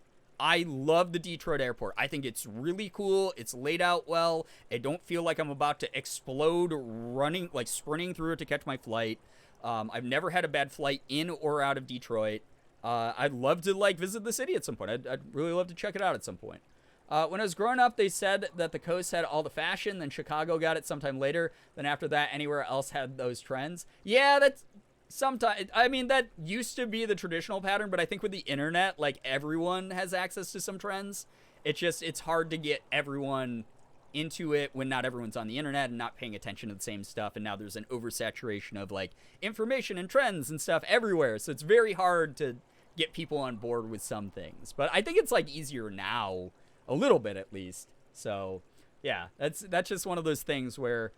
I love the Detroit airport. I think it's really cool. It's laid out well. I don't feel like I'm about to explode running, like sprinting through it to catch my flight. I've never had a bad flight in or out of Detroit. I'd love to like visit the city at some point. I'd really love to check it out at some point. When I was growing up, they said that the coast had all the fashion, then Chicago got it sometime later. Then after that, anywhere else had those trends. Yeah, that's sometimes. I mean, that used to be the traditional pattern, but I think with the internet, like everyone has access to some trends. It's hard to get everyone into it when not everyone's on the internet and not paying attention to the same stuff. And now there's an oversaturation of like information and trends and stuff everywhere. So it's very hard to get people on board with some things. But I think it's like easier now, a little bit at least. So yeah, that's just one of those things where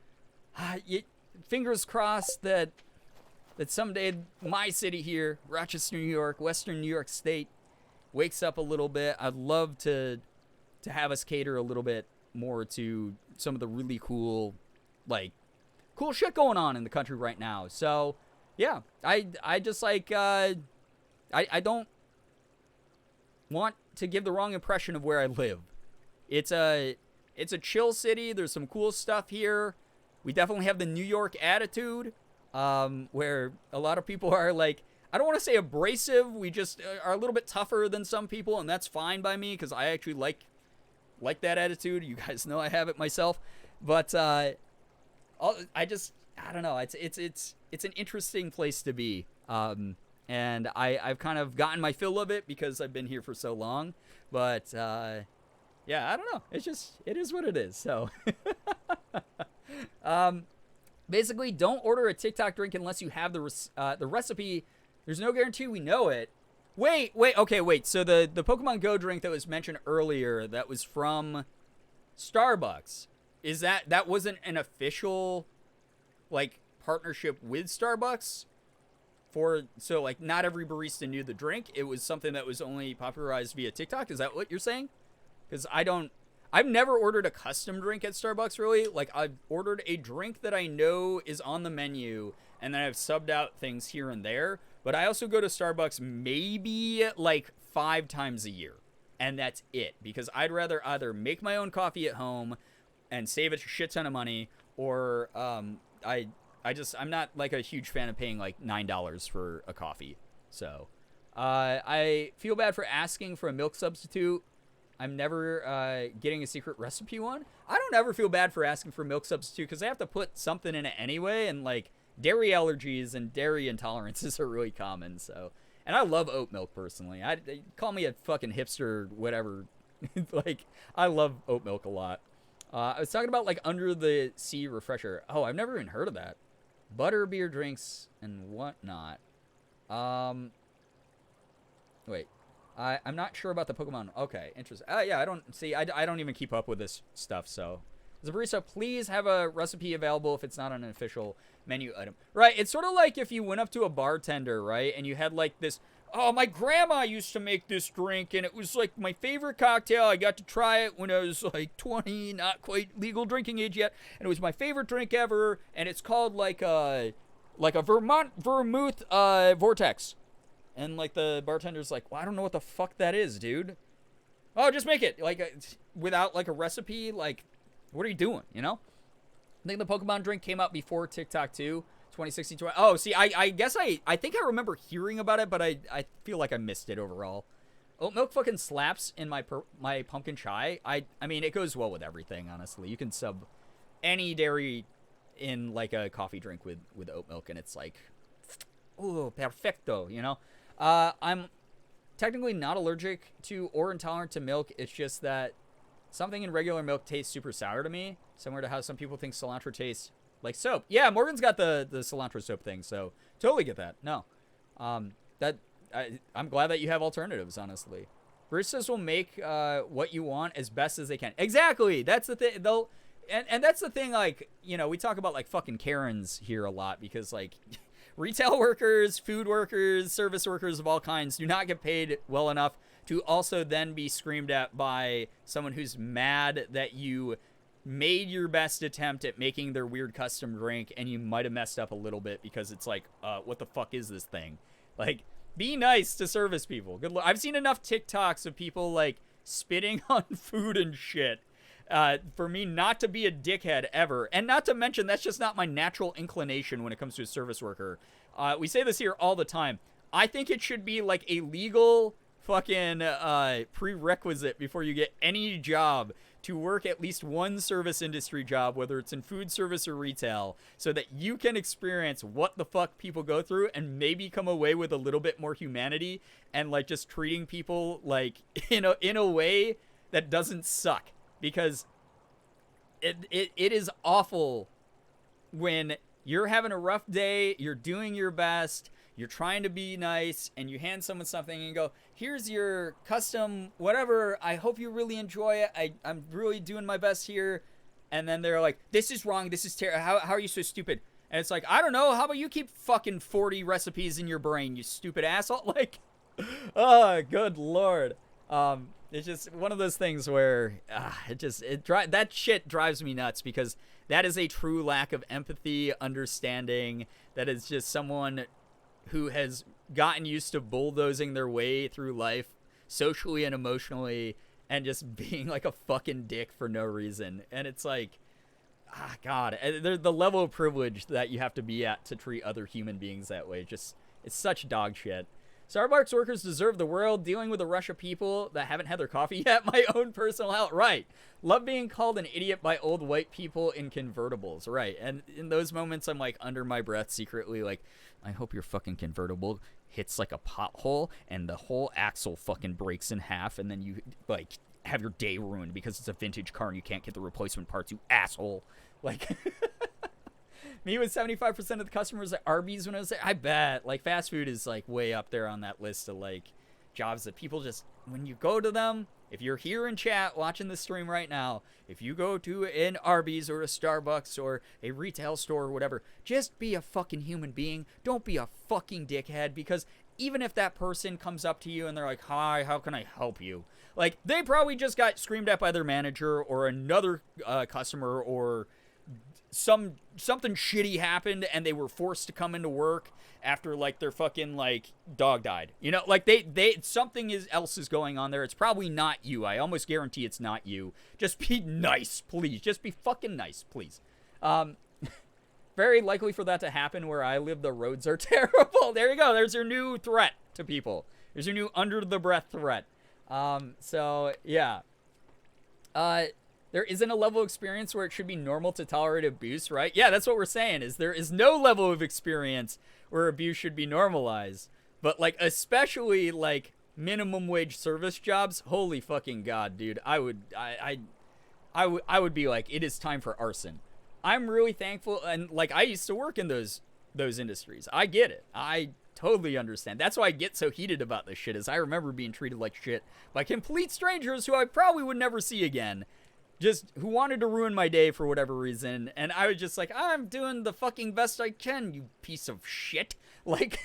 fingers crossed that someday my city here, Rochester, New York, Western New York State, wakes up a little bit. I'd love to have us cater a little bit more to some of the really cool shit going on in the country right now. So yeah, I just like I don't want to give the wrong impression of where I live. It's a chill city. There's some cool stuff here. We definitely have the New York attitude, where a lot of people are like, I don't want to say abrasive. We just are a little bit tougher than some people, and that's fine by me because I actually like that attitude. You guys know I have it myself, but I don't know. It's an interesting place to be, and I've kind of gotten my fill of it because I've been here for so long. But yeah, I don't know. It is what it is. So basically, don't order a TikTok drink unless you have the recipe. There's no guarantee we know it. Wait. So the Pokemon Go drink that was mentioned earlier, that was from Starbucks. Is that wasn't an official like partnership with Starbucks? So like not every barista knew the drink. It was something that was only popularized via TikTok. Is that what you're saying? Because I've never ordered a custom drink at Starbucks, really. Like, I've ordered a drink that I know is on the menu, and then I've subbed out things here and there. But I also go to Starbucks maybe, like, 5 times a year. And that's it. Because I'd rather either make my own coffee at home and save a shit ton of money, or I'm not, like, a huge fan of paying, like, $9 for a coffee. So, I feel bad for asking for a milk substitute. I'm never getting a secret recipe one. I don't ever feel bad for asking for a milk substitute because I have to put something in it anyway, and like dairy allergies and dairy intolerances are really common. So, and I love oat milk personally. Call me a fucking hipster, whatever. Like, I love oat milk a lot. I was talking about like under the sea refresher. Oh, I've never even heard of that. Butter beer drinks and whatnot. Wait. I'm not sure about the Pokemon. Okay, interesting. Yeah, I don't even keep up with this stuff, so. As a barista, please have a recipe available if it's not on an official menu item. Right, it's sort of like if you went up to a bartender, right, and you had like this, oh, my grandma used to make this drink, and it was like my favorite cocktail. I got to try it when I was like 20, not quite legal drinking age yet, and it was my favorite drink ever, and it's called like a vermouth vortex. And, like, the bartender's like, well, I don't know what the fuck that is, dude. Oh, just make it. Like, without, like, a recipe. Like, what are you doing, you know? I think the Pokemon drink came out before TikTok, too. 2016. Oh, see, I guess I think I remember hearing about it, but I feel like I missed it overall. Oat milk fucking slaps in my pumpkin chai. I mean, it goes well with everything, honestly. You can sub any dairy in, like, a coffee drink with oat milk, and it's like, ooh, perfecto, you know? I'm technically not allergic to or intolerant to milk. It's just that something in regular milk tastes super sour to me, similar to how some people think cilantro tastes like soap. Yeah, Morgan's got the cilantro soap thing, so totally get that. No, I'm glad that you have alternatives, honestly. Baristas will make what you want as best as they can. Exactly. That's the thing. And that's the thing, like, you know, we talk about, like, fucking Karens here a lot because, like, retail workers, food workers, service workers of all kinds do not get paid well enough to also then be screamed at by someone who's mad that you made your best attempt at making their weird custom drink and you might have messed up a little bit because it's like, what the fuck is this thing? Like, Be nice to service people. Good luck. I've seen enough TikToks of people like spitting on food and shit for me not to be a dickhead ever. And not to mention, that's just not my natural inclination when it comes to a service worker. We say this here all the time. I think it should be like a legal fucking prerequisite before you get any job to work at least one service industry job, whether it's in food service or retail, so that you can experience what the fuck people go through and maybe come away with a little bit more humanity and like just treating people like in a way that doesn't suck. Because it is awful when you're having a rough day, you're doing your best, you're trying to be nice, and you hand someone something and you go, here's your custom whatever, I hope you really enjoy it, I'm really doing my best here. And then they're like, this is wrong, this is terrible, how are you so stupid? And it's like, I don't know, how about you keep fucking 40 recipes in your brain, you stupid asshole? Like, oh, good lord. It's just one of those things where that shit drives me nuts, because that is a true lack of empathy, understanding. That is just someone who has gotten used to bulldozing their way through life socially and emotionally and just being like a fucking dick for no reason. And it's like, God, the level of privilege that you have to be at to treat other human beings that way, just, it's such dog shit. Starbucks workers deserve the world. Dealing with a rush of people that haven't had their coffee yet. My own personal hell. Right. Love being called an idiot by old white people in convertibles. Right. And in those moments, I'm like under my breath secretly like, I hope your fucking convertible hits like a pothole and the whole axle fucking breaks in half, and then you like have your day ruined because it's a vintage car and you can't get the replacement parts, you asshole. Like... Me with 75% of the customers at Arby's when I was there. I bet. Like, fast food is, like, way up there on that list of, like, jobs that people just... When you go to them, if you're here in chat watching this stream right now, if you go to an Arby's or a Starbucks or a retail store or whatever, just be a fucking human being. Don't be a fucking dickhead, because even if that person comes up to you and they're like, hi, how can I help you? Like, they probably just got screamed at by their manager or another customer, or... something shitty happened and they were forced to come into work after like their fucking like dog died, you know, like they something else is going on there. It's probably not you. I almost guarantee it's not you. Just be nice, please. Just be fucking nice, please. Very likely for that to happen where I live. The roads are terrible. There you go. There's your new threat to people. There's your new under the breath threat. So yeah. There isn't a level of experience where it should be normal to tolerate abuse, right? Yeah, that's what we're saying, is there is no level of experience where abuse should be normalized. But, like, especially, like, minimum wage service jobs, holy fucking God, dude. I would be like, it is time for arson. I'm really thankful, and, like, I used to work in those industries. I get it. I totally understand. That's why I get so heated about this shit, is I remember being treated like shit by complete strangers who I probably would never see again. Just who wanted to ruin my day for whatever reason, and I was just like, I'm doing the fucking best I can, you piece of shit. Like,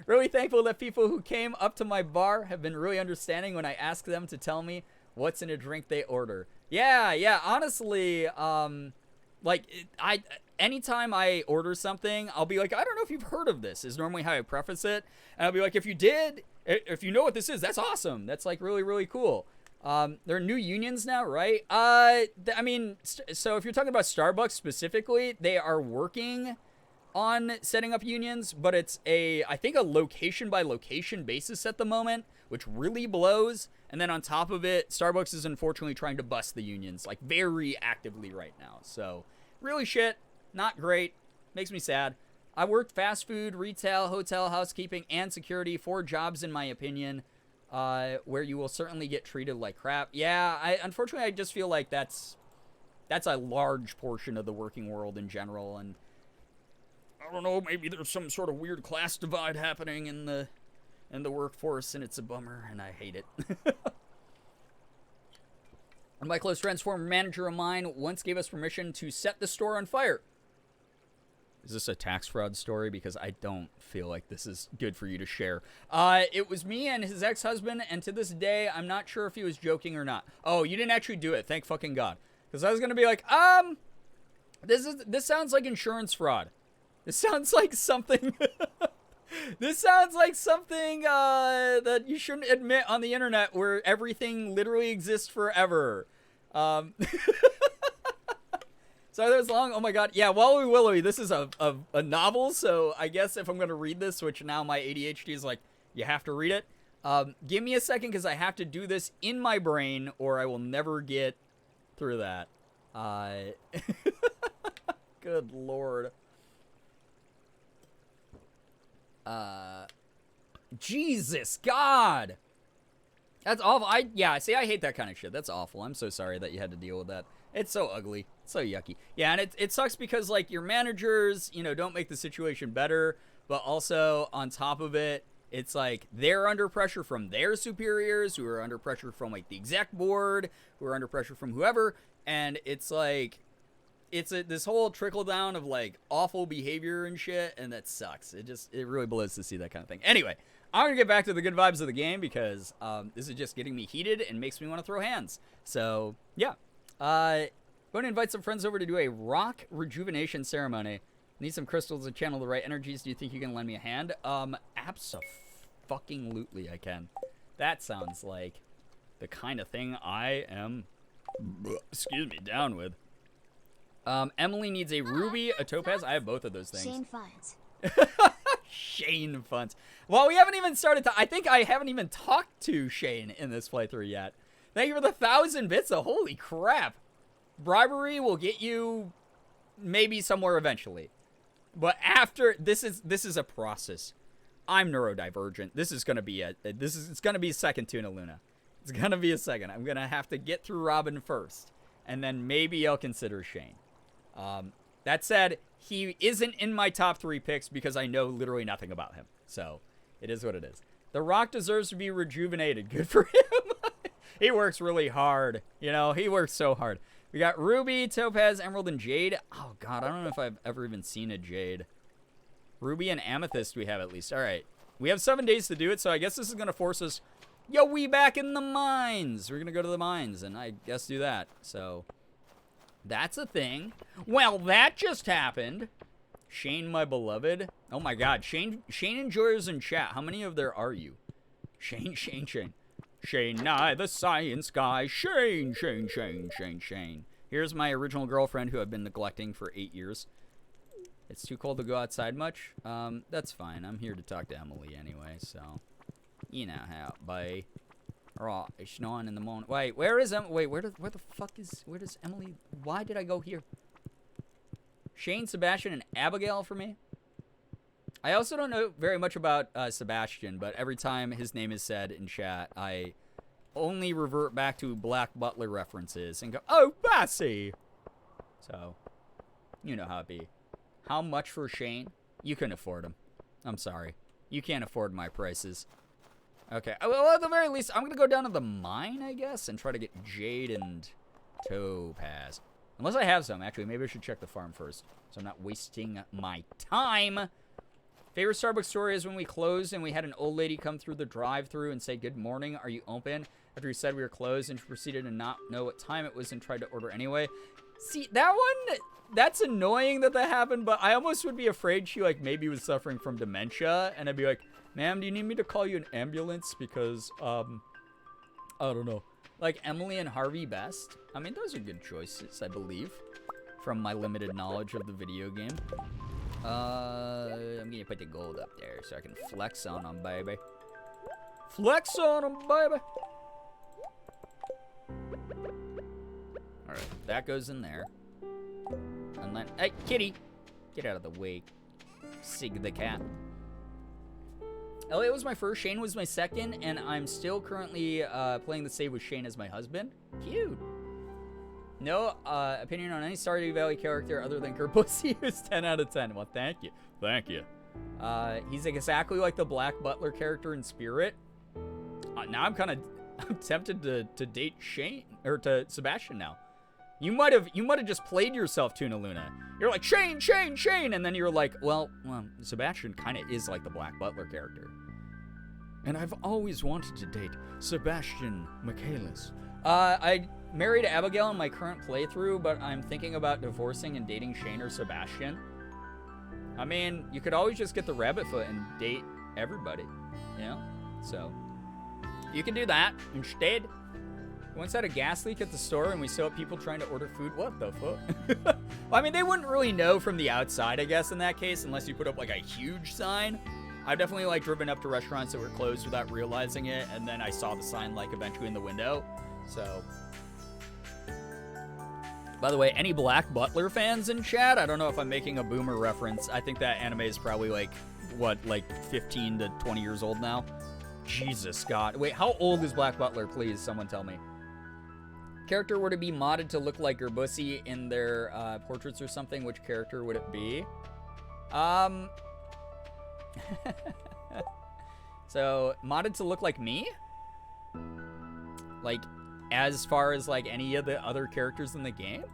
really thankful that people who came up to my bar have been really understanding when I ask them to tell me what's in a drink they order. Yeah, honestly, anytime I order something, I'll be like, I don't know if you've heard of this, is normally how I preface it, and I'll be like, if you did, if you know what this is, that's awesome, that's like really, really cool. There are new unions now, right? I mean, so if you're talking about Starbucks specifically, they are working on setting up unions, but it's I think a location by location basis at the moment, which really blows. And then on top of it, Starbucks is unfortunately trying to bust the unions, like, very actively right now. So, really shit, not great, makes me sad. I worked fast food, retail, hotel, housekeeping, and security, 4 jobs in my opinion. Where you will certainly get treated like crap. Yeah, unfortunately I just feel like that's a large portion of the working world in general, and I don't know, maybe there's some sort of weird class divide happening in the workforce, and it's a bummer, and I hate it. One of my close friends, former manager of mine, once gave us permission to set the store on fire. Is this a tax fraud story? Because I don't feel like this is good for you to share. It was me and his ex-husband, and to this day, I'm not sure if he was joking or not. Oh, you didn't actually do it. Thank fucking God. Because I was going to be like, this sounds like insurance fraud. This sounds like something This sounds like something that you shouldn't admit on the internet, where everything literally exists forever. So there's long. Oh my god. Yeah, Wallowy Willowy. This is a novel, so I guess if I'm gonna read this, which now my ADHD is like, you have to read it. Give me a second, because I have to do this in my brain, or I will never get through that. Good lord. Jesus God. That's awful. See, I hate that kind of shit. That's awful. I'm so sorry that you had to deal with that. It's so ugly. It's so yucky. Yeah, and it sucks because, like, your managers, don't make the situation better, but also, on top of it, it's like they're under pressure from their superiors, who are under pressure from, like, the exec board, who are under pressure from whoever, and it's like, this whole trickle down of, like, awful behavior and shit, and that sucks. It really blows to see that kind of thing. Anyway, I'm going to get back to the good vibes of the game, because this is just getting me heated and makes me want to throw hands. So, yeah. Going to invite some friends over to do a rock rejuvenation ceremony. Need some crystals to channel the right energies. Do you think you can lend me a hand? Abso-fucking-lutely I can. That sounds like the kind of thing I am, down with. Emily needs a ruby, a topaz. I have both of those things. Shane Funds. Shane Funds. Well, we haven't even started to... I think I haven't even talked to Shane in this playthrough yet. Thank you for the 1,000 bits. Holy crap. Bribery will get you maybe somewhere eventually. But after... This is a process. I'm neurodivergent. This is going to be it's going to be second Tuna Luna. It's going to be a second. I'm going to have to get through Robin first. And then maybe I'll consider Shane. That said, he isn't in my top 3 picks because I know literally nothing about him. So, it is what it is. The Rock deserves to be rejuvenated. Good for him. He works really hard. He works so hard. We got Ruby, Topaz, Emerald, and Jade. Oh, God, I don't know if I've ever even seen a Jade. Ruby and Amethyst we have at least. All right. We have 7 days to do it, so I guess this is going to force us... Yo, we back in the mines. We're going to go to the mines and I guess do that. So... That's a thing. Well, that just happened. Shane, my beloved. Oh my god. Shane enjoyers in chat. How many of there are you? Shane. Shane Nye, the science guy. Shane. Here's my original girlfriend who I've been neglecting for 8 years. It's too cold to go outside much? That's fine. I'm here to talk to Emily anyway, so... You know how, bye. Right, it's 9 in the morning. Wait, where is Emily? Wait, where does Emily? Why did I go here? Shane, Sebastian, and Abigail for me. I also don't know very much about Sebastian, but every time his name is said in chat, I only revert back to Black Butler references and go, oh, Bassie! So, you know how it be. How much for Shane? You couldn't afford him. I'm sorry. You can't afford my prices. Okay, well, at the very least, I'm going to go down to the mine, I guess, and try to get Jade and Topaz. Unless I have some. Actually, maybe I should check the farm first, so I'm not wasting my time. Favorite Starbucks story is when we closed and we had an old lady come through the drive-thru and say, good morning, are you open? After we said we were closed, and she proceeded to not know what time it was and tried to order anyway. See, that one, that's annoying that happened, but I almost would be afraid she, like, maybe was suffering from dementia, and I'd be like, ma'am, do you need me to call you an ambulance? Because, I don't know. Like, Emily and Harvey Best? I mean, those are good choices, I believe, from my limited knowledge of the video game. I'm gonna put the gold up there so I can flex on them, baby. Flex on them, baby! Alright, that goes in there. And then, hey, kitty! Get out of the way. Sig the cat. Elliot was my first, Shane was my second, and I'm still currently playing the save with Shane as my husband. Cute. No opinion on any Stardew Valley character other than Girbeagly, who's 10 out of 10. Well, thank you. Thank you. He's exactly like the Black Butler character in Spirit. Now I'm tempted to date Shane, or to Sebastian now. You might have just played yourself, Tuna Luna. You're like, Shane, and then you're like, well, Sebastian kind of is like the Black Butler character. And I've always wanted to date Sebastian Michaelis. I married Abigail in my current playthrough, but I'm thinking about divorcing and dating Shane or Sebastian. I mean, you could always just get the rabbit foot and date everybody, you know? So, you can do that instead. Once had a gas leak at the store and we saw people trying to order food. What the fuck? Well, I mean, they wouldn't really know from the outside, I guess, in that case, unless you put up like a huge sign. I've definitely like driven up to restaurants that were closed without realizing it, and then I saw the sign like eventually in the window. So, by the way, any Black Butler fans in chat? I don't know if I'm making a boomer reference. I think that anime is probably like, what, like 15 to 20 years old now? Jesus God. Wait, how old is Black Butler? Please, someone tell me. Character were to be modded to look like Girbeagly in their portraits or something, which character would it be? So, modded to look like me? Like, as far as, like, any of the other characters in the game?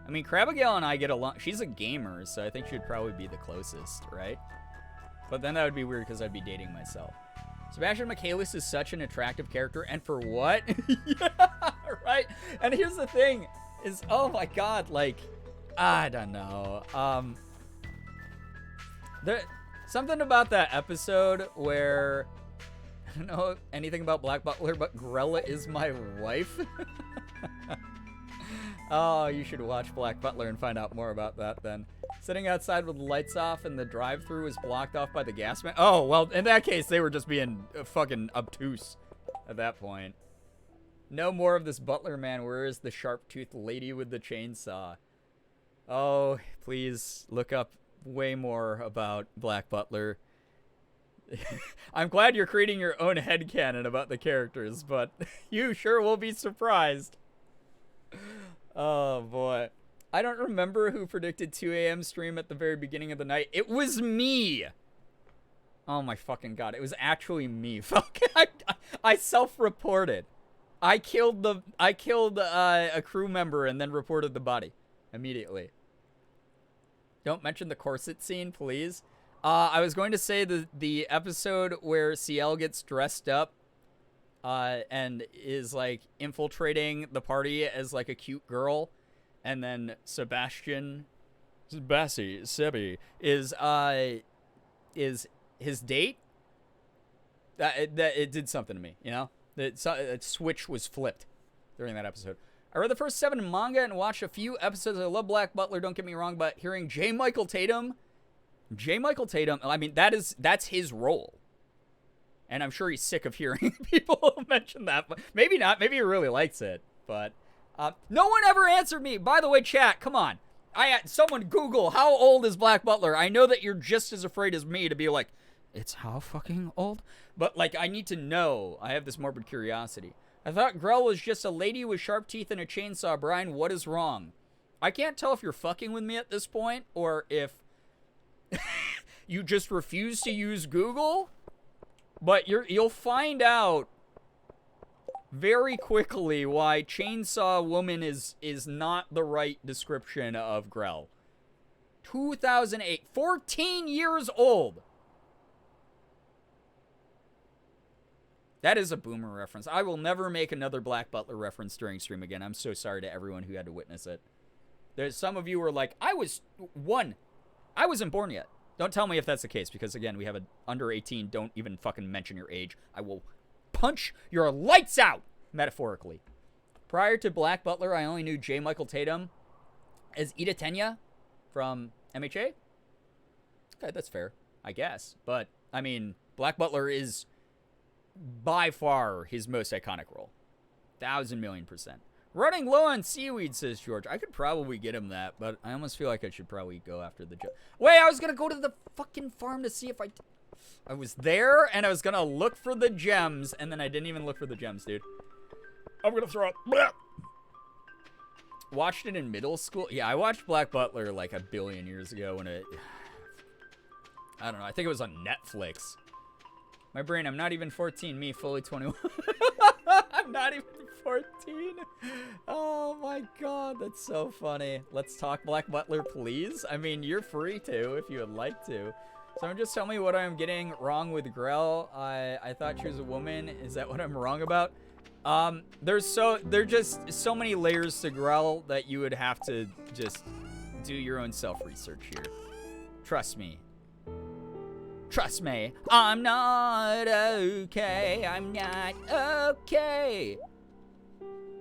I mean, Crabagale and I get along. She's a gamer, so I think she'd probably be the closest, right? But then that would be weird because I'd be dating myself. Sebastian Michaelis is such an attractive character, and for what? Yeah, right? And here's the thing, is, oh my god, like, I don't know. Something about that episode where, I don't know anything about Black Butler, but Grella is my wife. Oh, you should watch Black Butler and find out more about that then. Sitting outside with the lights off and the drive-thru was blocked off by the gas man. Oh, well, in that case, they were just being fucking obtuse at that point. No more of this Butler man. Where is the sharp-toothed lady with the chainsaw? Oh, please look up way more about Black Butler. I'm glad you're creating your own headcanon about the characters, but you sure will be surprised. Oh, boy. I don't remember who predicted 2 a.m. stream at the very beginning of the night. It was me! Oh, my fucking god. It was actually me. I self-reported. I killed a crew member and then reported the body immediately. Don't mention the corset scene, please. I was going to say the episode where CL gets dressed up and is, like, infiltrating the party as, like, a cute girl. And then Sebi is his date. That it did something to me, you know? The switch was flipped during that episode. I read the first 7 manga and watched a few episodes. I love Black Butler, don't get me wrong, but hearing J. Michael Tatum, I mean, that's his role. And I'm sure he's sick of hearing people mention that, but maybe not. Maybe he really likes it, but no one ever answered me. By the way, chat, come on. Someone Google, how old is Black Butler? I know that you're just as afraid as me to be like, it's how fucking old? But, like, I need to know. I have this morbid curiosity. I thought Grell was just a lady with sharp teeth and a chainsaw. Brian, what is wrong? I can't tell if you're fucking with me at this point or if you just refuse to use Google. But you'll find out very quickly why Chainsaw Woman is not the right description of Grell. 2008. 14 years old. That is a boomer reference. I will never make another Black Butler reference during stream again. I'm so sorry to everyone who had to witness it. There's some of you were like, I wasn't born yet. Don't tell me if that's the case, because again, we have an under 18. Don't even fucking mention your age. I will punch your lights out, metaphorically. Prior to Black Butler, I only knew J. Michael Tatum as Ida Tenya from MHA. Okay, that's fair, I guess. But, I mean, Black Butler is by far his most iconic role. 1,000,000,000%. Running low on seaweed, says George. I could probably get him that, but I almost feel like I should probably go after the gem. Wait, I was going to go to the fucking farm to see if I was there, and I was going to look for the gems, and then I didn't even look for the gems, dude. I'm going to throw up. Blah. Watched it in middle school. Yeah, I watched Black Butler like 1 billion years ago when it... I don't know. I think it was on Netflix. My brain, I'm not even 14. Me, fully 21. I'm not even 14. Oh my god, that's so funny. Let's talk Black Butler, please. I mean, you're free to if you would like to. Someone just tell me what I'm getting wrong with Grell. I thought she was a woman. Is that what I'm wrong about? There's just so many layers to Grell that you would have to just do your own self-research here. Trust me. Trust me, I'm not okay. I'm not okay.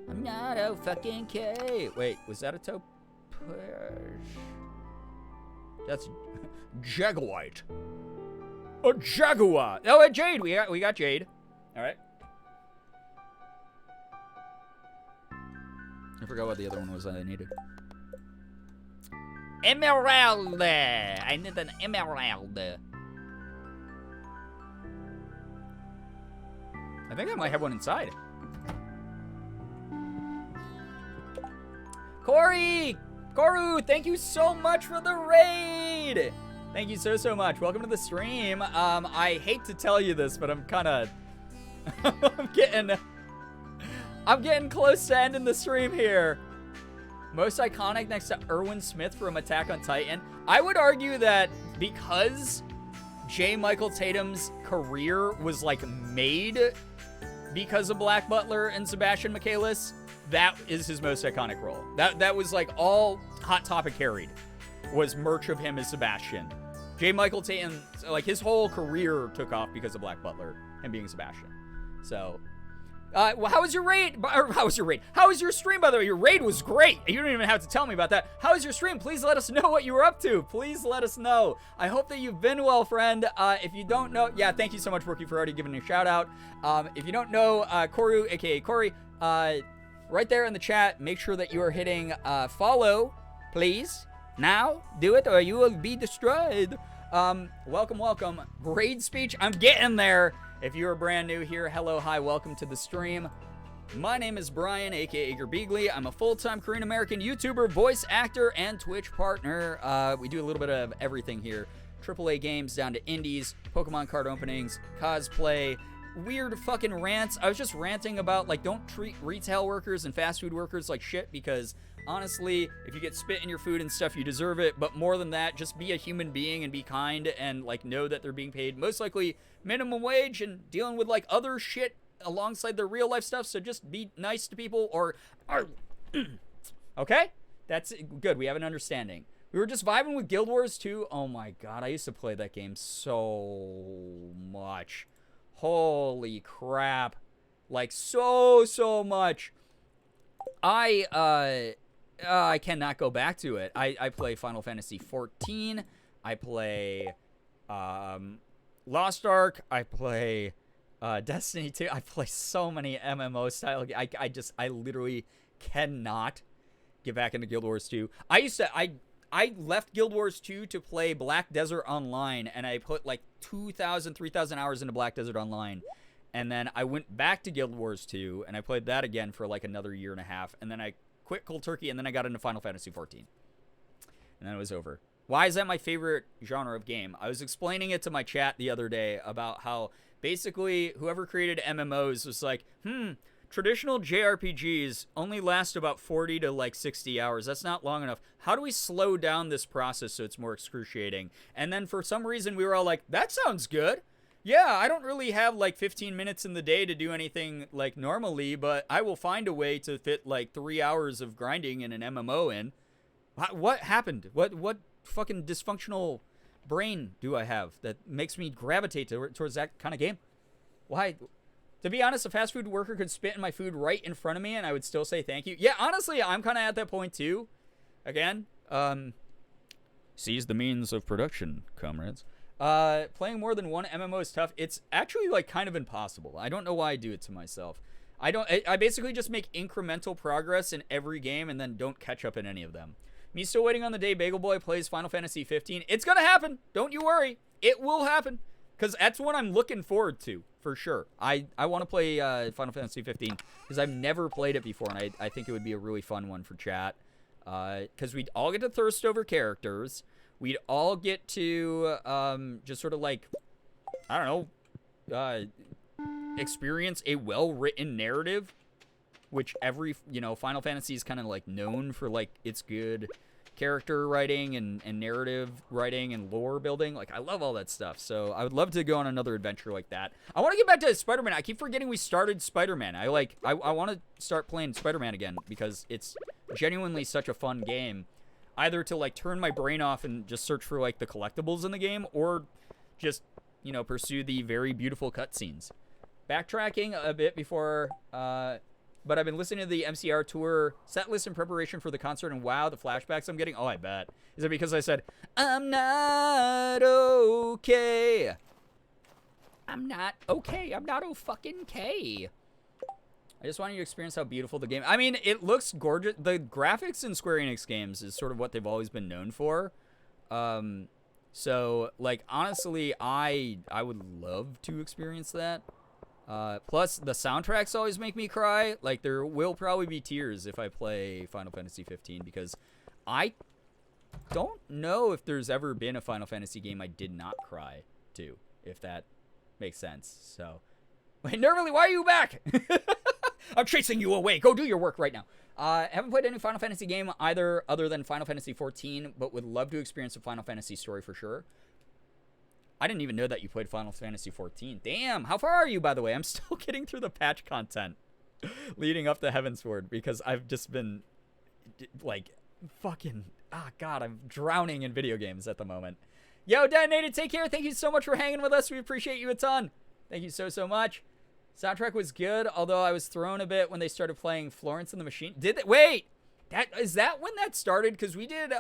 I'm not fucking okay. Wait, was that a toe push? That's Jaguite. A Jaguar. Oh, a Jade. We got Jade. All right. I forgot what the other one was that I needed. Emerald. I need an emerald. I think I might have one inside. Corey! Koru, thank you so much for the raid! Thank you so much. Welcome to the stream. I hate to tell you this, but I'm kind of... I'm getting close to ending the stream here. Most iconic next to Erwin Smith from Attack on Titan. I would argue that because J. Michael Tatum's career was, like, made because of Black Butler and Sebastian Michaelis, that is his most iconic role. That was, like, all Hot Topic carried was merch of him as Sebastian. J. Michael Tatum, like, his whole career took off because of Black Butler and being Sebastian. So, well, how was your raid? Or how was your raid? How was your stream, by the way? Your raid was great. You don't even have to tell me about that. How was your stream? Please let us know what you were up to. Please let us know. I hope that you've been well, friend. If you don't know, yeah, thank you so much, Rookie, for already giving a shout out. If you don't know, Koru, aka Corey, right there in the chat, make sure that you are hitting follow, please. Now, do it or you will be destroyed. Welcome. Raid speech, I'm getting there. If you are brand new here, hello, hi, welcome to the stream. My name is Brian, aka Girbeagly. I'm a full-time Korean-American YouTuber, voice actor, and Twitch partner. We do a little bit of everything here. AAA games down to indies, Pokemon card openings, cosplay, weird fucking rants. I was just ranting about, like, don't treat retail workers and fast food workers like shit because, honestly, if you get spit in your food and stuff, you deserve it. But more than that, just be a human being and be kind and, like, know that they're being paid most likely minimum wage and dealing with, like, other shit alongside their real life stuff. So just be nice to people or okay? That's good. We have an understanding. We were just vibing with Guild Wars 2. Oh my god, I used to play that game so much. Holy crap. Like, so much. I cannot go back to it. I play Final Fantasy 14. I play Lost Ark. I play Destiny 2. I play so many MMO style games. I literally cannot get back into Guild Wars 2. I left Guild Wars 2 to play Black Desert Online, and I put like 2,000, 3,000 hours into Black Desert Online. And then I went back to Guild Wars 2, and I played that again for like another year and a half. And then I quit Cold Turkey, and then I got into Final Fantasy 14. And then it was over. Why is that my favorite genre of game? I was explaining it to my chat the other day about how basically whoever created MMOs was like, traditional JRPGs only last about 40 to like 60 hours. That's not long enough. How do we slow down this process so it's more excruciating? And then for some reason we were all like, that sounds good. Yeah, I don't really have like 15 minutes in the day to do anything like normally, but I will find a way to fit like 3 hours of grinding in an MMO in. What happened? What fucking dysfunctional brain do I have that makes me gravitate towards that kind of game? Why? To be honest, a fast food worker could spit in my food right in front of me and I would still say thank you. Yeah, honestly, I'm kind of at that point too. Again, seize the means of production, comrades. Playing more than one MMO is tough. It's actually like kind of impossible. I don't know why I do it to myself. I basically just make incremental progress in every game and then don't catch up in any of them. Me still waiting on the day Bagel Boy plays Final Fantasy 15. It's gonna happen. Don't you worry. It will happen. Because that's what I'm looking forward to, for sure. I want to play Final Fantasy 15 because I've never played it before, and I think it would be a really fun one for chat. Because we'd all get to thirst over characters. We'd all get to just sort of like, I don't know, experience a well-written narrative, which every, Final Fantasy is kind of like known for like its good character writing and narrative writing and lore building. Like, I love all that stuff. So I would love to go on another adventure like that. I want to get back to Spider-Man. I keep forgetting we started Spider-Man. I want to start playing Spider-Man again because it's genuinely such a fun game. Either to like turn my brain off and just search for like the collectibles in the game or just pursue the very beautiful cutscenes. Backtracking a bit before, but I've been listening to the MCR tour set list in preparation for the concert, and wow, the flashbacks I'm getting. Oh, I bet. Is it because I said, I'm not okay? I'm not okay. I'm not O-fucking-K. I just want you to experience how beautiful the game. I mean, it looks gorgeous. The graphics in Square Enix games is sort of what they've always been known for. So, like, honestly, I would love to experience that. Plus, the soundtracks always make me cry. Like, there will probably be tears if I play Final Fantasy 15, because I don't know if there's ever been a Final Fantasy game I did not cry to, if that makes sense. So, wait, Nervily, why are you back? I'm chasing you away. Go do your work right now. Haven't played any Final Fantasy game either other than Final Fantasy 14, but would love to experience a Final Fantasy story for sure. I didn't even know that you played Final Fantasy 14. Damn, how far are you, by the way? I'm still getting through the patch content leading up to Heavensward, because I've just been, like, fucking, God, I'm drowning in video games at the moment. Yo, Detonated, take care. Thank you so much for hanging with us. We appreciate you a ton. Thank you so much. Soundtrack was good, although I was thrown a bit when they started playing Florence and the Machine. Did they? Wait! Is that when that started? Because we did,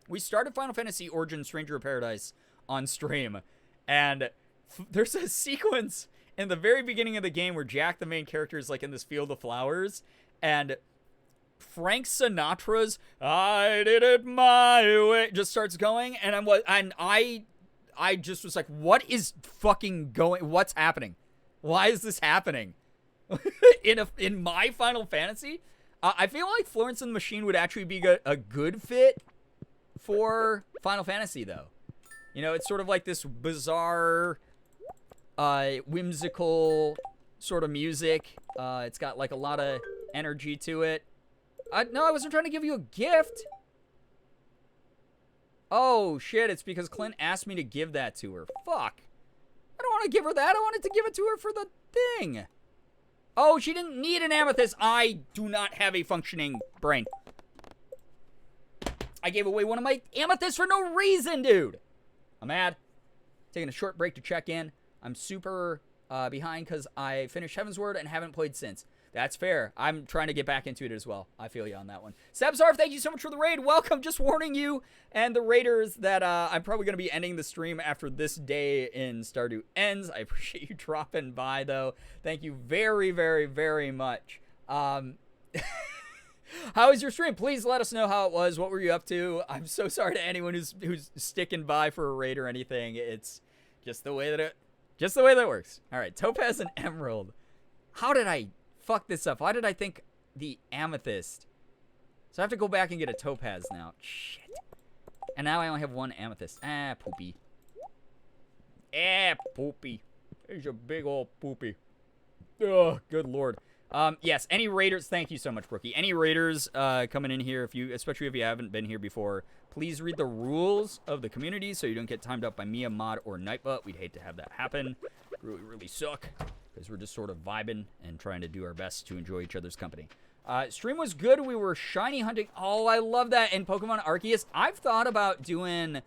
we started Final Fantasy Origin Stranger of Paradise on stream, and there's a sequence in the very beginning of the game where Jack, the main character, is like in this field of flowers, and Frank Sinatra's "I Did It My Way" just starts going, and I just was like, what is fucking going, what's happening? Why is this happening? in my Final Fantasy? I feel like Florence and the Machine would actually be a good fit for Final Fantasy, though. You know, it's sort of like this bizarre, whimsical sort of music. It's got, like, a lot of energy to it. No, I wasn't trying to give you a gift. Oh, shit, it's because Clint asked me to give that to her. Fuck. I don't want to give her that. I wanted to give it to her for the thing. Oh, she didn't need an amethyst. I do not have a functioning brain. I gave away one of my amethysts for no reason, dude. I'm mad. Taking a short break to check in. I'm super behind because I finished Heavensward and haven't played since. That's fair. I'm trying to get back into it as well. I feel you on that one. Sebzarf, thank you so much for the raid. Welcome. Just warning you and the raiders that I'm probably going to be ending the stream after this day in Stardew ends. I appreciate you dropping by, though. Thank you very, very, very much. How was your stream? Please let us know how it was. What were you up to? I'm so sorry to anyone who's sticking by for a raid or anything. It's just the way that it works. All right, Topaz and Emerald. How did I fuck this up? Why did I think the amethyst? So I have to go back and get a topaz now. Shit. And now I only have one amethyst. Poopy. Poopy. There's a big old poopy. Oh, good lord. Yes, any raiders, thank you so much, Brookie. Any raiders coming in here, especially if you haven't been here before, please read the rules of the community so you don't get timed up by me, a mod, or Nightbutt. We'd hate to have that happen. Really, really suck. Because we're just sort of vibing and trying to do our best to enjoy each other's company. Stream was good. We were shiny hunting. Oh, I love that. And Pokemon Arceus. I've thought about doing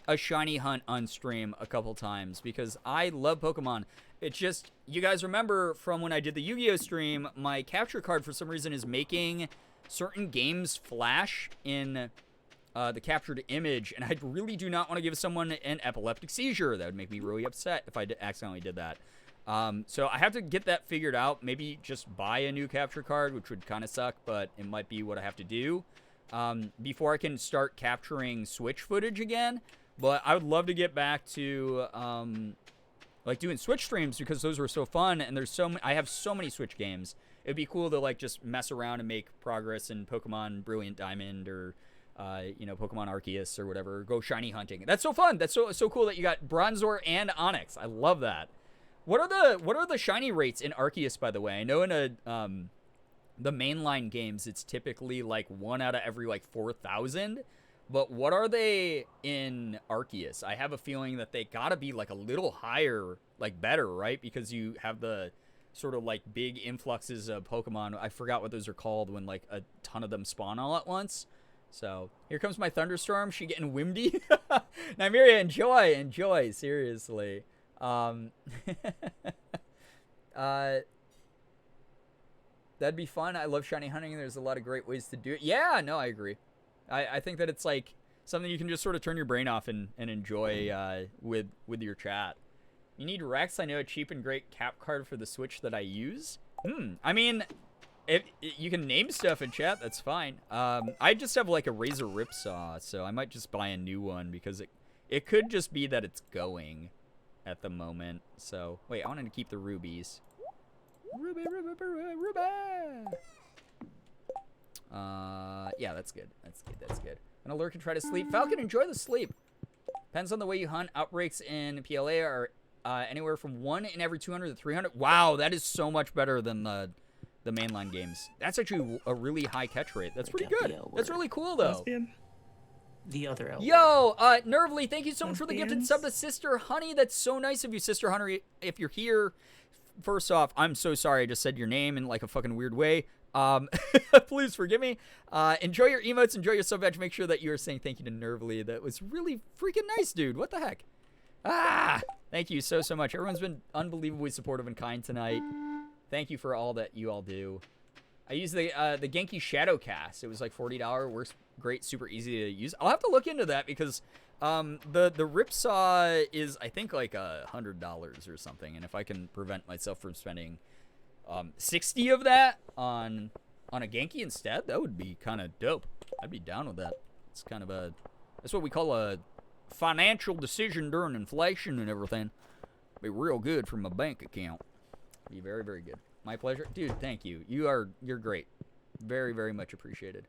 a shiny hunt on stream a couple times because I love Pokemon. It's just, you guys remember from when I did the Yu-Gi-Oh stream, my capture card for some reason is making certain games flash in the captured image. And I really do not want to give someone an epileptic seizure. That would make me really upset if I accidentally did that. So I have to get that figured out. Maybe just buy a new capture card, which would kind of suck, but it might be what I have to do before I can start capturing Switch footage again. But I would love to get back to like doing Switch streams because those were so fun. And there's I have so many Switch games. It'd be cool to like just mess around and make progress in Pokemon Brilliant Diamond or Pokemon Arceus or whatever. Go shiny hunting. That's so fun. That's so cool that you got Bronzor and Onyx. I love that. What are the shiny rates in Arceus, by the way? I know in the mainline games it's typically like 1 out of every like 4,000, but what are they in Arceus? I have a feeling that they gotta be like a little higher, like better, right? Because you have the sort of like big influxes of Pokemon. I forgot what those are called when like a ton of them spawn all at once. So here comes my thunderstorm. She getting windy. Nymeria, enjoy, seriously. Um, that'd be fun. I love shiny hunting. There's a lot of great ways to do it. Yeah, no, I agree. I think that it's like something you can just sort of turn your brain off and enjoy with your chat. You need Rex. I know a cheap and great cap card for the Switch that I use. I mean, if you can name stuff in chat, that's fine. I just have like a Razor Ripsaw, so I might just buy a new one because it could just be that it's going at the moment. So wait, I wanted to keep the rubies. Ruby. Yeah, that's good. That's good. I'm gonna lurk and try to sleep. Falcon, enjoy the sleep. Depends on the way you hunt. Outbreaks in PLA are anywhere from 1 in every 200 to 300. Wow, that is so much better than the mainline games. That's actually a really high catch rate. That's pretty good. That's really cool, though. Lesbian. The other L. Yo, Nervly, thank you so much for the gifted sub to Sister Honey. That's so nice of you, Sister Honey. If you're here, first off, I'm so sorry I just said your name in like a fucking weird way. Please forgive me. Enjoy your emotes, enjoy your sub badge. Make sure that you're saying thank you to Nervly. That was really freaking nice, dude. What the heck? Thank you so much. Everyone's been unbelievably supportive and kind tonight. Thank you for all that you all do. I used the Genki Shadowcast. It was like $40. Works great, super easy to use. I'll have to look into that because the Ripsaw is I think like $100 or something. And if I can prevent myself from spending 60 of that on a Genki instead, that would be kind of dope. I'd be down with that. It's kind of that's what we call a financial decision during inflation and everything. Be real good for my bank account. Be very, very good. My pleasure. Dude, thank you. You're great. Very, very much appreciated.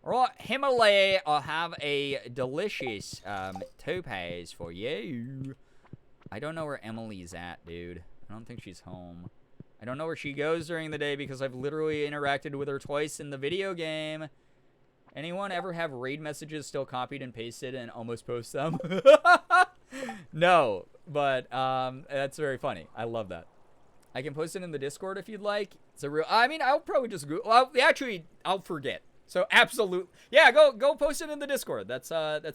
All right, Himalaya, I'll have a delicious topaz for you. I don't know where Emily's at, dude. I don't think she's home. I don't know where she goes during the day because I've literally interacted with her twice in the video game. Anyone ever have raid messages still copied and pasted and almost post them? No, but that's very funny. I love that. I can post it in the Discord if you'd like. It's a real. I mean, I'll probably just go. Well, actually, I'll forget. So absolutely, yeah. Go post it in the Discord. That's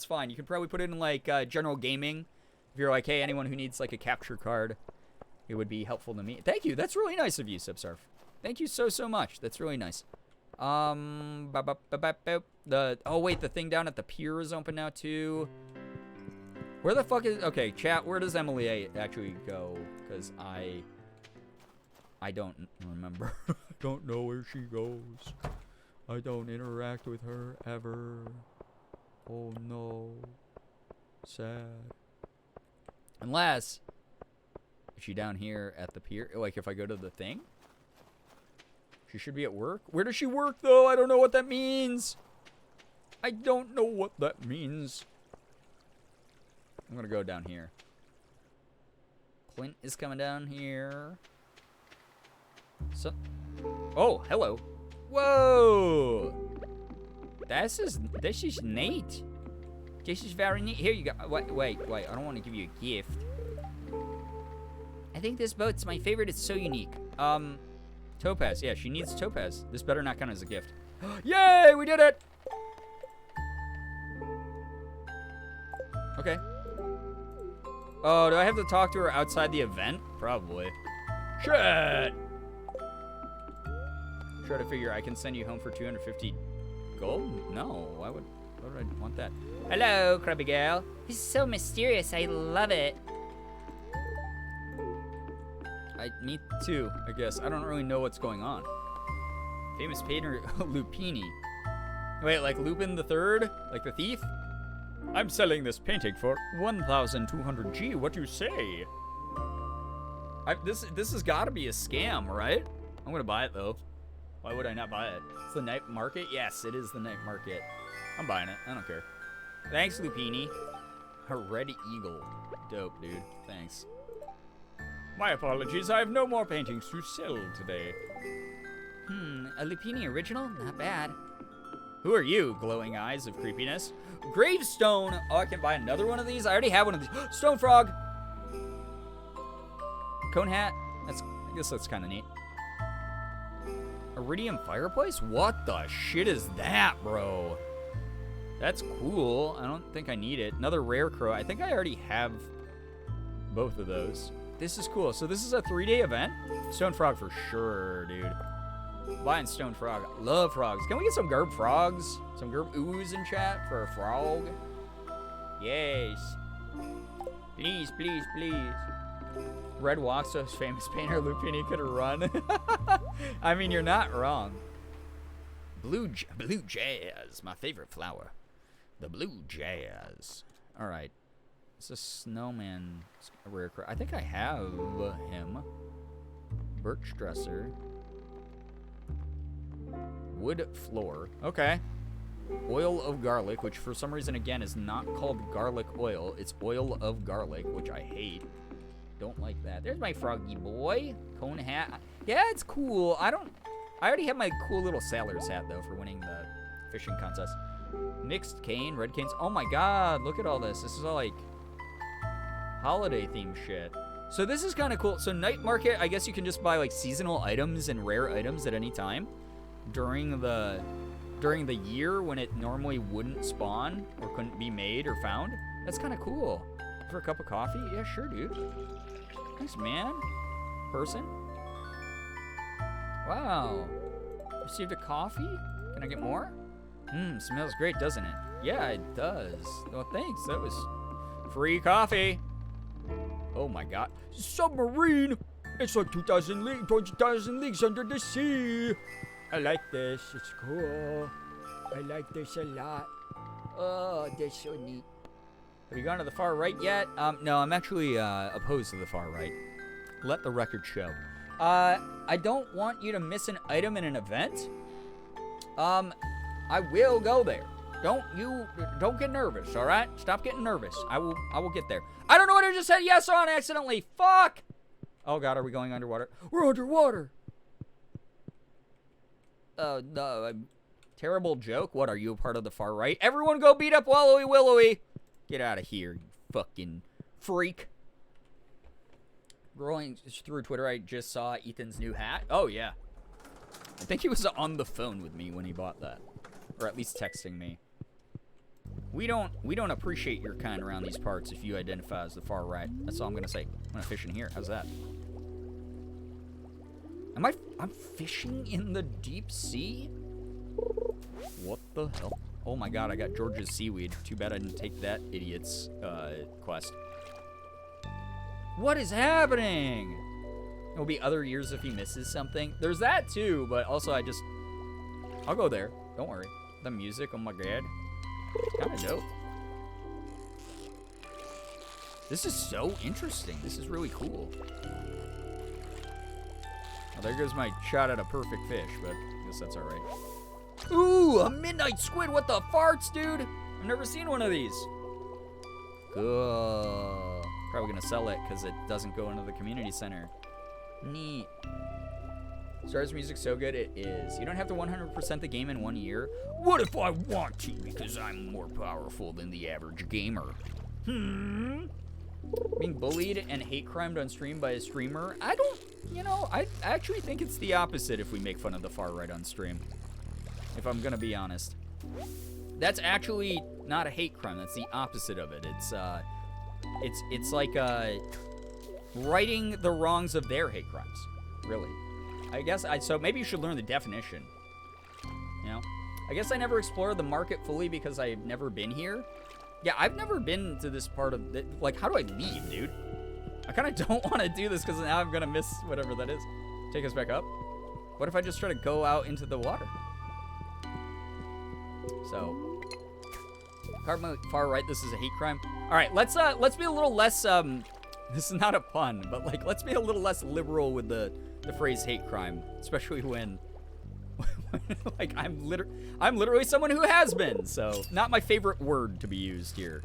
fine. You can probably put it in like general gaming. If you're like, hey, anyone who needs like a capture card, it would be helpful to me. Thank you. That's really nice of you, Subsurf. Thank you so much. That's really nice. Oh wait, the thing down at the pier is open now too. Where the fuck is? Okay, chat. Where does Emily actually go? Because I don't remember. I don't know where she goes. I don't interact with her ever. Oh no. Sad. Unless, is she down here at the pier? Like if I go to the thing? She should be at work. Where does she work though? I don't know what that means. I don't know what that means. I'm gonna go down here. Clint is coming down here. So, oh, hello. Whoa. This is neat. This is very neat. Here you go. Wait. I don't want to give you a gift. I think this boat's my favorite. It's so unique. Topaz. Yeah, she needs topaz. This better not count as a gift. Yay, we did it. Okay. Oh, do I have to talk to her outside the event? Probably. Shit. Try to figure I can send you home for 250 gold? No, why would I want that? Hello, Krabby Gal. This is so mysterious. I love it. Me too, I guess. I don't really know what's going on. Famous painter Lupini. Wait, like Lupin the Third? Like the thief? I'm selling this painting for 1,200 G. What do you say? This has got to be a scam, right? I'm gonna buy it though. Why would I not buy it? It's the night market? Yes, it is the night market. I'm buying it. I don't care. Thanks, Lupini. A red eagle. Dope, dude. Thanks. My apologies. I have no more paintings to sell today. A Lupini original? Not bad. Who are you, glowing eyes of creepiness? Gravestone! Oh, I can buy another one of these? I already have one of these. Stone frog! Cone hat? I guess that's kind of neat. Iridium fireplace? What the shit is that, bro? That's cool. I don't think I need it. Another rare crow. I think I already have both of those. This is cool. So this is a 3-day event. Stone frog for sure, dude. Buying stone frog. Love frogs. Can we get some Gerb frogs? Some Gerb ooze in chat for a frog? Yes. Please, please, please. Red Waxos, famous painter Lupini could run. I mean, you're not wrong. Blue jazz, my favorite flower. The blue jazz. All right. It's a snowman. Rare. I think I have him. Birch dresser. Wood floor. Okay. Oil of garlic, which for some reason again is not called garlic oil. It's oil of garlic, which I hate. Don't like that. There's my froggy boy. Cone hat. Yeah, it's cool. I already have my cool little sailor's hat though for winning the fishing contest. Mixed cane, red canes. Oh my god, look at all this. This is all like holiday themed shit. So this is kind of cool. So night market, I guess you can just buy like seasonal items and rare items at any time during the year when it normally wouldn't spawn or couldn't be made or found. That's kind of cool. For a cup of coffee? Yeah, sure, dude. Thanks, man. Person? Wow. Received a coffee? Can I get more? Smells great, doesn't it? Yeah, it does. Well, thanks. That was free coffee. Oh my god. Submarine! It's like 20,000 leagues under the sea. I like this. It's cool. I like this a lot. Oh, that's so neat. Have you gone to the far right yet? No, I'm actually opposed to the far right. Let the record show. I don't want you to miss an item in an event. I will go there. Don't get nervous, all right? Stop getting nervous. I will get there. I don't know what I just said yes on accidentally. Fuck! Oh god, are we going underwater? We're underwater. No, terrible joke. What, are you a part of the far right? Everyone go beat up Wallowy Willowy. Get out of here, you fucking freak. Rolling through Twitter, I just saw Ethan's new hat. Oh, yeah. I think he was on the phone with me when he bought that. Or at least texting me. We don't appreciate your kind around these parts if you identify as the far right. That's all I'm gonna say. I'm gonna fish in here. How's that? I'm fishing in the deep sea? What the hell? Oh my god, I got George's seaweed. Too bad I didn't take that idiot's quest. What is happening? It'll be other years if he misses something. There's that too, but also I'll go there. Don't worry. The music, oh my god. Kind of dope. This is so interesting. This is really cool. Well, there goes my shot at a perfect fish, but I guess that's alright. Ooh, a midnight squid. What the farts, dude? I've never seen one of these. Cool. Probably gonna sell it because it doesn't go into the community center. Neat. Star's music's so good, it is. You don't have to 100% the game in 1 year. What if I want to because I'm more powerful than the average gamer? Being bullied and hate crimed on stream by a streamer? I actually think it's the opposite if we make fun of the far right on stream. If I'm gonna be honest. That's actually not a hate crime, that's the opposite of it. It's like righting the wrongs of their hate crimes, really. So maybe you should learn the definition. You know? I guess I never explored the market fully because I've never been here. Yeah, I've never been to this part of it. Like, how do I leave, dude? I kind of don't want to do this because now I'm going to miss whatever that is. Take us back up. What if I just try to go out into the water? So, far right, this is a hate crime. All right, let's be a little less, this is not a pun, but like, let's be a little less liberal with the phrase hate crime, especially when like I'm literally someone who has been, so not my favorite word to be used here.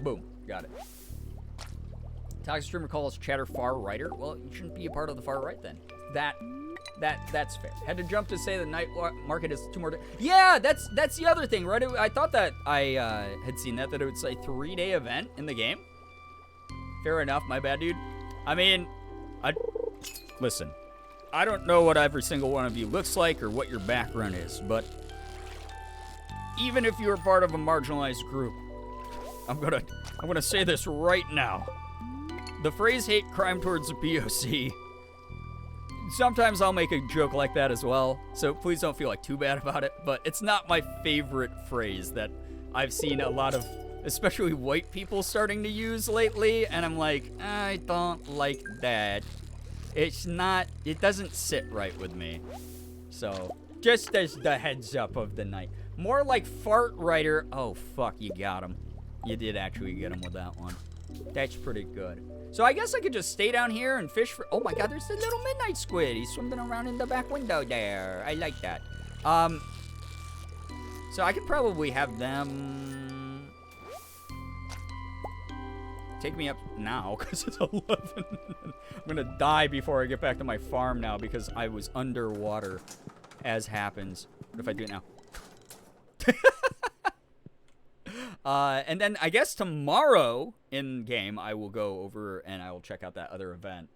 Boom, got it. Toxic streamer calls chatter far righter. Well, you shouldn't be a part of the far right then. That's fair. Had to jump to say the night market is 2 more days. Yeah, that's the other thing, right? I thought that I had seen that it was a 3-day event in the game. Fair enough, my bad, dude. I mean, listen, I don't know what every single one of you looks like or what your background is, but even if you're part of a marginalized group. I'm gonna say this right now. The phrase hate crime towards the POC. Sometimes I'll make a joke like that as well, so please don't feel like too bad about it, but it's not my favorite phrase that I've seen a lot of, especially white people, starting to use lately, and I'm like, I don't like that. It doesn't sit right with me. So, just as the heads up of the night. More like fart writer. Oh, fuck, you got him. You did actually get him with that one. That's pretty good. So I guess I could just stay down here and fish for... Oh my god, there's the little midnight squid. He's swimming around in the back window there. I like that. So I could probably have them... take me up now, because it's 11. I'm gonna die before I get back to my farm now, because I was underwater, as happens. What if I do it now? And then I guess tomorrow in game I will go over and I will check out that other event.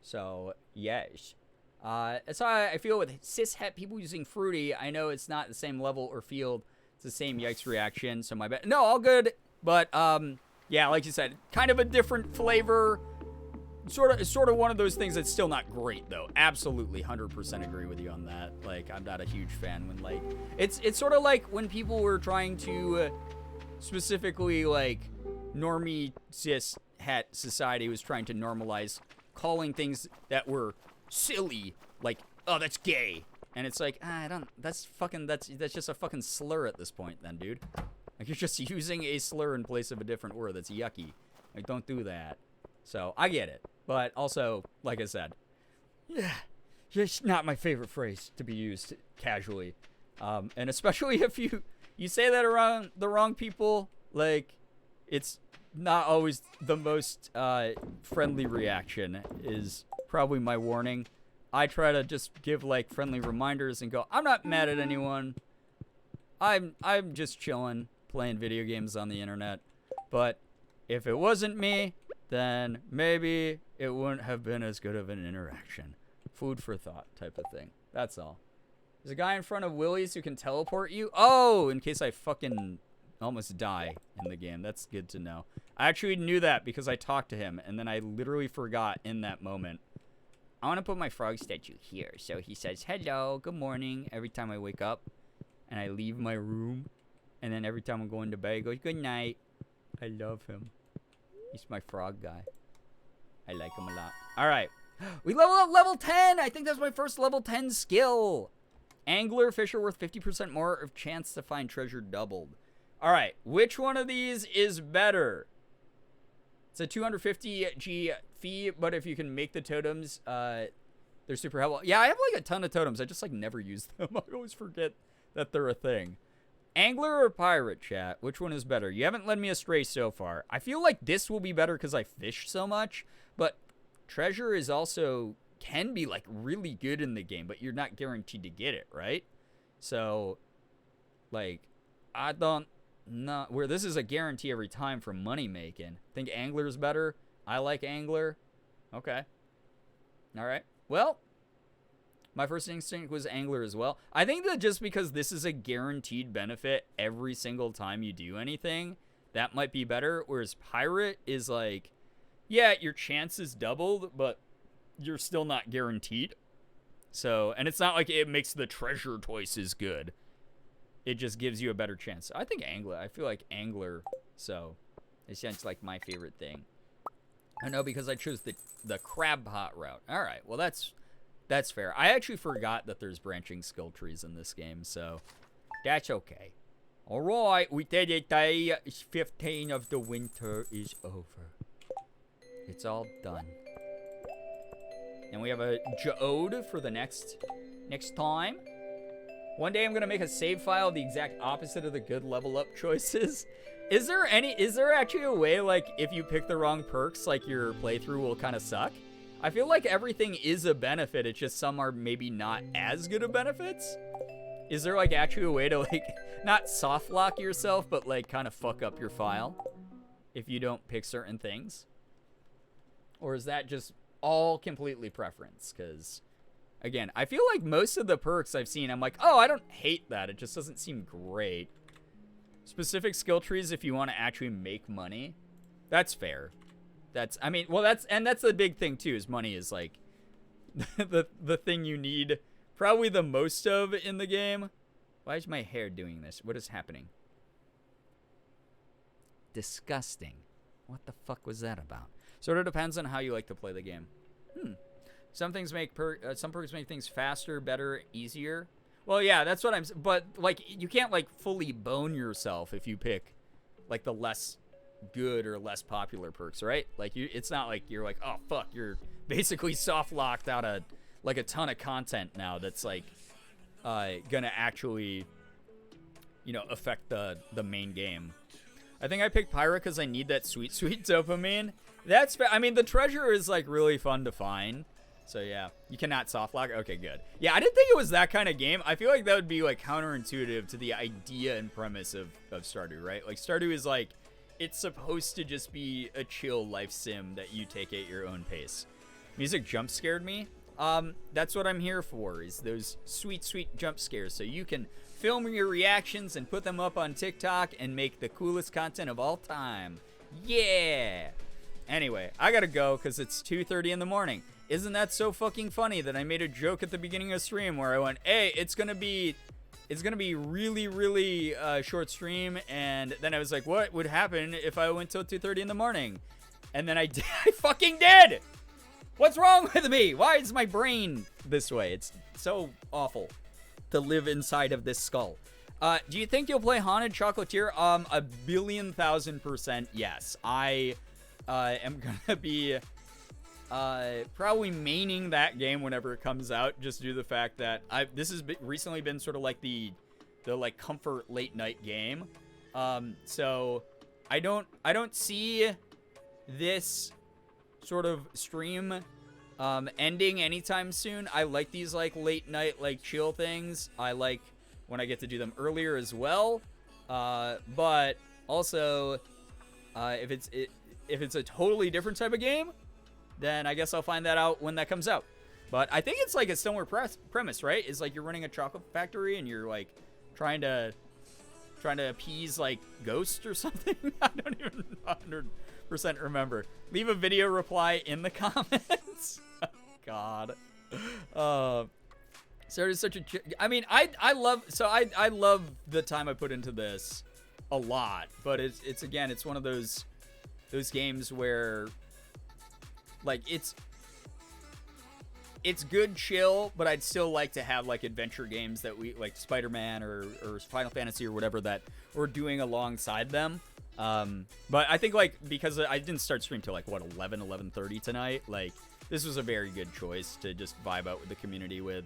So yes, that's how I feel with cishet people using fruity. I know it's not the same level or field. It's the same yikes reaction. So my bad. No, all good. But yeah, like you said, kind of a different flavor. Sort of one of those things that's still not great though. Absolutely, 100% agree with you on that. Like I'm not a huge fan when like it's sort of like when people were trying to. Specifically, like, normie cis het society was trying to normalize calling things that were silly, like, oh, that's gay. And it's like, that's just a fucking slur at this point then, dude. Like, you're just using a slur in place of a different word. That's yucky. Like, don't do that. So, I get it. But also, like I said, yeah, it's not my favorite phrase to be used casually. And especially if you say that around the wrong people, like, it's not always the most friendly reaction is probably my warning. I try to just give, like, friendly reminders and go, I'm not mad at anyone. I'm just chilling, playing video games on the internet. But if it wasn't me, then maybe it wouldn't have been as good of an interaction. Food for thought type of thing. That's all. There's a guy in front of Willie's who can teleport you. Oh, in case I fucking almost die in the game. That's good to know. I actually knew that because I talked to him, and then I literally forgot in that moment. I want to put my frog statue here. So he says, hello, good morning, every time I wake up. And I leave my room. And then every time I'm going to bed, he goes, good night. I love him. He's my frog guy. I like him a lot. All right. We level up level 10. I think that's my first level 10 skill. Angler, fish are worth 50% more of chance to find treasure doubled. All right, which one of these is better? It's a 250 G fee, but if you can make the totems, they're super helpful. Yeah, I have like a ton of totems. I just like never use them. I always forget that they're a thing. Angler or pirate, chat? Which one is better? You haven't led me astray so far. I feel like this will be better because I fish so much, but treasure is also... can be like really good in the game, but you're not guaranteed to get it, right? So like I don't know where this is a guarantee every time for money making. Think Angler is better. I like Angler. Okay. All right. Well, my first instinct was Angler as well. I think that just because this is a guaranteed benefit every single time you do anything, that might be better. Whereas Pirate is like, yeah, your chance is doubled, but you're still not guaranteed. So, and it's not like it makes the treasure choices good. It just gives you a better chance. I think Angler. I feel like Angler. So, it's just like my favorite thing. I know because I chose the crab pot route. All right. Well, that's fair. I actually forgot that there's branching skill trees in this game, so that's okay. All right, we did it. Day 15 of the winter is over. It's all done. And we have a geode for the next time. One day I'm gonna make a save file the exact opposite of the good level up choices. Is there actually a way, like, if you pick the wrong perks, like, your playthrough will kind of suck? I feel like everything is a benefit, it's just some are maybe not as good of benefits? Is there, like, actually a way to, like, not soft lock yourself, but, like, kind of fuck up your file if you don't pick certain things? Or is that just all completely preference? Because, again, I feel like most of the perks I've seen, I'm like, oh, I don't hate that. It just doesn't seem great. specific skill trees if you want to actually make money. That's fair. I mean, well, that's the big thing too, is money is like the thing you need probably the most of in the game. Why is my hair doing this? What is happening? Disgusting. What the fuck was that about? Sort of depends on how you like to play the game. Some things make some perks make things faster, better, easier. Well, yeah, that's what but like you can't like fully bone yourself if you pick like the less good or less popular perks, right? Like it's not like you're like, oh fuck, you're basically soft locked out of like a ton of content now that's like gonna actually, you know, affect the main game. I think I picked Pyra because I need that sweet dopamine. That's I mean, the treasure is like really fun to find. So yeah, you cannot soft lock. Okay, good. Yeah, I didn't think it was that kind of game. I feel like that would be like counterintuitive to the idea and premise of Stardew, right? Like Stardew is like, it's supposed to just be a chill life sim that you take at your own pace. Music jump scared me. That's what I'm here for, is those sweet jump scares, so you can film your reactions and put them up on TikTok and make the coolest content of all time. Yeah. Anyway, I gotta go because it's 2:30 in the morning. Isn't that so fucking funny that I made a joke at the beginning of stream where I went, hey, it's gonna be really short stream, and then I was like, what would happen if I went till 2:30 in the morning? And then I fucking did. What's wrong with me? Why is my brain this way? It's so awful to live inside of this skull. Do you think you'll play Haunted Chocolatier? 1,000,000,000% yes. I am gonna be probably maining that game whenever it comes out, just due to the fact that this has recently been sort of like the like comfort late night game. So I don't see this sort of stream ending anytime soon. I like these like late night like chill things. I like when I get to do them earlier as well. But also if it's a totally different type of game, then I guess I'll find that out when that comes out. But I think it's like a similar premise, right? It's like you're running a chocolate factory and you're like trying to appease like ghosts or something. I don't even 100% remember. Leave a video reply in the comments. Oh, God. So it's such a. I mean, I love the time I put into this a lot, but it's again, it's one of those games where like it's good chill, but I'd still like to have like adventure games that we like Spider-Man or Final Fantasy or whatever that we're doing alongside them. But I think like because I didn't start stream till like what 11:30 tonight, like this was a very good choice to just vibe out with the community with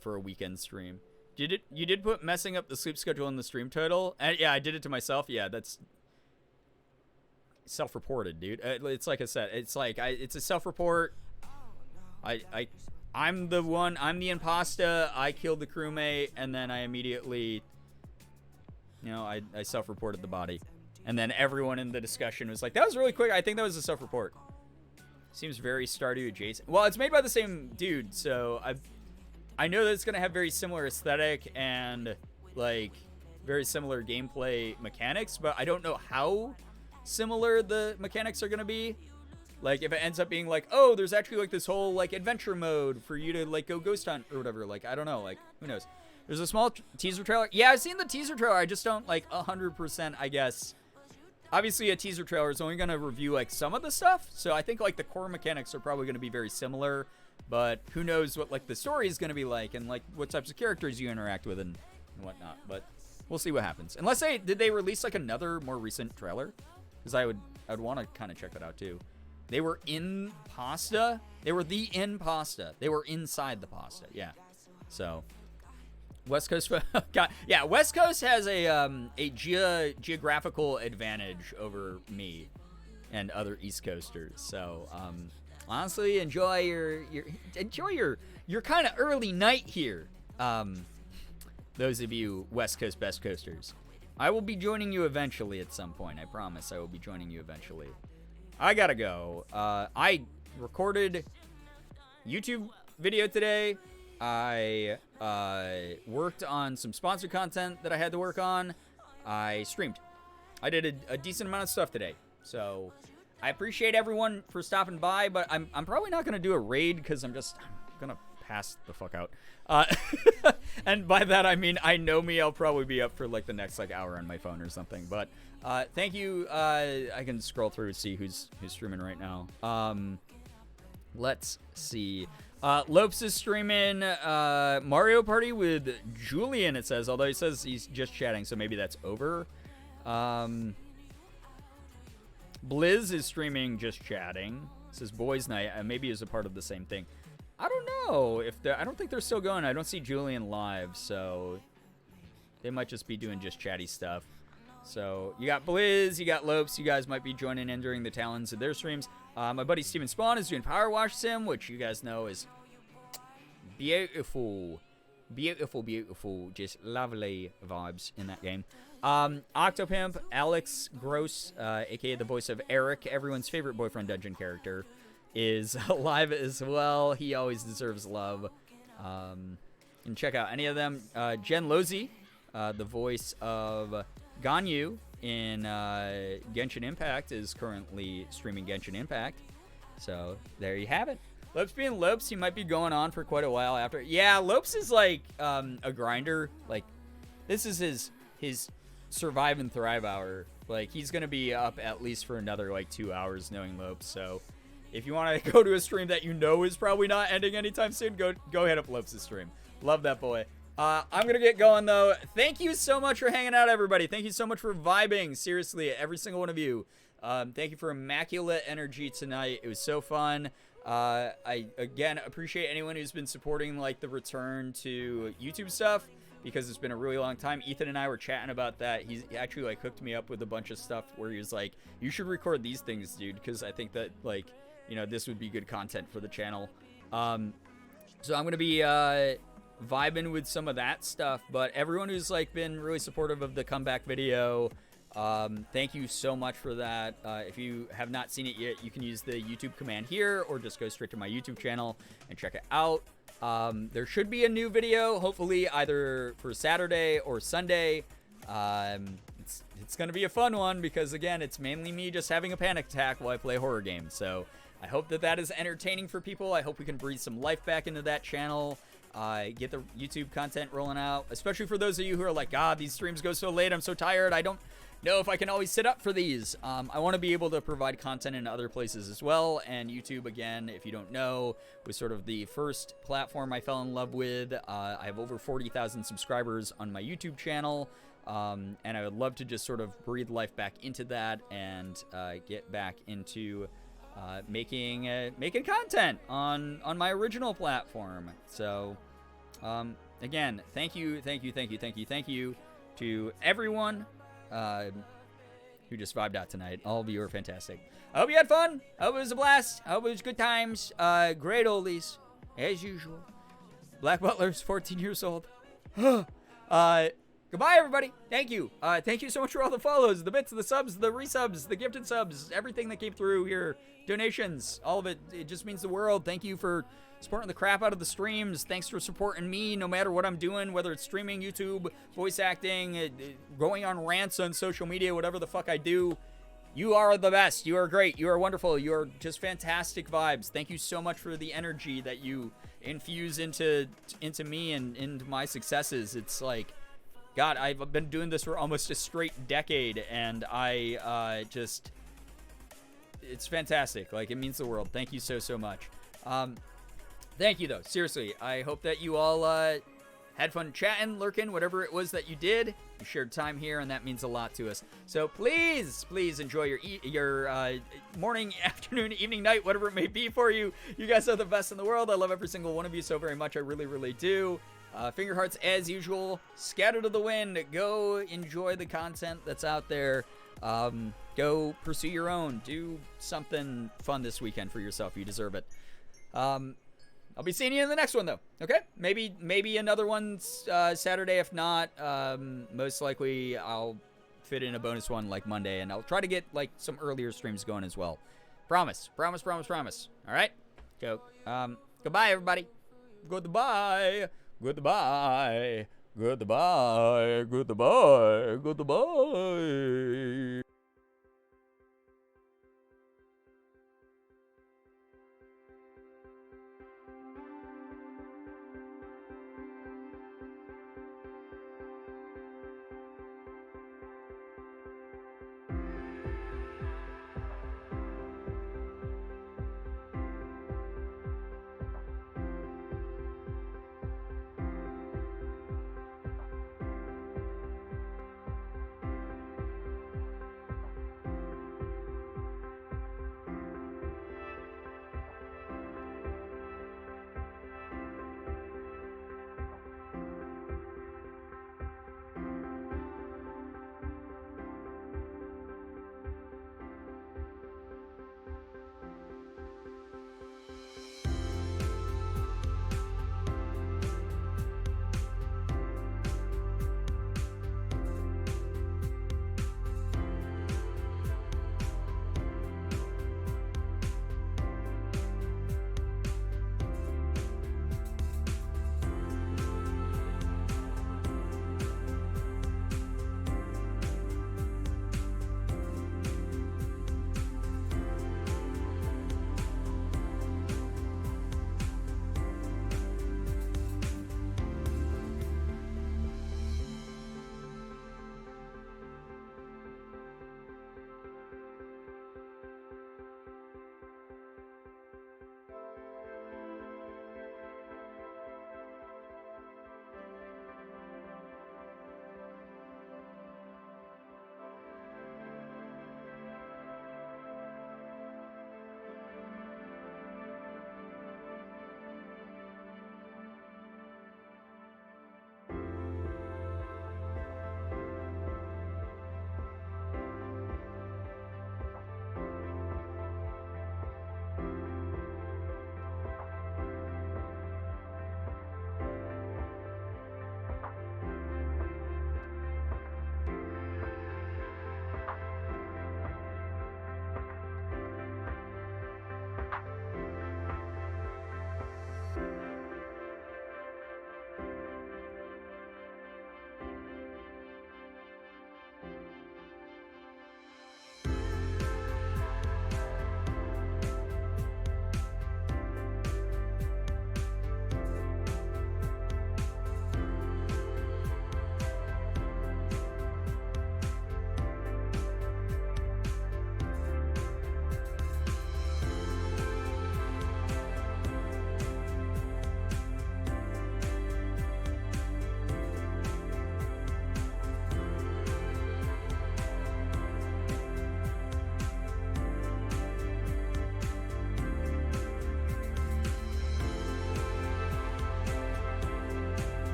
for a weekend stream. You did put messing up the sleep schedule in the stream title, and yeah, I did it to myself. Yeah, that's self-reported, dude. It's like I said, it's like it's a self-report. I'm the imposter. I killed the crewmate, and then I immediately, I self-reported the body. And then everyone in the discussion was like, that was really quick. I think that was a self-report. Seems very Stardew adjacent. Well, it's made by the same dude, so I know that it's going to have very similar aesthetic and, like, very similar gameplay mechanics, but I don't know how similar the mechanics are going to be. Like, if it ends up being like, oh, there's actually, like, this whole, like, adventure mode for you to, like, go ghost hunt or whatever. Like, I don't know. Like, who knows? There's a small teaser trailer. Yeah, I've seen the teaser trailer. I just don't, like, 100%, I guess. Obviously, a teaser trailer is only going to review, like, some of the stuff. So I think, like, the core mechanics are probably going to be very similar. But who knows what, like, the story is going to be like and, like, what types of characters you interact with and whatnot. But we'll see what happens. Unless did they release, like, another more recent trailer? Because I'd want to kind of check that out, too. They were in pasta. They were in pasta. They were inside the pasta. Yeah. So, West Coast. God, yeah, West Coast has a geographical advantage over me and other East Coasters. So, honestly, enjoy your kind of early night here. Those of you West Coast best coasters. I will be joining you eventually at some point. I promise I will be joining you eventually. I gotta go. I recorded YouTube video today. I worked on some sponsored content that I had to work on. I streamed. I did a decent amount of stuff today. So I appreciate everyone for stopping by, but I'm probably not going to do a raid because I'm going to pass the fuck out. And by that, I mean, I know me, I'll probably be up for like the next like hour on my phone or something. But thank you. I can scroll through and see who's streaming right now. Let's see. Lopes is streaming Mario Party with Julian, it says. Although he says he's just chatting, so maybe that's over. Blizz is streaming just chatting. It says Boys Night. Maybe is a part of the same thing. I don't know if I don't think they're still going. I don't see Julian live, so they might just be doing just chatty stuff. So you got Blizz, you got Lopes. You guys might be joining in during the talons of their streams. My buddy Steven Spawn is doing Power Wash Sim, which you guys know is beautiful. Beautiful, beautiful. Just lovely vibes in that game. Octopimp, Alex Gross, a.k.a. the voice of Eric, everyone's favorite boyfriend dungeon character, is live as well. He always deserves love. You can check out any of them. Jen Lozzi, the voice of Ganyu in Genshin Impact, is currently streaming Genshin Impact. So there you have it. Lopes being Lopes, he might be going on for quite a while after. Yeah, Lopes is like a grinder. Like, this is his survive and thrive hour. Like, he's gonna be up at least for another like 2 hours, knowing Lopes. So if you want to go to a stream that you know is probably not ending anytime soon, go hit up Lopes' stream. Love that boy. I'm gonna get going though. Thank you so much for hanging out, everybody. Thank you so much for vibing. Seriously, every single one of you. Thank you for immaculate energy tonight. It was so fun. I again appreciate anyone who's been supporting like the return to YouTube stuff, because it's been a really long time. Ethan and I were chatting about that. He actually like hooked me up with a bunch of stuff where he was like, you should record these things, dude, because I think that like, you know, this would be good content for the channel. So I'm gonna be vibing with some of that stuff. But everyone who's like been really supportive of the comeback video, thank you so much for that. If you have not seen it yet, you can use the YouTube command here, or just go straight to my YouTube channel and check it out. There should be a new video, hopefully either for Saturday or Sunday. It's gonna be a fun one, because again, it's mainly me just having a panic attack while I play horror games. So I hope that is entertaining for people. I hope we can breathe some life back into that channel. Get the YouTube content rolling out, especially for those of you who are like, God, these streams go so late, I'm so tired, I don't know if I can always sit up for these. I want to be able to provide content in other places as well, and YouTube, again, if you don't know, was sort of the first platform I fell in love with. I have over 40,000 subscribers on my YouTube channel, and I would love to just sort of breathe life back into that and get back into making content on my original platform. So again, thank you to everyone who just vibed out tonight. All of you are fantastic. I hope you had fun. I hope it was a blast. I hope it was good times. Great oldies as usual. Black Butler's 14 years old. Goodbye, everybody. Thank you. Thank you so much for all the follows, the bits, the subs, the resubs, the gifted subs, everything that came through here. Donations, all of it. It just means the world. Thank you for supporting the crap out of the streams. Thanks for supporting me no matter what I'm doing, whether it's streaming, YouTube, voice acting, going on rants on social media, whatever the fuck I do. You are the best. You are great. You are wonderful. You are just fantastic vibes. Thank you so much for the energy that you infuse into me and into my successes. It's like, God, I've been doing this for almost a straight decade, and I just, it's fantastic. Like, it means the world. Thank you so much. Thank you, though. Seriously, I hope that you all had fun chatting, lurking, whatever it was that you did. You shared time here, and that means a lot to us. So please enjoy your morning, afternoon, evening, night, whatever it may be for you. You guys are the best in the world. I love every single one of you so very much. I really, really do. Finger hearts as usual. Scatter to the wind. Go enjoy the content that's out there. Go pursue your own. Do something fun this weekend for yourself. You deserve it. I'll be seeing you in the next one, though. Okay? Maybe another one Saturday. If not, most likely I'll fit in a bonus one like Monday, and I'll try to get like some earlier streams going as well. Promise. All right? Go. Goodbye, everybody. Goodbye. Goodbye. Goodbye. Goodbye.